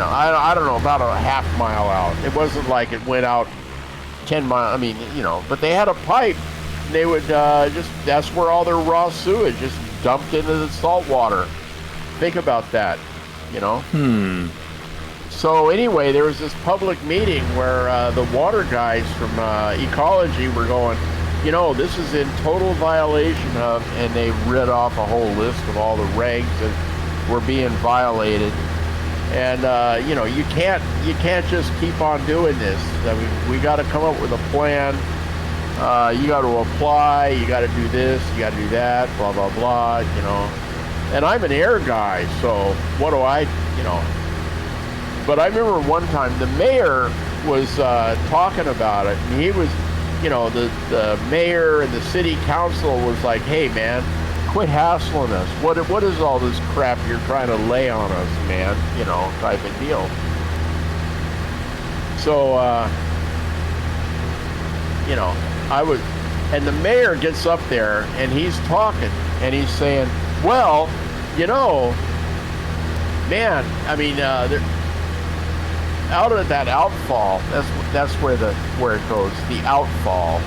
I don't know, about a half mile out. It wasn't like it went out 10 miles. I mean, but they had a pipe. And they would that's where all their raw sewage just dumped into the salt water. Think about that, So anyway, there was this public meeting where the water guys from ecology were going, this is in total violation of, and they read off a whole list of all the regs that were being violated. And you can't just keep on doing this. I mean, we got to come up with a plan. You got to apply. You got to do this. You got to do that. Blah blah blah. And I'm an air guy, so what do I? But I remember one time the mayor was talking about it, and he was, the mayor and the city council was like, "Hey, man, quit hassling us. What is all this crap you're trying to lay on us, man? Type of deal." So, and the mayor gets up there and he's talking and he's saying, "Well, man, I mean, out of that outfall, that's where it goes, the outfall.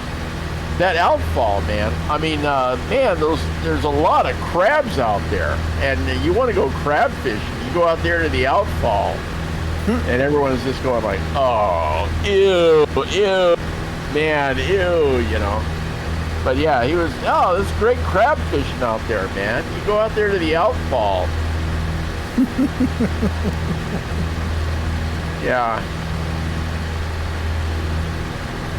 That outfall, man. I mean, there's a lot of crabs out there, and you want to go crab fishing. You go out there to the outfall, and everyone's just going like, "Oh, ew, man, ew," But yeah, he was, "Oh, this is great crab fishing out there, man. You go out there to the outfall." Yeah.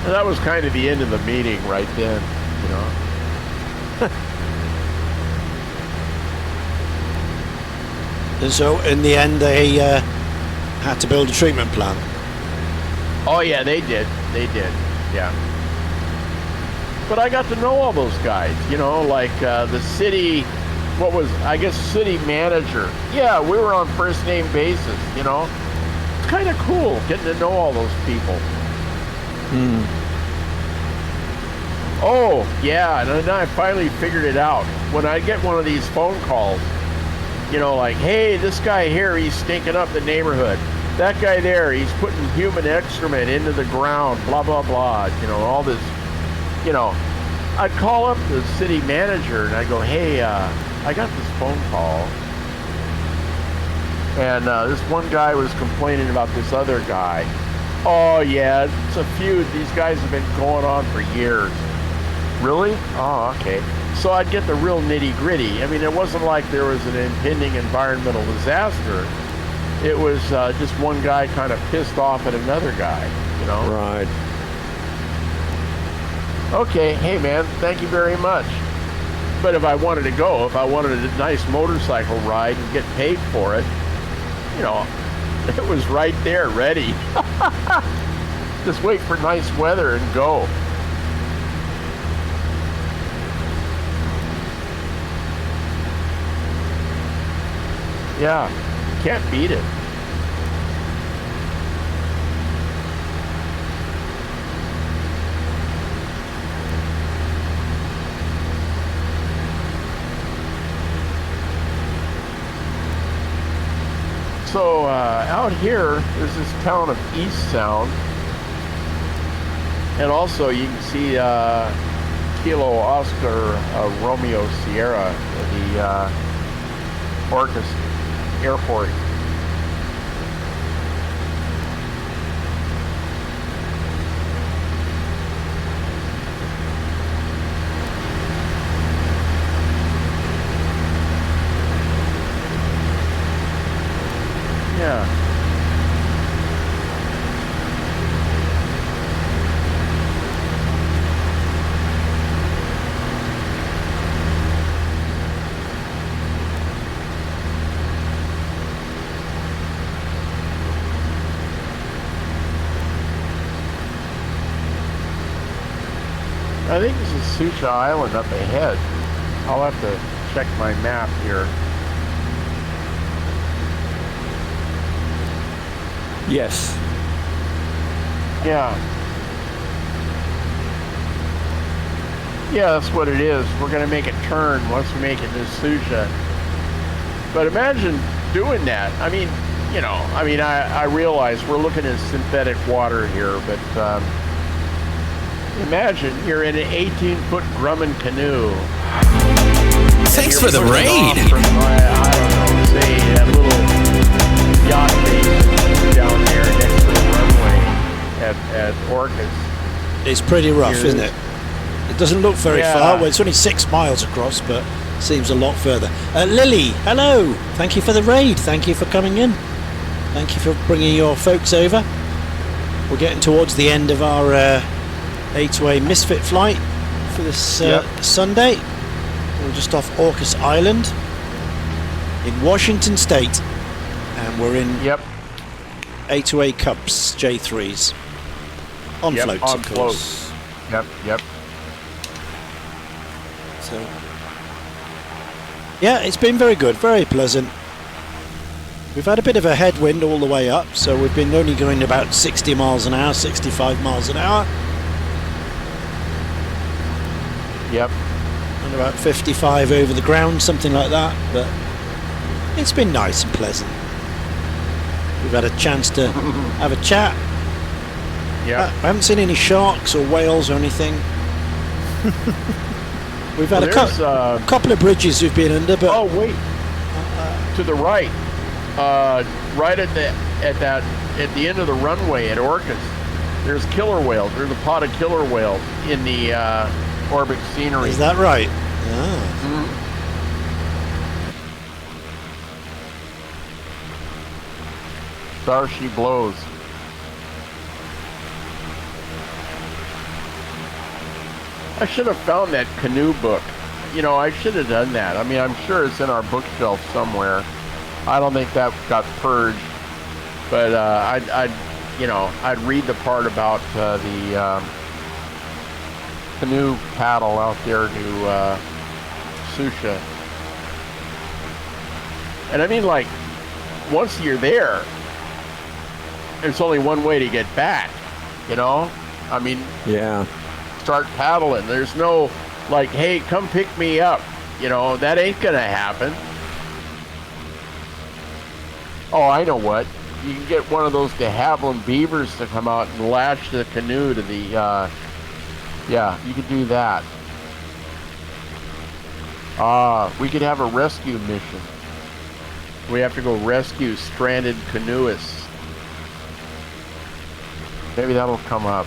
And that was kind of the end of the meeting right then, And so in the end they had to build a treatment plant. Oh yeah, they did, yeah. But I got to know all those guys, like the city, city manager. Yeah, we were on first name basis, It's kind of cool getting to know all those people. Oh, yeah, and then I finally figured it out. When I get one of these phone calls, like, "Hey, this guy here, he's stinking up the neighborhood. That guy there, he's putting human excrement into the ground, blah, blah, blah," all this, I'd call up the city manager and I'd go, "Hey, I got this phone call. And this one guy was complaining about this other guy. Oh, yeah, it's a feud. These guys have been going on for years." "Really? Oh, okay." So I'd get the real nitty-gritty. I mean, it wasn't like there was an impending environmental disaster. It was just one guy kind of pissed off at another guy, Right. Okay, hey man, thank you very much. But if I wanted to go, if I wanted a nice motorcycle ride and get paid for it, you know, it was right there, ready. Just wait for nice weather and go. Yeah, can't beat it. So out here is this town of East Sound, and also you can see Kilo Oscar Romeo Sierra, the Orcas Airport. Yeah. I think this is Sucha Island up ahead. I'll have to check my map here. Yes. Yeah. Yeah, that's what it is. We're going to make a turn once we make it to Sucha. But imagine doing that. I mean, you know, I realize we're looking at synthetic water here, but imagine you're in an 18-foot Grumman canoe. Thanks for the raid. From, I don't know, say that little yacht base down there next to the runway at Orcas. It's pretty rough, isn't it? It doesn't look very far. Well, it's only 6 miles across, but seems a lot further. Lily, hello. Thank you for the raid. Thank you for coming in. Thank you for bringing your folks over. We're getting towards the end of our A2A Misfit flight for this Sunday. We're just off Orcas Island in Washington State, and we're in A2A Cubs J3s on floats, on of float. course. Yep. So, yeah, it's been very good, very pleasant. We've had a bit of a headwind all the way up, so we've been only going about 60 miles an hour, 65 miles an hour. Yep. And about 55 over the ground, something like that. But it's been nice and pleasant. We've had a chance to have a chat. Yeah. I haven't seen any sharks or whales or anything. We've had a couple of bridges we've been under, but oh wait, to the right, right at the end of the runway at Orcas, there's killer whales. There's a pod of killer whales in the orbit scenery. Is that right? Ah. Star she blows. I should have found that canoe book. You know, I should have done that. I mean, I'm sure it's in our bookshelf somewhere. I don't think that got purged, but I'd read the part about the canoe paddle out there to Sucha. And I mean, like, once you're there, there's only one way to get back, you know? I mean, yeah. Start paddling. There's no, like, hey, come pick me up. You know, that ain't gonna happen. Oh, I know what. You can get one of those de Havilland beavers to come out and lash the canoe to the, yeah, you could do that. We could have a rescue mission. We have to go rescue stranded canoeists. Maybe that'll come up.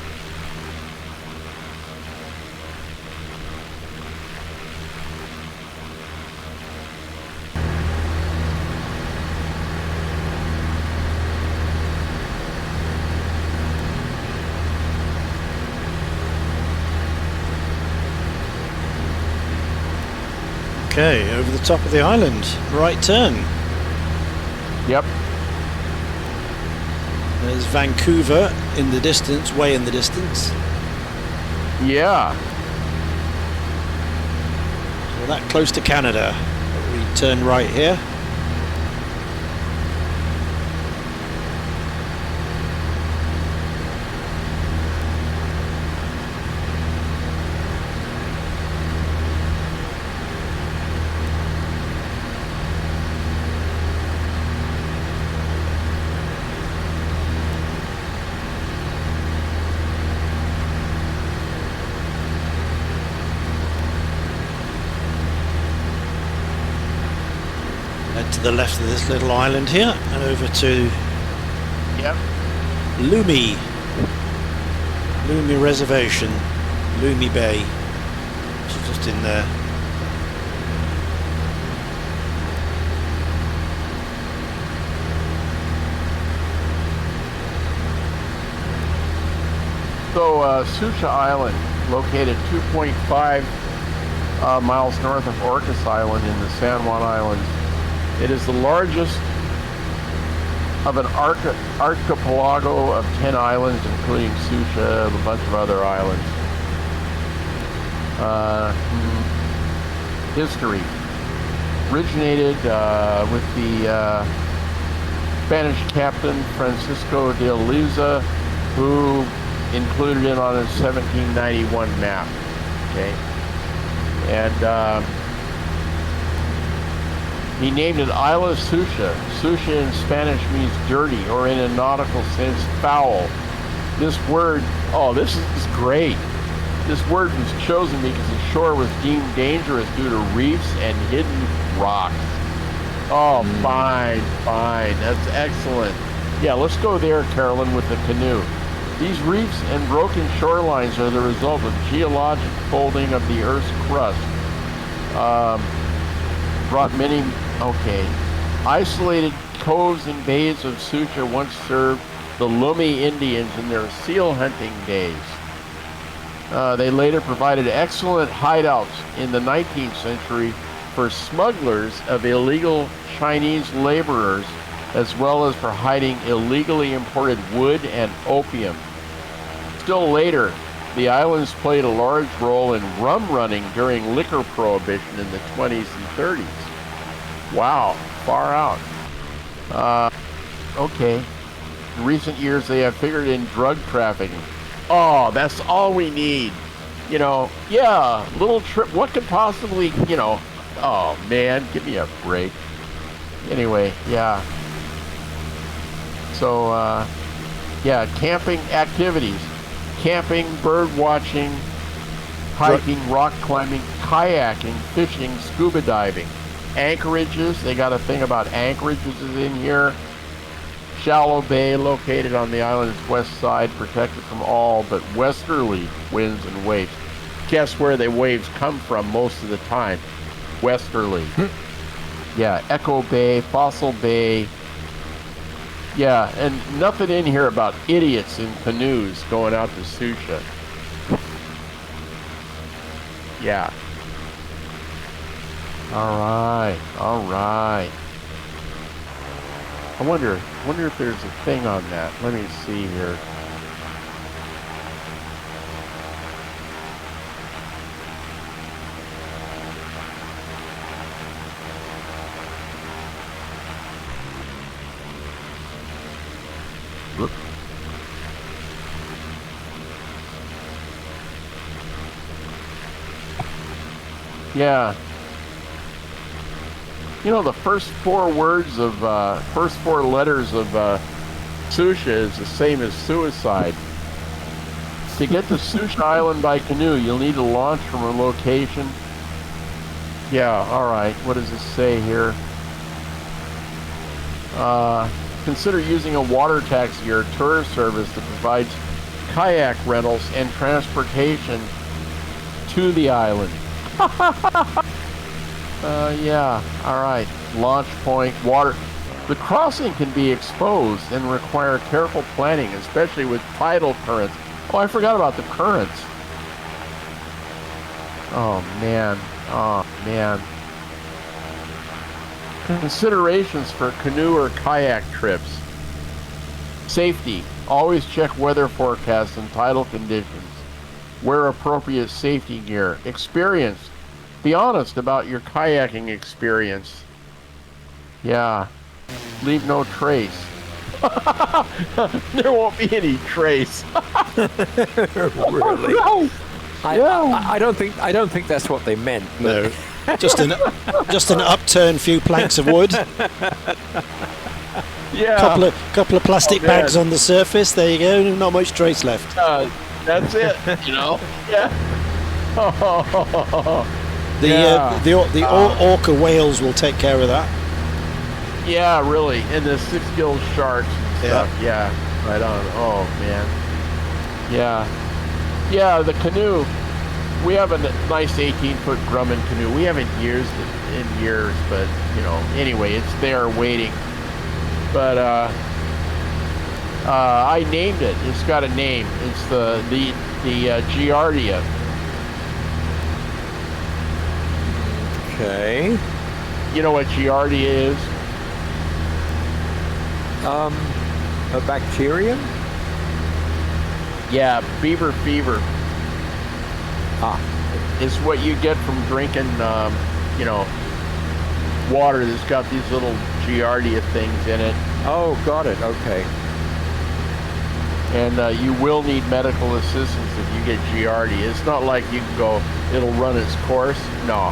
Okay, over the top of the island, right turn. Yep. There's Vancouver in the distance, way in the distance. Yeah. We're that close to Canada. We turn right here. To the left of this little island here and over to Lumi Reservation, Lumi Bay, which is just in there. So Sucha Island, located 2.5 miles north of Orcas Island in the San Juan Islands. It is the largest of an archipelago of 10 islands, including Sucha, a bunch of other islands. History. Originated with the Spanish captain Francisco de Luza, who included it on his 1791 map. Okay. And he named it Isla Sucha. Sucha in Spanish means dirty, or in a nautical sense, foul. This word, this is great. This word was chosen because the shore was deemed dangerous due to reefs and hidden rocks. Oh, fine. That's excellent. Yeah, let's go there, Carolyn, with the canoe. These reefs and broken shorelines are the result of geologic folding of the Earth's crust. Brought many, isolated coves and bays of Sucha once served the Lumi Indians in their seal hunting days. They later provided excellent hideouts in the 19th century for smugglers of illegal Chinese laborers, as well as for hiding illegally imported wood and opium. Still later, the islands played a large role in rum running during liquor prohibition in the 20s and 30s. Wow, far out. In recent years, they have figured in drug trafficking. Oh, that's all we need. Little trip. What could possibly, oh man, give me a break. Anyway, yeah. So, camping activities. Camping, bird watching, hiking, rock climbing, kayaking, fishing, scuba diving. Anchorages, they got a thing about anchorages in here. Shallow bay located on the island's west side, protected from all but westerly winds and waves. Guess where the waves come from most of the time? Westerly. Yeah, Echo Bay, Fossil Bay. Yeah, and nothing in here about idiots in canoes going out to Sucha. Yeah. All right. I wonder if there's a thing on that. Let me see here. Look. Yeah. The first four letters of Sucha is the same as suicide. To get to Sucha Island by canoe, you'll need to launch from a location. Yeah, all right. What does this say here? Consider using a water taxi or tour service that provides kayak rentals and transportation to the island. Yeah, all right. Launch point, water. The crossing can be exposed and require careful planning, especially with tidal currents. Oh, I forgot about the currents. Oh, man. Considerations for canoe or kayak trips. Safety. Always check weather forecasts and tidal conditions. Wear appropriate safety gear. Experience. Be honest about your kayaking experience. Yeah. Leave no trace. There won't be any trace. Really? No. I don't think that's what they meant. No, just an upturned few planks of wood, Yeah. couple of plastic Oh, man. bags on the surface. There you go. Not much trace left. That's it. Yeah. The orca whales will take care of that. Yeah, really. And the 6-gill sharks and stuff. Yeah. Right on. Oh, man. Yeah. Yeah, the canoe. We have a nice 18-foot Grumman canoe. We haven't used it in years, but, anyway, it's there waiting. But I named it. It's got a name. It's the Giardia. Okay. You know what Giardia is? A bacterium? Yeah, beaver fever. Ah. It's what you get from drinking, water that's got these little Giardia things in it. Oh, got it. Okay. And you will need medical assistance if you get Giardia. It's not like you can go, it'll run its course. No,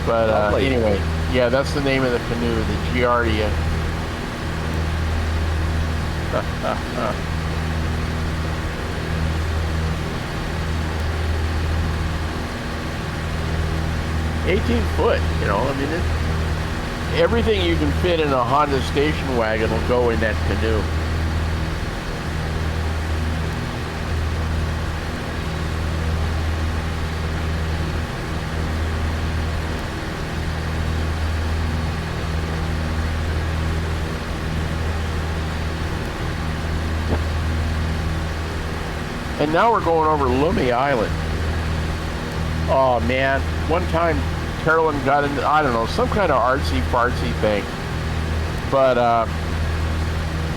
But anyway, yeah, that's the name of the canoe, the Giardia. 18 foot, everything you can fit in a Honda station wagon will go in that canoe. And now we're going over Lummi Island. Oh man, one time Carolyn got into, I don't know, some kind of artsy-fartsy thing. But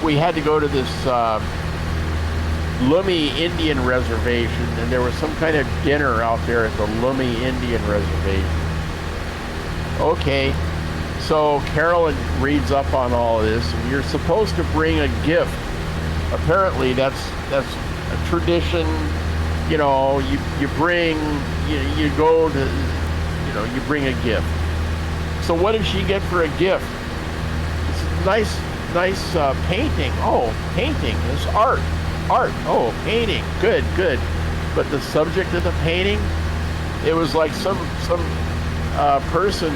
we had to go to this Lummi Indian Reservation, and there was some kind of dinner out there at the Lummi Indian Reservation. Okay, so Carolyn reads up on all of this, and you're supposed to bring a gift. Apparently that's a tradition. You bring, you go to, you bring a gift. So what did she get for a gift? It's a nice painting. Oh, painting. It's art. Oh, painting. Good. But the subject of the painting, it was like some person,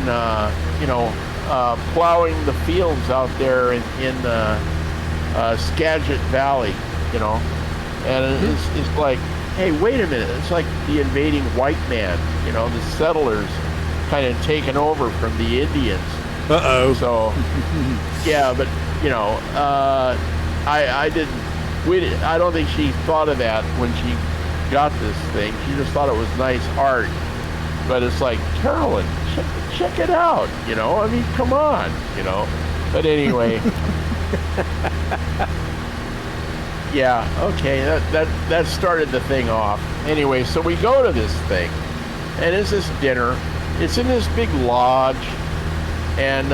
plowing the fields out there in Skagit Valley, and it's like, hey, wait a minute, it's like the invading white man, the settlers kind of taken over from the Indians. Uh-oh. So, yeah, but, I don't think she thought of that when she got this thing. She just thought it was nice art. But it's like, Carolyn, check it out, come on, But anyway. Yeah, okay, that started the thing off. Anyway, so we go to this thing, and it's this dinner. It's in this big lodge, and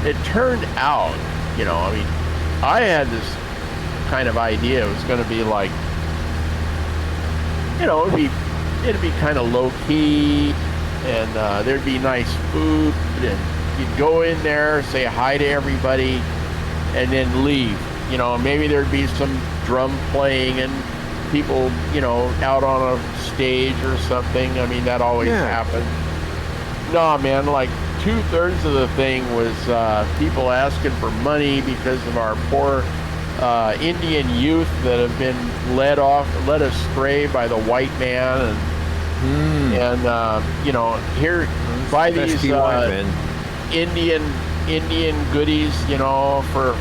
it turned out, I had this kind of idea it was going to be like, it'd be kind of low key, and there'd be nice food, and you'd go in there, say hi to everybody, and then leave. Maybe there'd be some drum playing and people, out on a stage or something. I mean, that always happens. No, man, like 2/3 of the thing was people asking for money because of our poor Indian youth that have been led astray by the white man, and here by these Indian goodies, for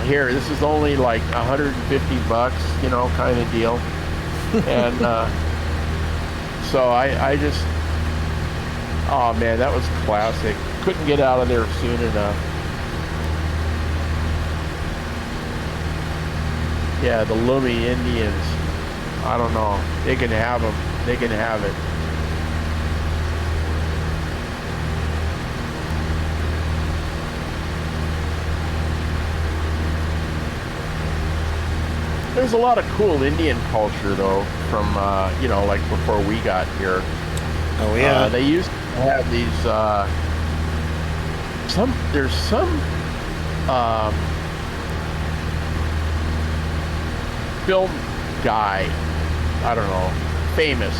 here, this is only like $150, kind of deal. And so I just, Oh man, that was classic. Couldn't get out of there soon enough. Yeah, the Lumi Indians. I don't know. They can have them. They can have it. There's a lot of cool Indian culture though from, you know, like before we got here. Oh yeah. They used to have these, there's some film guy, I don't know, famous,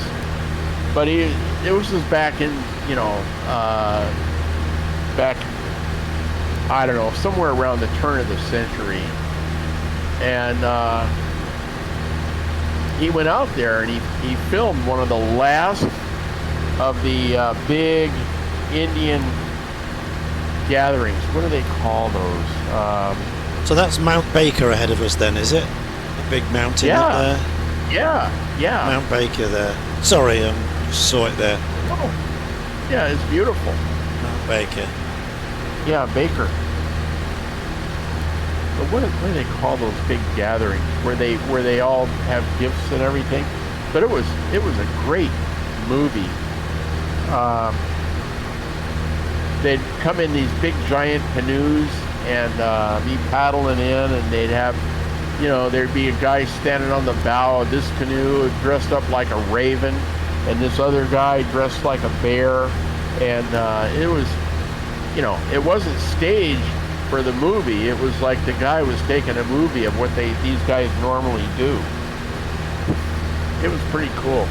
but it was just back in, you know, back, I don't know, somewhere around the turn of the century. And he went out there and he filmed one of the last of the big Indian gatherings. What do they call those? So that's Mount Baker ahead of us then, is it? The big mountain up there? Yeah. Mount Baker there. Sorry, just saw it there. Oh, yeah, it's beautiful. Mount Baker. Yeah, Baker. But what do they call those big gatherings where they all have gifts and everything? But it was a great movie. They'd come in these big giant canoes and be paddling in, and they'd have, you know, there'd be a guy standing on the bow of this canoe dressed up like a raven, and this other guy dressed like a bear, and it was, you know, it wasn't staged for the movie. It was like the guy was taking a movie of what these guys normally do. It was pretty cool.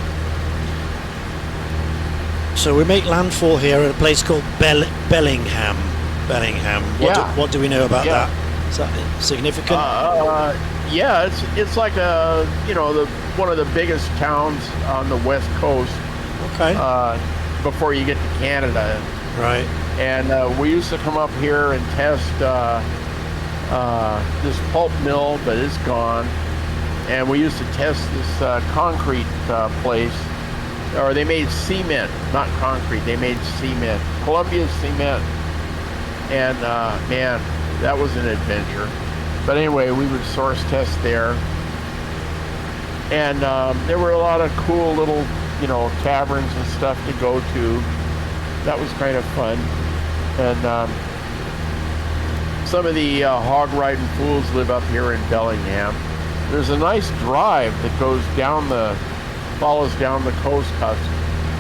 So we make landfall here at a place called Bellingham. What do we know about that? Is that significant? Yeah, it's like a, you know, one of the biggest towns on the west coast. Okay. Before you get to Canada. Right. And we used to come up here and test this pulp mill, but it's gone. And we used to test this concrete place. Or they made cement, not concrete. They made cement, Columbia cement. And man, that was an adventure. But anyway, we would source test there. And there were a lot of cool little, you know, taverns and stuff to go to. That was kind of fun. And some of the hog riding fools live up here in Bellingham. There's a nice drive that goes down follows down the coast,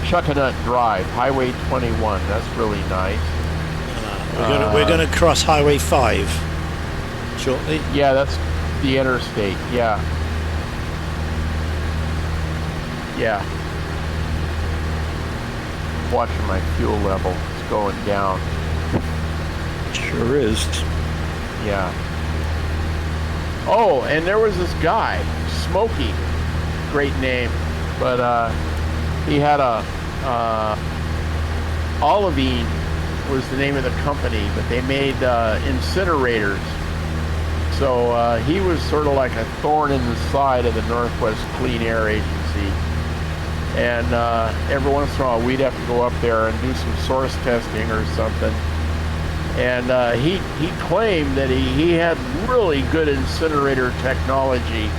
Chuckanut Drive, Highway 21. That's really nice. We're going to cross Highway 5 shortly. Yeah, that's the interstate. Yeah. Watching my fuel level. It's going down. Sure is. Yeah. Oh, and there was this guy, Smokey. Great name. But he had Olivine was the name of the company, but they made incinerators. So he was sort of like a thorn in the side of the Northwest Clean Air Agency. And every once in a while we'd have to go up there and do some source testing or something. And he claimed that he had really good incinerator technology.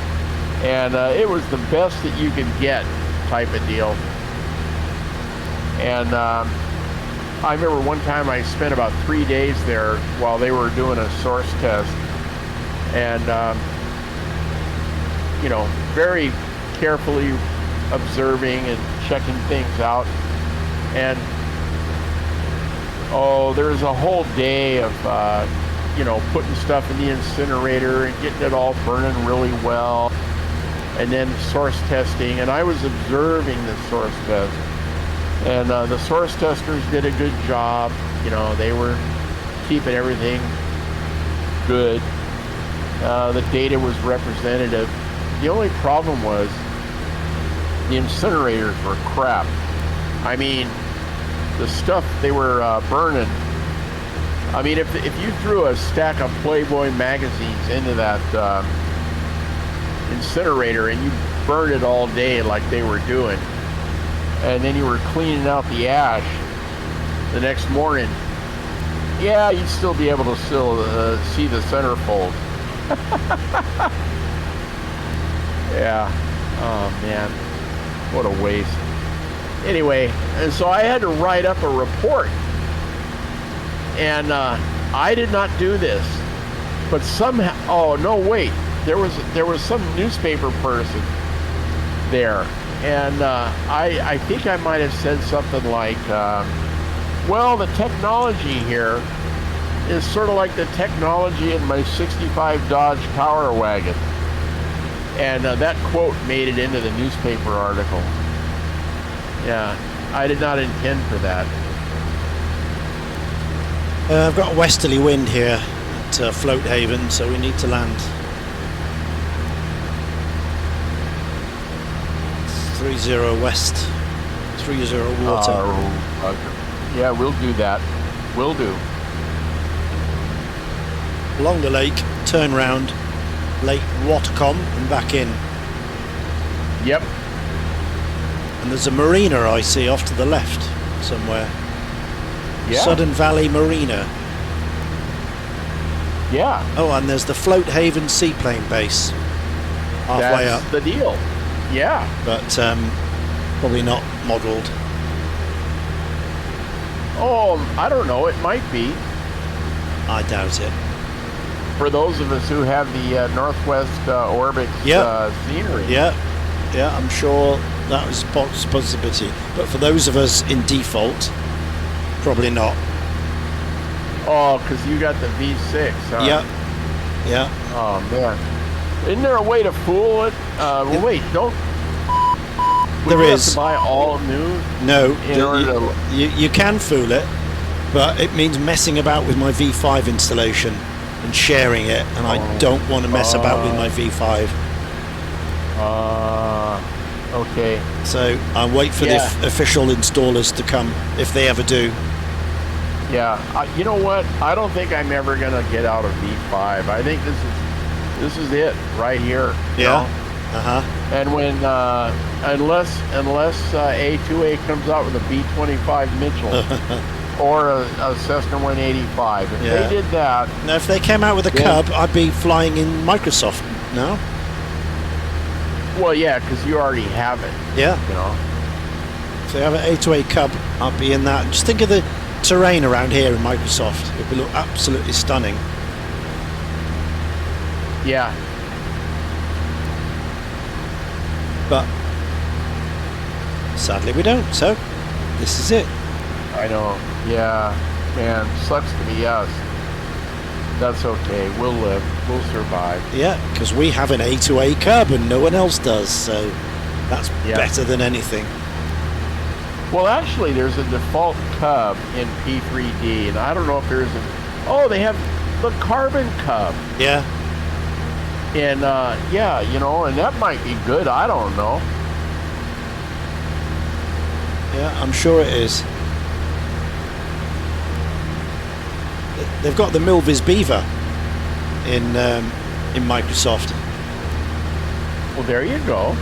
And it was the best that you could get type of deal. And I remember one time I spent about 3 days there while they were doing a source test. And, you know, very carefully observing and checking things out. And, there's a whole day of, you know, putting stuff in the incinerator and getting it all burning really well. And then source testing, and I was observing the source test, and the source testers did a good job. You know, they were keeping everything good. The data was representative. The only problem was the incinerators were crap. I mean, the stuff they were burning. I mean, if you threw a stack of Playboy magazines into that incinerator and you burned it all day like they were doing, and then you were cleaning out the ash, the next morning, yeah, you'd still be able to see the centerfold. Yeah. Oh, man. What a waste. Anyway, and so I had to write up a report. And I did not do this. But somehow, oh, no, wait. There was some newspaper person there. And I think I might have said something like, well, the technology here is sort of like the technology in my 65 Dodge Power Wagon. And that quote made it into the newspaper article. Yeah, I did not intend for that. I've got a westerly wind here at Float Haven, so we need to land. 30 west, 30 water. Yeah, we'll do that. Will do. Along the lake, turn round, Lake Watcom and back in. Yep. And there's a marina I see off to the left somewhere. Yeah. Sudden Valley Marina. Yeah. Oh, and there's the Float Haven seaplane base halfway That's up. the deal. Yeah. But probably not modelled. Oh, I don't know. It might be. I doubt it. For those of us who have the Northwest Orbit scenery. Yeah, I'm sure that was a possibility. But for those of us in default, probably not. Oh, because you got the V6, huh? Yeah. Oh, man. Isn't there a way to fool it? Well, wait, don't... There you is. have to buy all new? No, In order to... you can fool it, but it means messing about with my V5 installation and sharing it, and I don't want to mess about with my V5. Okay. So I'll wait for the official installers to come, if they ever do. Yeah, you know what? I don't think I'm ever gonna get out of V5. I think this is it right here. Yeah. And when unless A2A comes out with a B25 Mitchell or a Cessna 185, if they did that. Now, if they came out with a Cub, I'd be flying in Microsoft now. Well, yeah, because you already have it. Yeah. You know. If they have an A2A Cub, I'll be in that. Just think of the terrain around here in Microsoft. It would look absolutely stunning. Yeah. But sadly we don't, so this is it. I know. Yeah. Man, sucks to be us. That's okay. We'll live. We'll survive. Yeah, because we have an A2A Cub and no one else does, so that's better than anything. Well, actually, there's a default Cub in P3D, and I don't know if there's a... Oh, they have the Carbon Cub. Yeah. And, yeah, you know, and that might be good. I don't know. Yeah, I'm sure it is. They've got the Milvis Beaver in Microsoft. Well, there you go.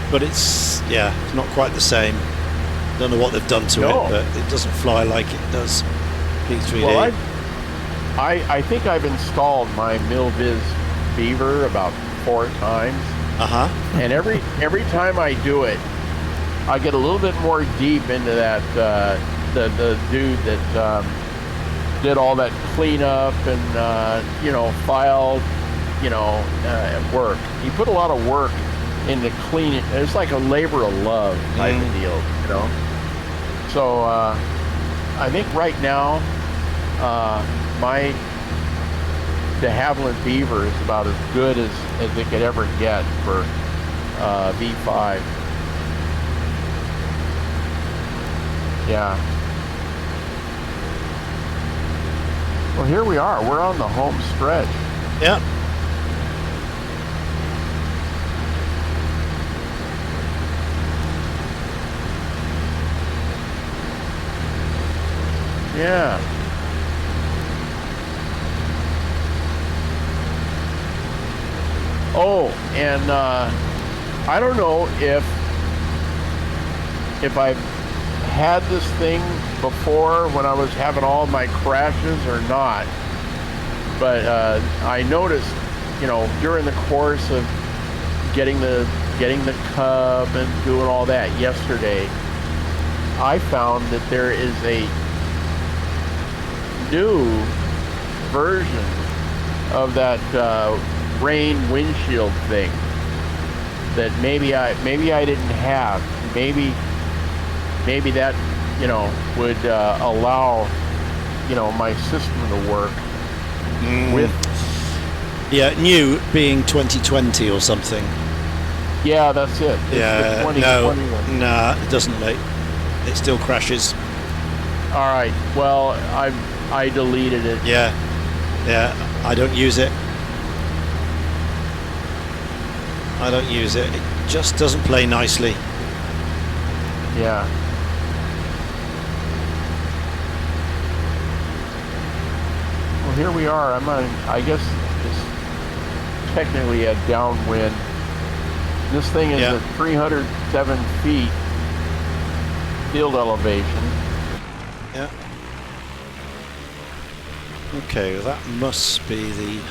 But it's not quite the same. Don't know what they've done to it, but it doesn't fly like it does P3D. Well, I think I've installed my Milvis Beaver about 4 times. And every time I do it, I get a little bit more deep into that the dude that did all that cleanup and you know, file, you know, work. He put a lot of work into cleaning. It's like a labor of love type of deal, you know. So I think right now my de Havilland Beaver is about as good as it could ever get for V5. Yeah. Well, here we are. We're on the home stretch. Yeah. Yeah. Oh, and I don't know if I've had this thing before when I was having all my crashes or not. But I noticed, you know, during the course of getting the cub and doing all that yesterday, I found that there is a new version of that rain windshield thing that maybe I didn't have. Maybe that, you know, would allow, you know, my system to work with. Yeah, new being 2020 or something. Yeah, that's it. It's Yeah, the 2020 one. nah, it doesn't, mate. It still crashes. All right. Well, I deleted it. Yeah, I don't use it. It just doesn't play nicely. Yeah. Well, here we are. I'm on, I guess it's technically a downwind. This thing is at 307 feet field elevation. Yeah. Okay, well, that must be the...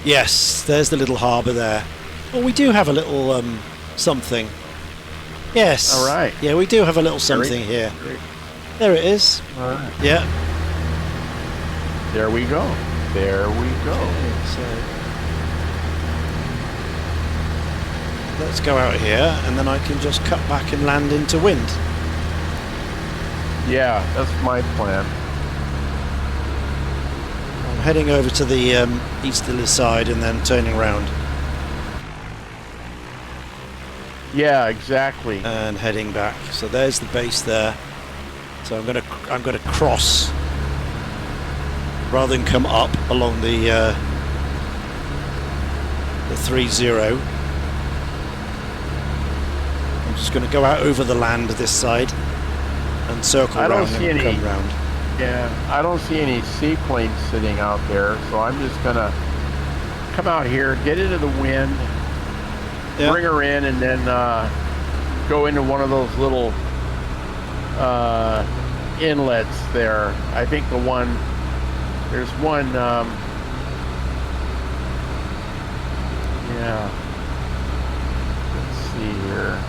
Yes, there's the little harbour there. Well, we do have a little something. Yes. All right. Yeah, we do have a little something here. There it is. All right. Yeah. There we go. There we go. Okay, so let's go out here, and then I can just cut back and land into wind. Yeah, that's my plan. I'm heading over to the easterly side and then turning round. Yeah, exactly. And heading back. So there's the base there. So I'm gonna cross rather than come up along the 3-0. I'm just gonna go out over the land this side and circle around and come round. Yeah, I don't see any seaplanes sitting out there, so I'm just gonna come out here, get into the wind, bring her in, and then go into one of those little inlets there. I think there's one, yeah. Let's see here.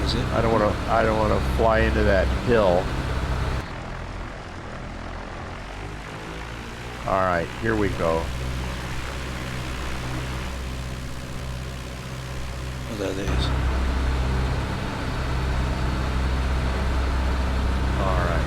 Is it? I don't want to fly into that hill. All right, here we go. Oh, there it is. All right.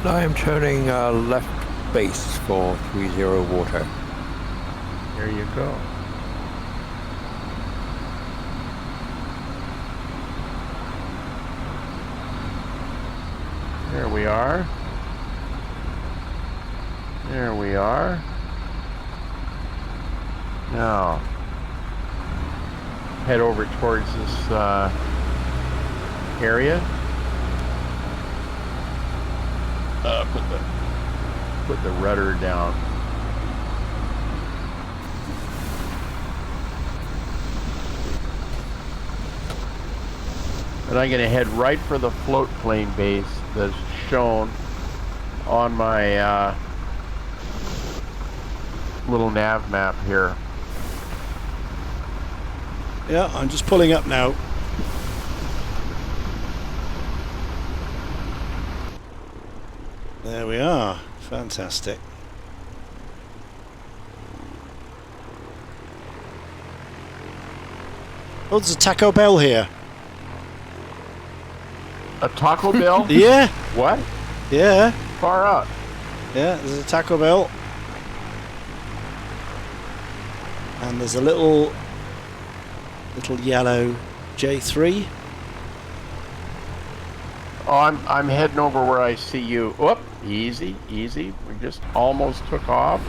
I am turning left base for 30 water. There you go. There we are. There we are. Now, head over towards this area. Put the rudder down. And I'm going to head right for the float plane base that's shown on my little nav map here. Yeah, I'm just pulling up now. There we are. Fantastic. Oh, there's a Taco Bell here. A Taco Bell? Yeah. What? Yeah. Far out. Yeah, there's a Taco Bell. And there's a little yellow J3. Oh, I'm heading over where I see you. Whoop, easy, easy. We just almost took off.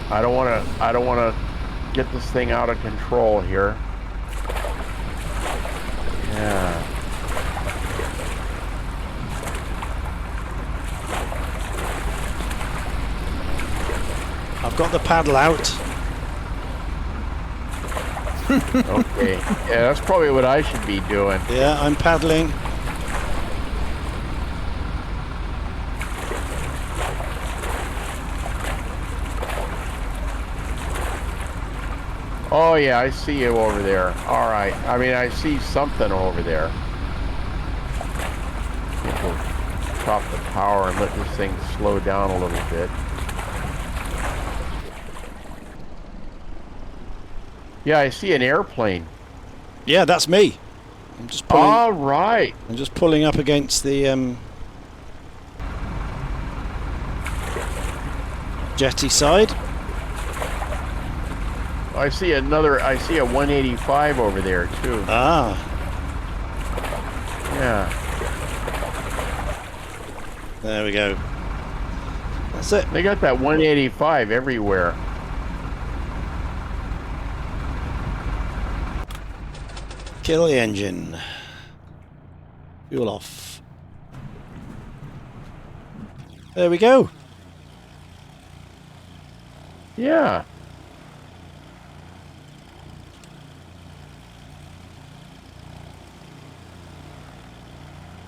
I don't wanna get this thing out of control here. Yeah. I've got the paddle out. Okay. Yeah, that's probably what I should be doing. Yeah, I'm paddling. Oh yeah, I see you over there. All right. I mean, I see something over there. I think we'll chop the power and let this thing slow down a little bit. Yeah, I see an airplane. Yeah, that's me. I'm just pulling. All right. I'm just pulling up against the jetty side. I see a 185 over there too. Ah, Yeah. there we go. That's it. They got that 185 everywhere. Kill the engine. Fuel off. There we go. Yeah.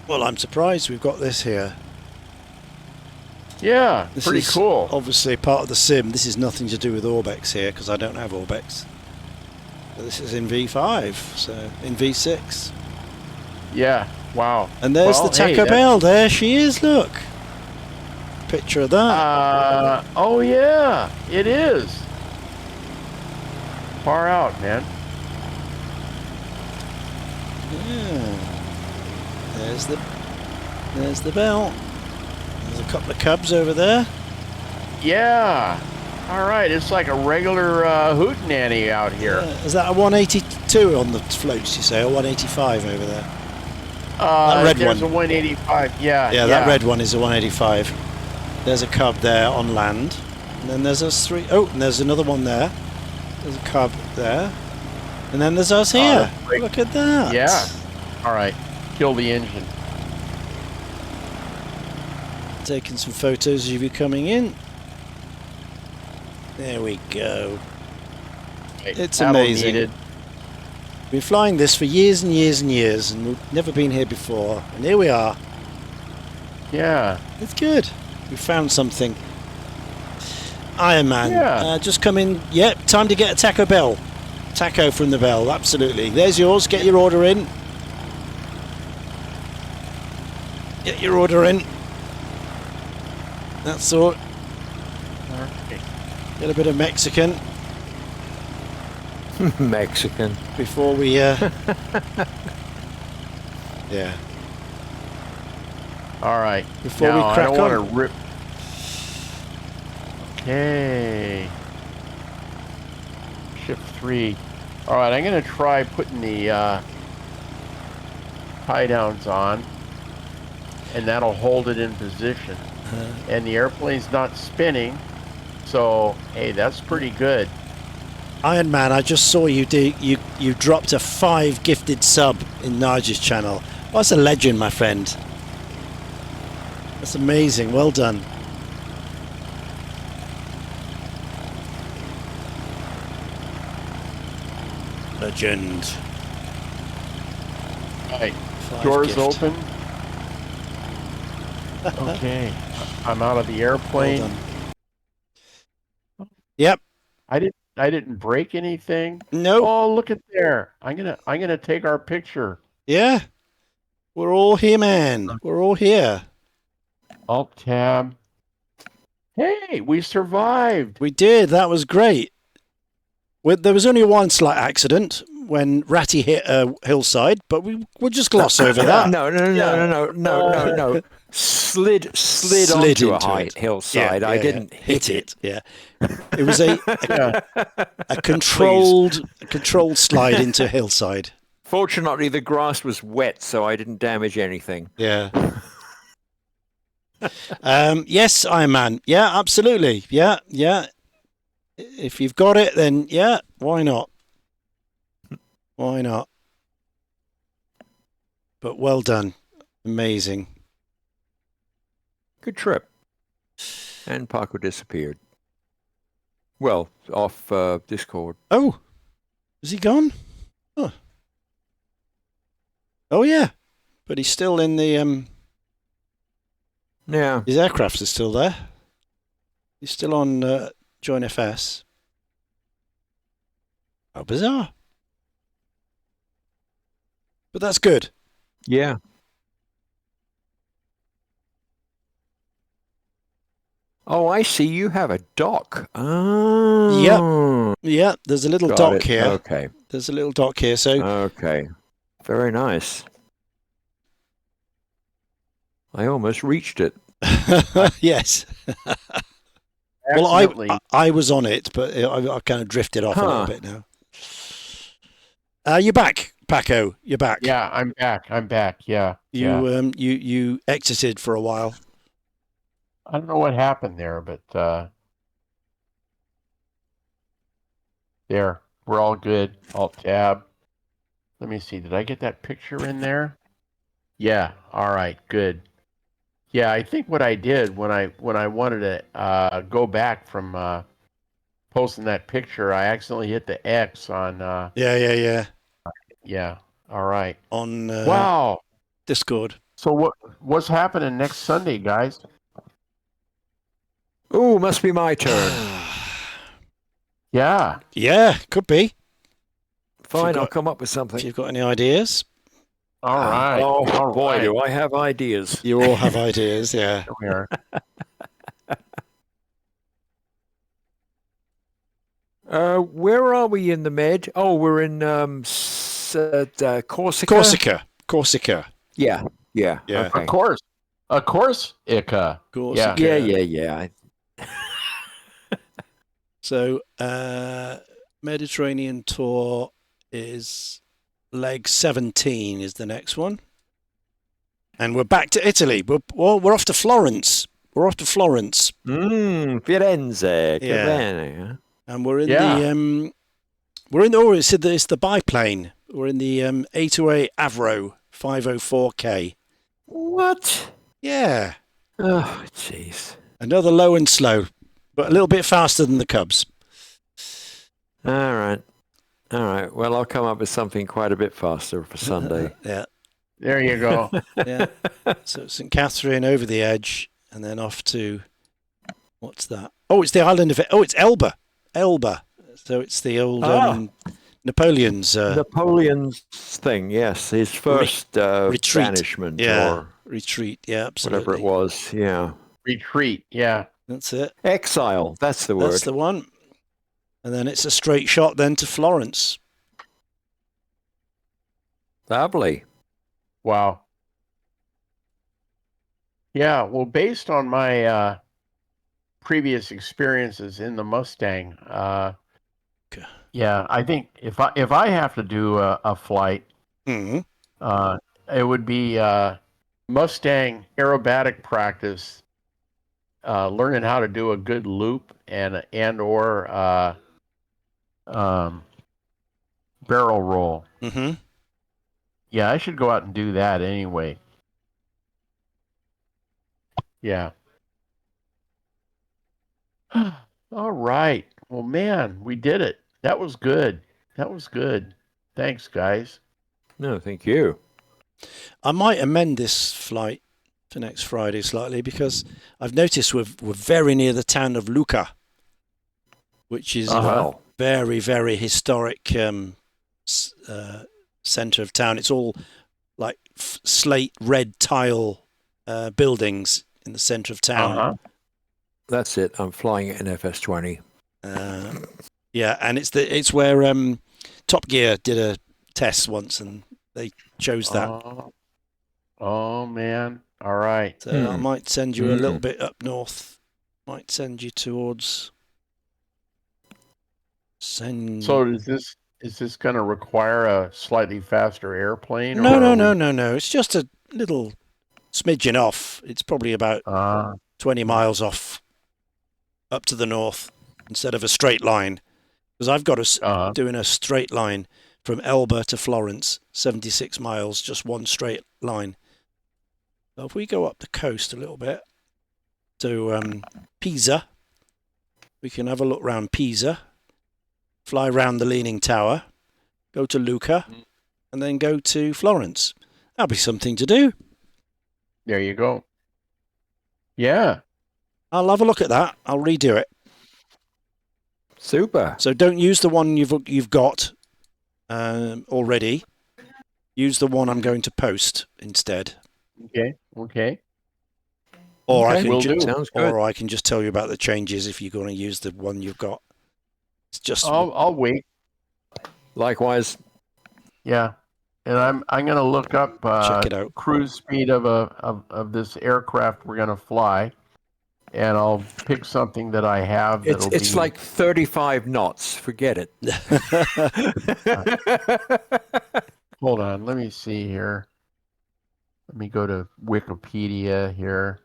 Well, I'm surprised we've got this here. Yeah. This Pretty is cool. obviously part of the sim. This is nothing to do with Orbex here because I don't have Orbex. But this is in V5, so in V6. Yeah. Wow. And there's Well, the Taco hey, Bell. There she is. Look. Picture of that. Oh yeah, it is. Far out, man. Yeah. There's the bell. There's a couple of cubs over there. Yeah. All right, it's like a regular hootenanny out here. Is that a 182 on the floats, you say, or 185 over there? That red there's one. a 185. Yeah. Yeah, that red one is a 185. There's a cub there on land. And then there's us three. Oh, and there's another one there. There's a cub there. And then there's us here. that's great. Look at that. Yeah. All right. Kill the engine. Taking some photos of you coming in. There we go. Right, It's paddle amazing. needed. Been flying this for years and years and years, and we've never been here before. And here we are. Yeah. It's good. We found something. Iron Man. Yeah. Just come in. Yep, time to get a Taco Bell. Taco from the Bell, absolutely. There's yours. Get your order in. Get your order in. That's all. Okay. Get a bit of Mexican Mexican. before we. Yeah. All right. Before now, we crack I don't on. want to rip. Okay. Shift 3. All right, I'm going to try putting the tie downs on, and that'll hold it in position. And the airplane's not spinning, so hey, that's pretty good. Iron Man, I just saw you you dropped a 5 gifted sub in Naja's channel. Well, that's a legend, my friend. That's amazing. Well done. Legend. All right, 5 doors gift. open. Okay, I'm out of the airplane. Well done. Yep. I didn't break anything. Nope. Oh, look at there. I'm gonna take our picture. Yeah. We're all here, man. We're all here. Alt tab. Hey, we survived. We did. That was great. There was only one slight accident when Ratty hit a hillside, but we'll just gloss over that. No. Slid onto a into high it. hillside. Yeah, I yeah, didn't yeah. hit it. Yeah. It was a controlled slide into a hillside. Fortunately, the grass was wet, so I didn't damage anything. Yeah. Yes, Iron Man. Yeah, absolutely. Yeah, yeah. If you've got it, then yeah, why not? Why not? But well done. Amazing. Good trip. And Paco disappeared. Well, off Discord. Oh, is he gone? Oh. Oh yeah, but he's still in the Yeah. His aircraft is still there. He's still on Join FS. How bizarre. But that's good. Yeah. Oh, I see. You have a dock. Oh. Yeah, there's a little Got dock it. here. Okay. There's a little dock here. So Okay. Very nice. I almost reached it. yes. Well, I was on it, but I kind of drifted off a little bit now. You're back, Paco. You're back. Yeah, I'm back. I'm back. Yeah. You exited for a while. I don't know what happened there, but there. We're all good. Alt tab. Let me see. Did I get that picture in there? Yeah. All right. Good. Yeah, I think what I did when I wanted to go back from posting that picture, I accidentally hit the X on. Yeah. Yeah. All right. On wow. Discord. So what's happening next Sunday, guys? Oh, must be my turn. Yeah. Yeah, could be. Fine, I'll come up with something. If you've got any ideas. All right. Oh, all boy, right. do I have ideas. You all have ideas, yeah. We are. Where are we in the Med? Oh, we're in Corsica. Corsica. Yeah. Yeah. Okay. Of course, Ica. Corsica. Yeah. So, Mediterranean tour is leg 17 is the next one. And we're back to Italy. We're off to Florence. Firenze. Che bene. And we're in it's the biplane. We're in the A2A Avro 504K. What? Yeah. Oh, jeez. Another low and slow, but a little bit faster than the Cubs. All right. Well, I'll come up with something quite a bit faster for Sunday. Yeah. There you go. Yeah. So St. Catherine over the edge, and then off to what's that? Oh, it's the island of it's Elba. So it's the old Napoleon's thing. Yes, his first retreat. banishment or retreat. Yeah, absolutely. Whatever it was. Yeah. Retreat. Yeah. That's it. Exile. That's the word. That's the one. And then it's a straight shot then to Florence. Lovely. Wow. Yeah, well, based on my previous experiences in the Mustang, yeah, I think if I have to do a flight, it would be Mustang aerobatic practice, learning how to do a good loop and or barrel roll. Mm-hmm. Yeah, I should go out and do that anyway. Yeah. All right. Well, man, we did it. That was good. Thanks, guys. No, thank you. I might amend this flight for next Friday slightly because I've noticed we're very near the town of Lucca, which is a very, very historic centre of town. It's all like slate red tile buildings in the centre of town. That's it. I'm flying it in FS20. Yeah, and it's where Top Gear did a test once, and they chose that. Oh man! All right. So I might send you a little bit up north. Might send you towards. So is Is this going to require a slightly faster airplane? No, or no, are no, we- no, no. It's just a little smidgen off. It's probably about 20 miles off up to the north instead of a straight line. Because I've got doing a straight line from Elba to Florence, 76 miles, just one straight line. So if we go up the coast a little bit to Pisa, we can have a look round Pisa, fly round the Leaning Tower, go to Lucca, and then go to Florence. That'll be something to do. There you go. Yeah. I'll have a look at that. I'll redo it. Super. So don't use the one you've got already. Use the one I'm going to post instead. Okay. Or Okay, I can will do. Sounds good. or I can just tell you about the changes if you're going to use the one you've got. It's just I'll wait. Likewise. Yeah. And I'm going to look up check it out. cruise speed of this aircraft we're going to fly, and I'll pick something that I have. It's like 35 knots. Forget it. Hold on. Let me see here. Let me go to Wikipedia here.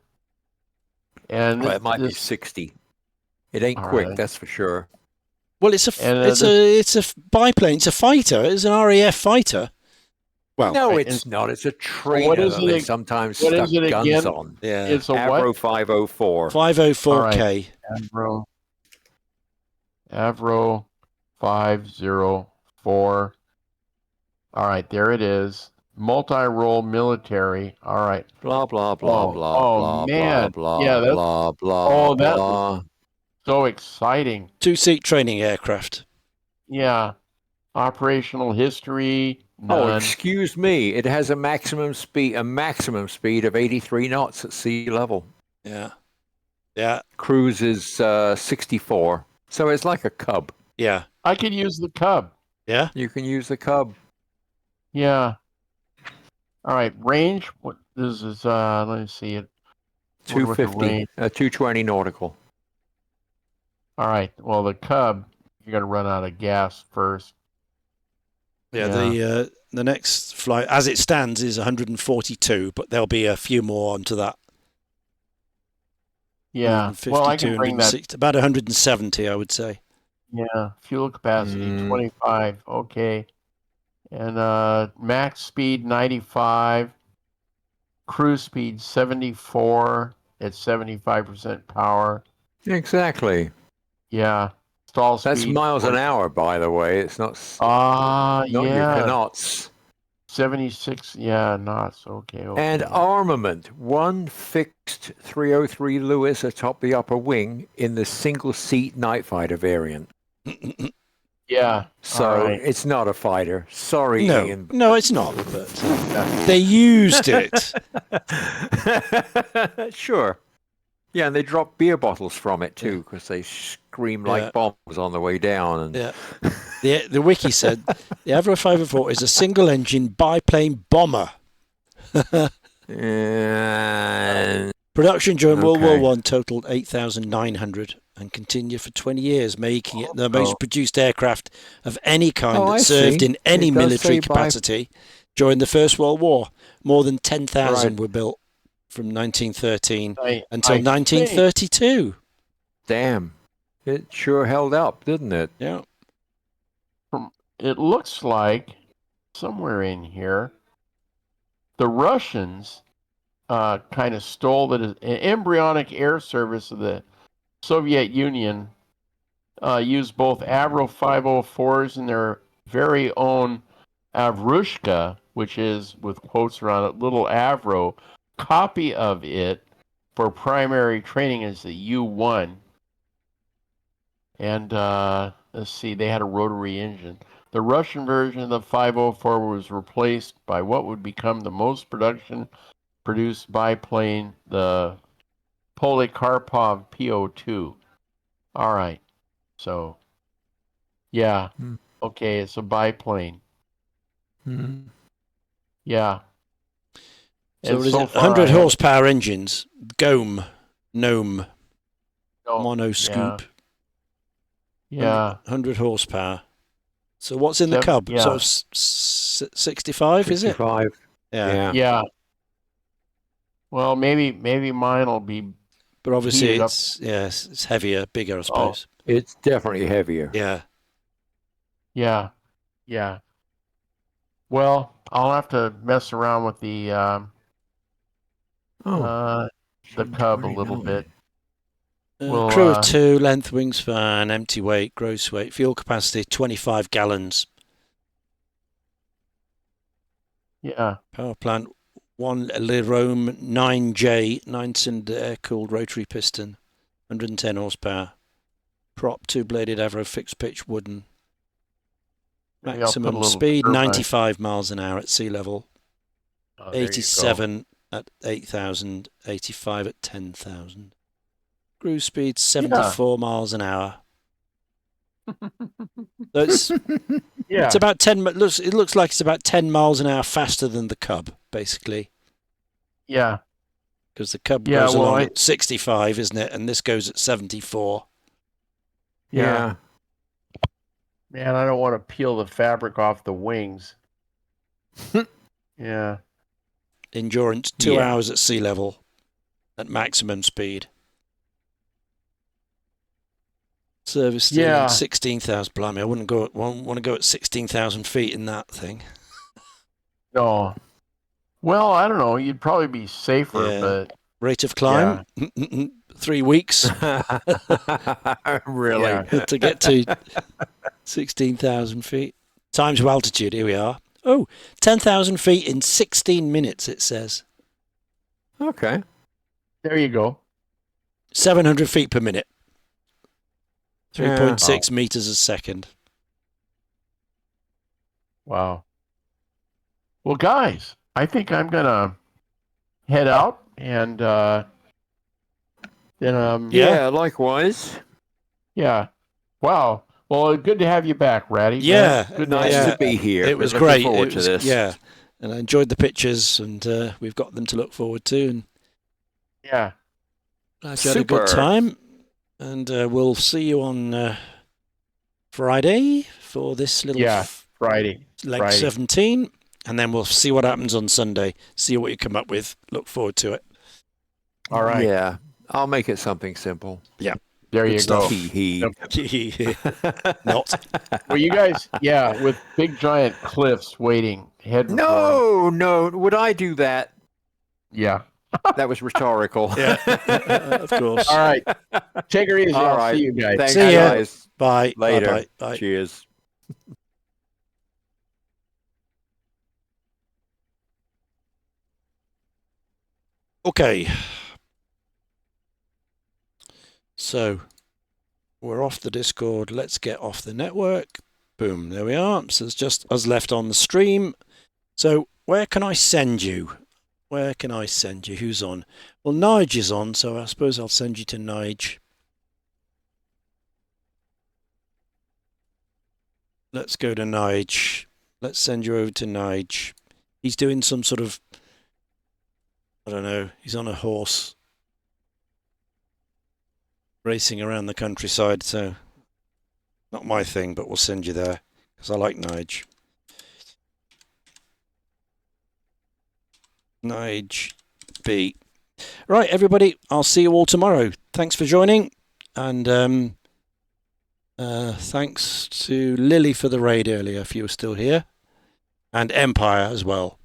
And Well, it might be this, 60. It ain't All quick, right. that's for sure. Well, it's a biplane. It's a fighter. It's an RAF fighter. Well, No, right, it's not. It's a trainer what is that it they ag- sometimes what stuck is it guns again? on. yeah, it's a Avro what? 504. 504K. Avro 504. All right, there it is. Multi-role military. All right. Blah, blah, blah, Oh, blah, oh, blah, man. blah, Yeah, that's- blah, blah, oh, that blah. So exciting. 2-seat training aircraft. Yeah. Operational history. Oh, None. excuse me. It has a maximum speed of 83 knots at sea level. Yeah. Yeah. Cruise is 64. So it's like a Cub. Yeah. I could use the Cub. Yeah. You can use the Cub. Yeah. All right. Range. What this is? Let me see it. Wonder what the 250. range- 220 nautical. All right. Well, the Cub, you're gonna run out of gas first. Yeah. The next flight, as it stands, is 142, but there'll be a few more onto that. Yeah. Well, I 152, can bring that. 160, about 170, I would say. Yeah. Fuel capacity 25. Okay. And max speed 95. Cruise speed 74 at 75% power. Exactly. Yeah. Stall speed. That's miles an hour, by the way. It's not Not your yeah. knots. 76. Yeah, knots. Okay. And armament. One fixed 303 Lewis atop the upper wing in the single-seat night fighter variant. Yeah. So right. it's not a fighter. Sorry, No, Ian. no, it's not. But they used it. Sure. Yeah, and they drop beer bottles from it too, because they scream like bombs on the way down. And Yeah. The wiki said the Avro 504 is a single-engine biplane bomber. And Production during World Okay. War I totaled 8,900 and continued for 20 years, making it the most produced aircraft of any kind that I served see. in any It does military say capacity during the First World War. More than 10,000 Right. were built from 1913 I until think 1932. damn, it sure held up, didn't it? Yeah. It looks like somewhere in here, the Russians kind of stole an embryonic air service of the Soviet Union, used both Avro 504s and their very own Avrushka, which is, with quotes around it, little Avro. Copy of it for primary training is the U1. And let's see, they had a rotary engine. The Russian version of the 504 was replaced by what would become the most produced biplane, the Polikarpov PO2. All right. So, yeah. Okay, it's a biplane. Yeah. So, And what is so it? far 100 I have- horsepower engines. Gnome. No, Mono scoop. Yeah. 100 horsepower. So what's in the cub? Yeah. Sort of 65, is it? 65. Yeah. Yeah. Well, maybe mine will be. But obviously heated up. it's heavier, bigger, I suppose. It's definitely heavier. Yeah. Yeah. Yeah. Well, I'll have to mess around with the cub a little 29. bit. Crew of 2, length wingspan, empty weight, gross weight, fuel capacity 25 gallons. Yeah. Power plant 1 Lerome 9J, 9-cylinder air-cooled rotary piston, 110 horsepower. Prop 2-bladed Avro fixed pitch wooden. Maximum speed 95 miles an hour at sea level. 87 at 8,000, 85 at 10,000. Cruise speed 74 miles an hour. So it's about 10. It looks like it's about 10 miles an hour faster than the Cub, basically. Yeah. Because the Cub goes along at 65, isn't it? And this goes at 74. Yeah. Man, I don't want to peel the fabric off the wings. Yeah. Endurance 2 hours at sea level at maximum speed. Service steering 16,000. Blimey, I wouldn't want to go at 16,000 feet in that thing. No. Well, I don't know. You'd probably be safer, but rate of climb 3 weeks. Really? To get to 16,000 feet. Times of altitude. Here we are. Oh, 10,000 feet in 16 minutes. It says. Okay. There you go. 700 feet per minute. 3.6 meters a second. Wow. Well, guys, I think I'm gonna head out and then likewise. Yeah. Wow. Well, good to have you back, Ratty. Yeah, good nice to be here. It was great. Forward to this. Yeah, and I enjoyed the pictures, and we've got them to look forward to. And yeah, glad you had a good time. And we'll see you on Friday for this little Friday, Leg 17, and then we'll see what happens on Sunday. See what you come up with. Look forward to it. All right. Yeah, I'll make it something simple. Yeah. There you go. Not. Well, you guys, with big giant cliffs waiting. No. Would I do that? Yeah. That was rhetorical. Yeah, of course. All right. Take her easy. All right. See you guys. Thanks, see ya. guys. Bye. Later. Bye. Cheers. Okay. So we're off the Discord. Let's get off the network. Boom. There we are. So it's just us left on the stream. So where can I send you? Where can I send you? Who's on? Well, Nige is on, so I suppose I'll send you to Nige. Let's go to Nige. Let's send you over to Nige. He's doing some sort of, I don't know, he's on a horse racing around the countryside, so not my thing, but we'll send you there because I like Nige. Nige B. Right, everybody, I'll see you all tomorrow. Thanks for joining, and thanks to Lily for the raid earlier, if you were still here, and Empire as well.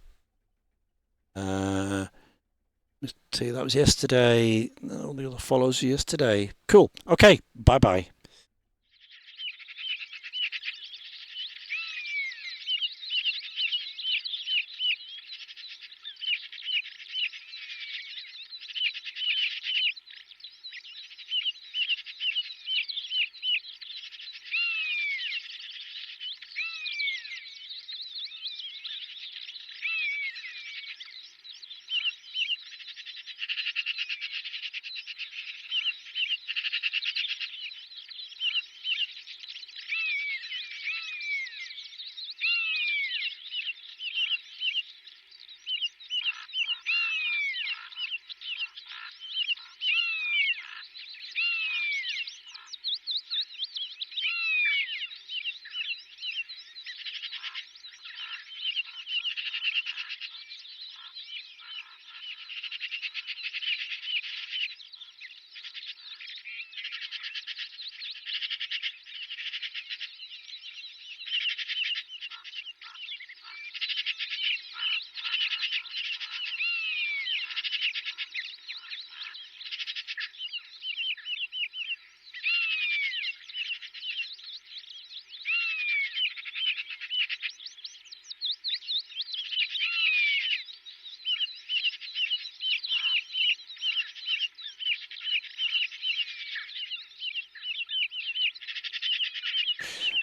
Let's see, that was yesterday. All the other follows yesterday. Cool. Okay, bye-bye.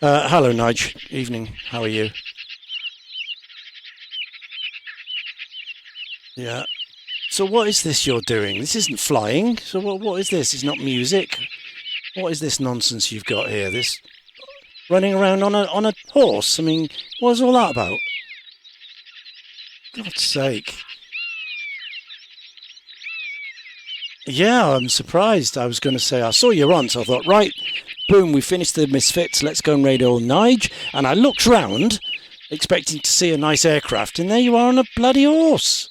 Hello, Nige. Evening. How are you? Yeah. So what is this you're doing? This isn't flying. So what is this? It's not music. What is this nonsense you've got here? This running around on a horse? I mean, what is all that about? God's sake. Yeah, I'm surprised. I was going to say, I saw you on, so I thought, right, boom, we finished the Misfits, let's go and raid old Nige. And I looked round, expecting to see a nice aircraft, and there you are on a bloody horse.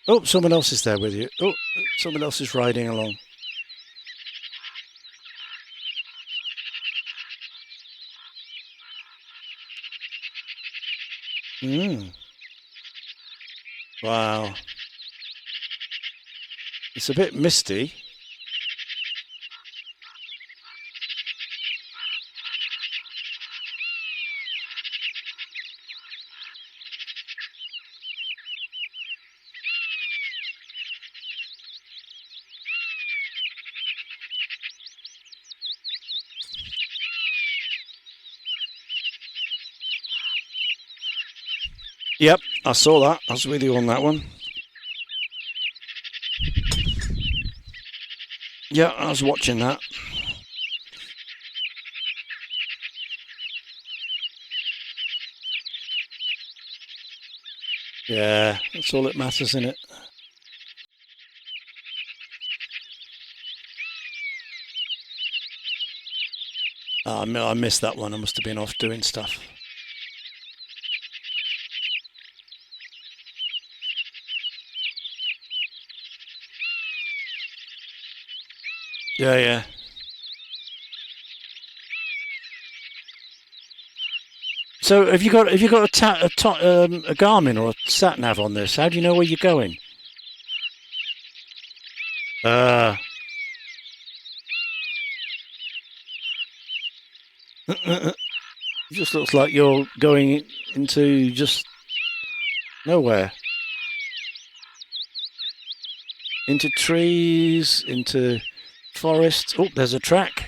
Oh, someone else is there with you. Oh, someone else is riding along. Wow. It's a bit misty. Yep, I saw that. I was with you on that one. Yeah, I was watching that. Yeah, that's all that matters, isn't it? Oh, I missed that one. I must have been off doing stuff. Yeah. So have you got a Garmin or a sat nav on this? How do you know where you're going? It just looks like you're going into just nowhere. Into trees, into forests. Oh, there's a track.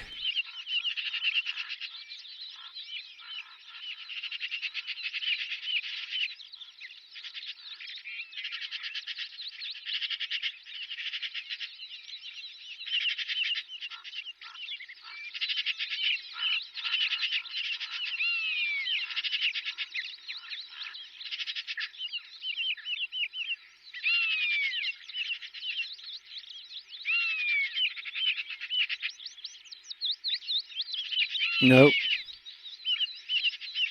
No.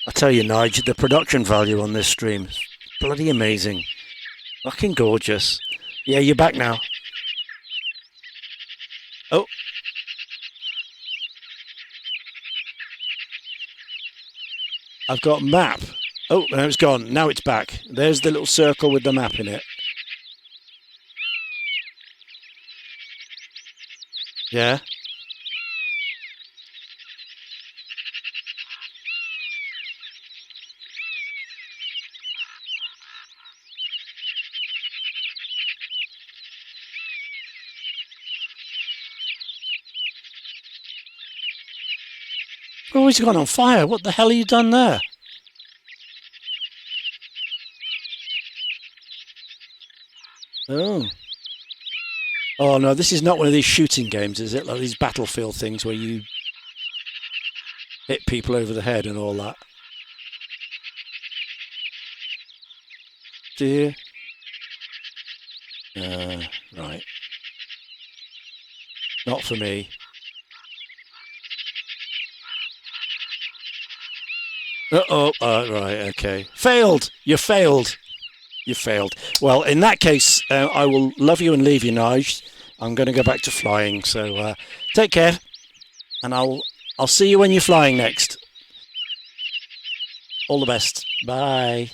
I tell you, Nigel, the production value on this stream is bloody amazing. Fucking gorgeous. Yeah, you're back now. Oh. I've got map. Oh, no, it's gone. Now it's back. There's the little circle with the map in it. Yeah. Oh, he's gone on fire. What the hell have you done there? Oh. Oh, no, this is not one of these shooting games, is it? Like these Battlefield things where you hit people over the head and all that. Do you? Right. Not for me. Uh-oh. Right, okay. Failed! You failed! You failed. Well, in that case, I will love you and leave you, Nige. I'm going to go back to flying, so take care. And I'll see you when you're flying next. All the best. Bye.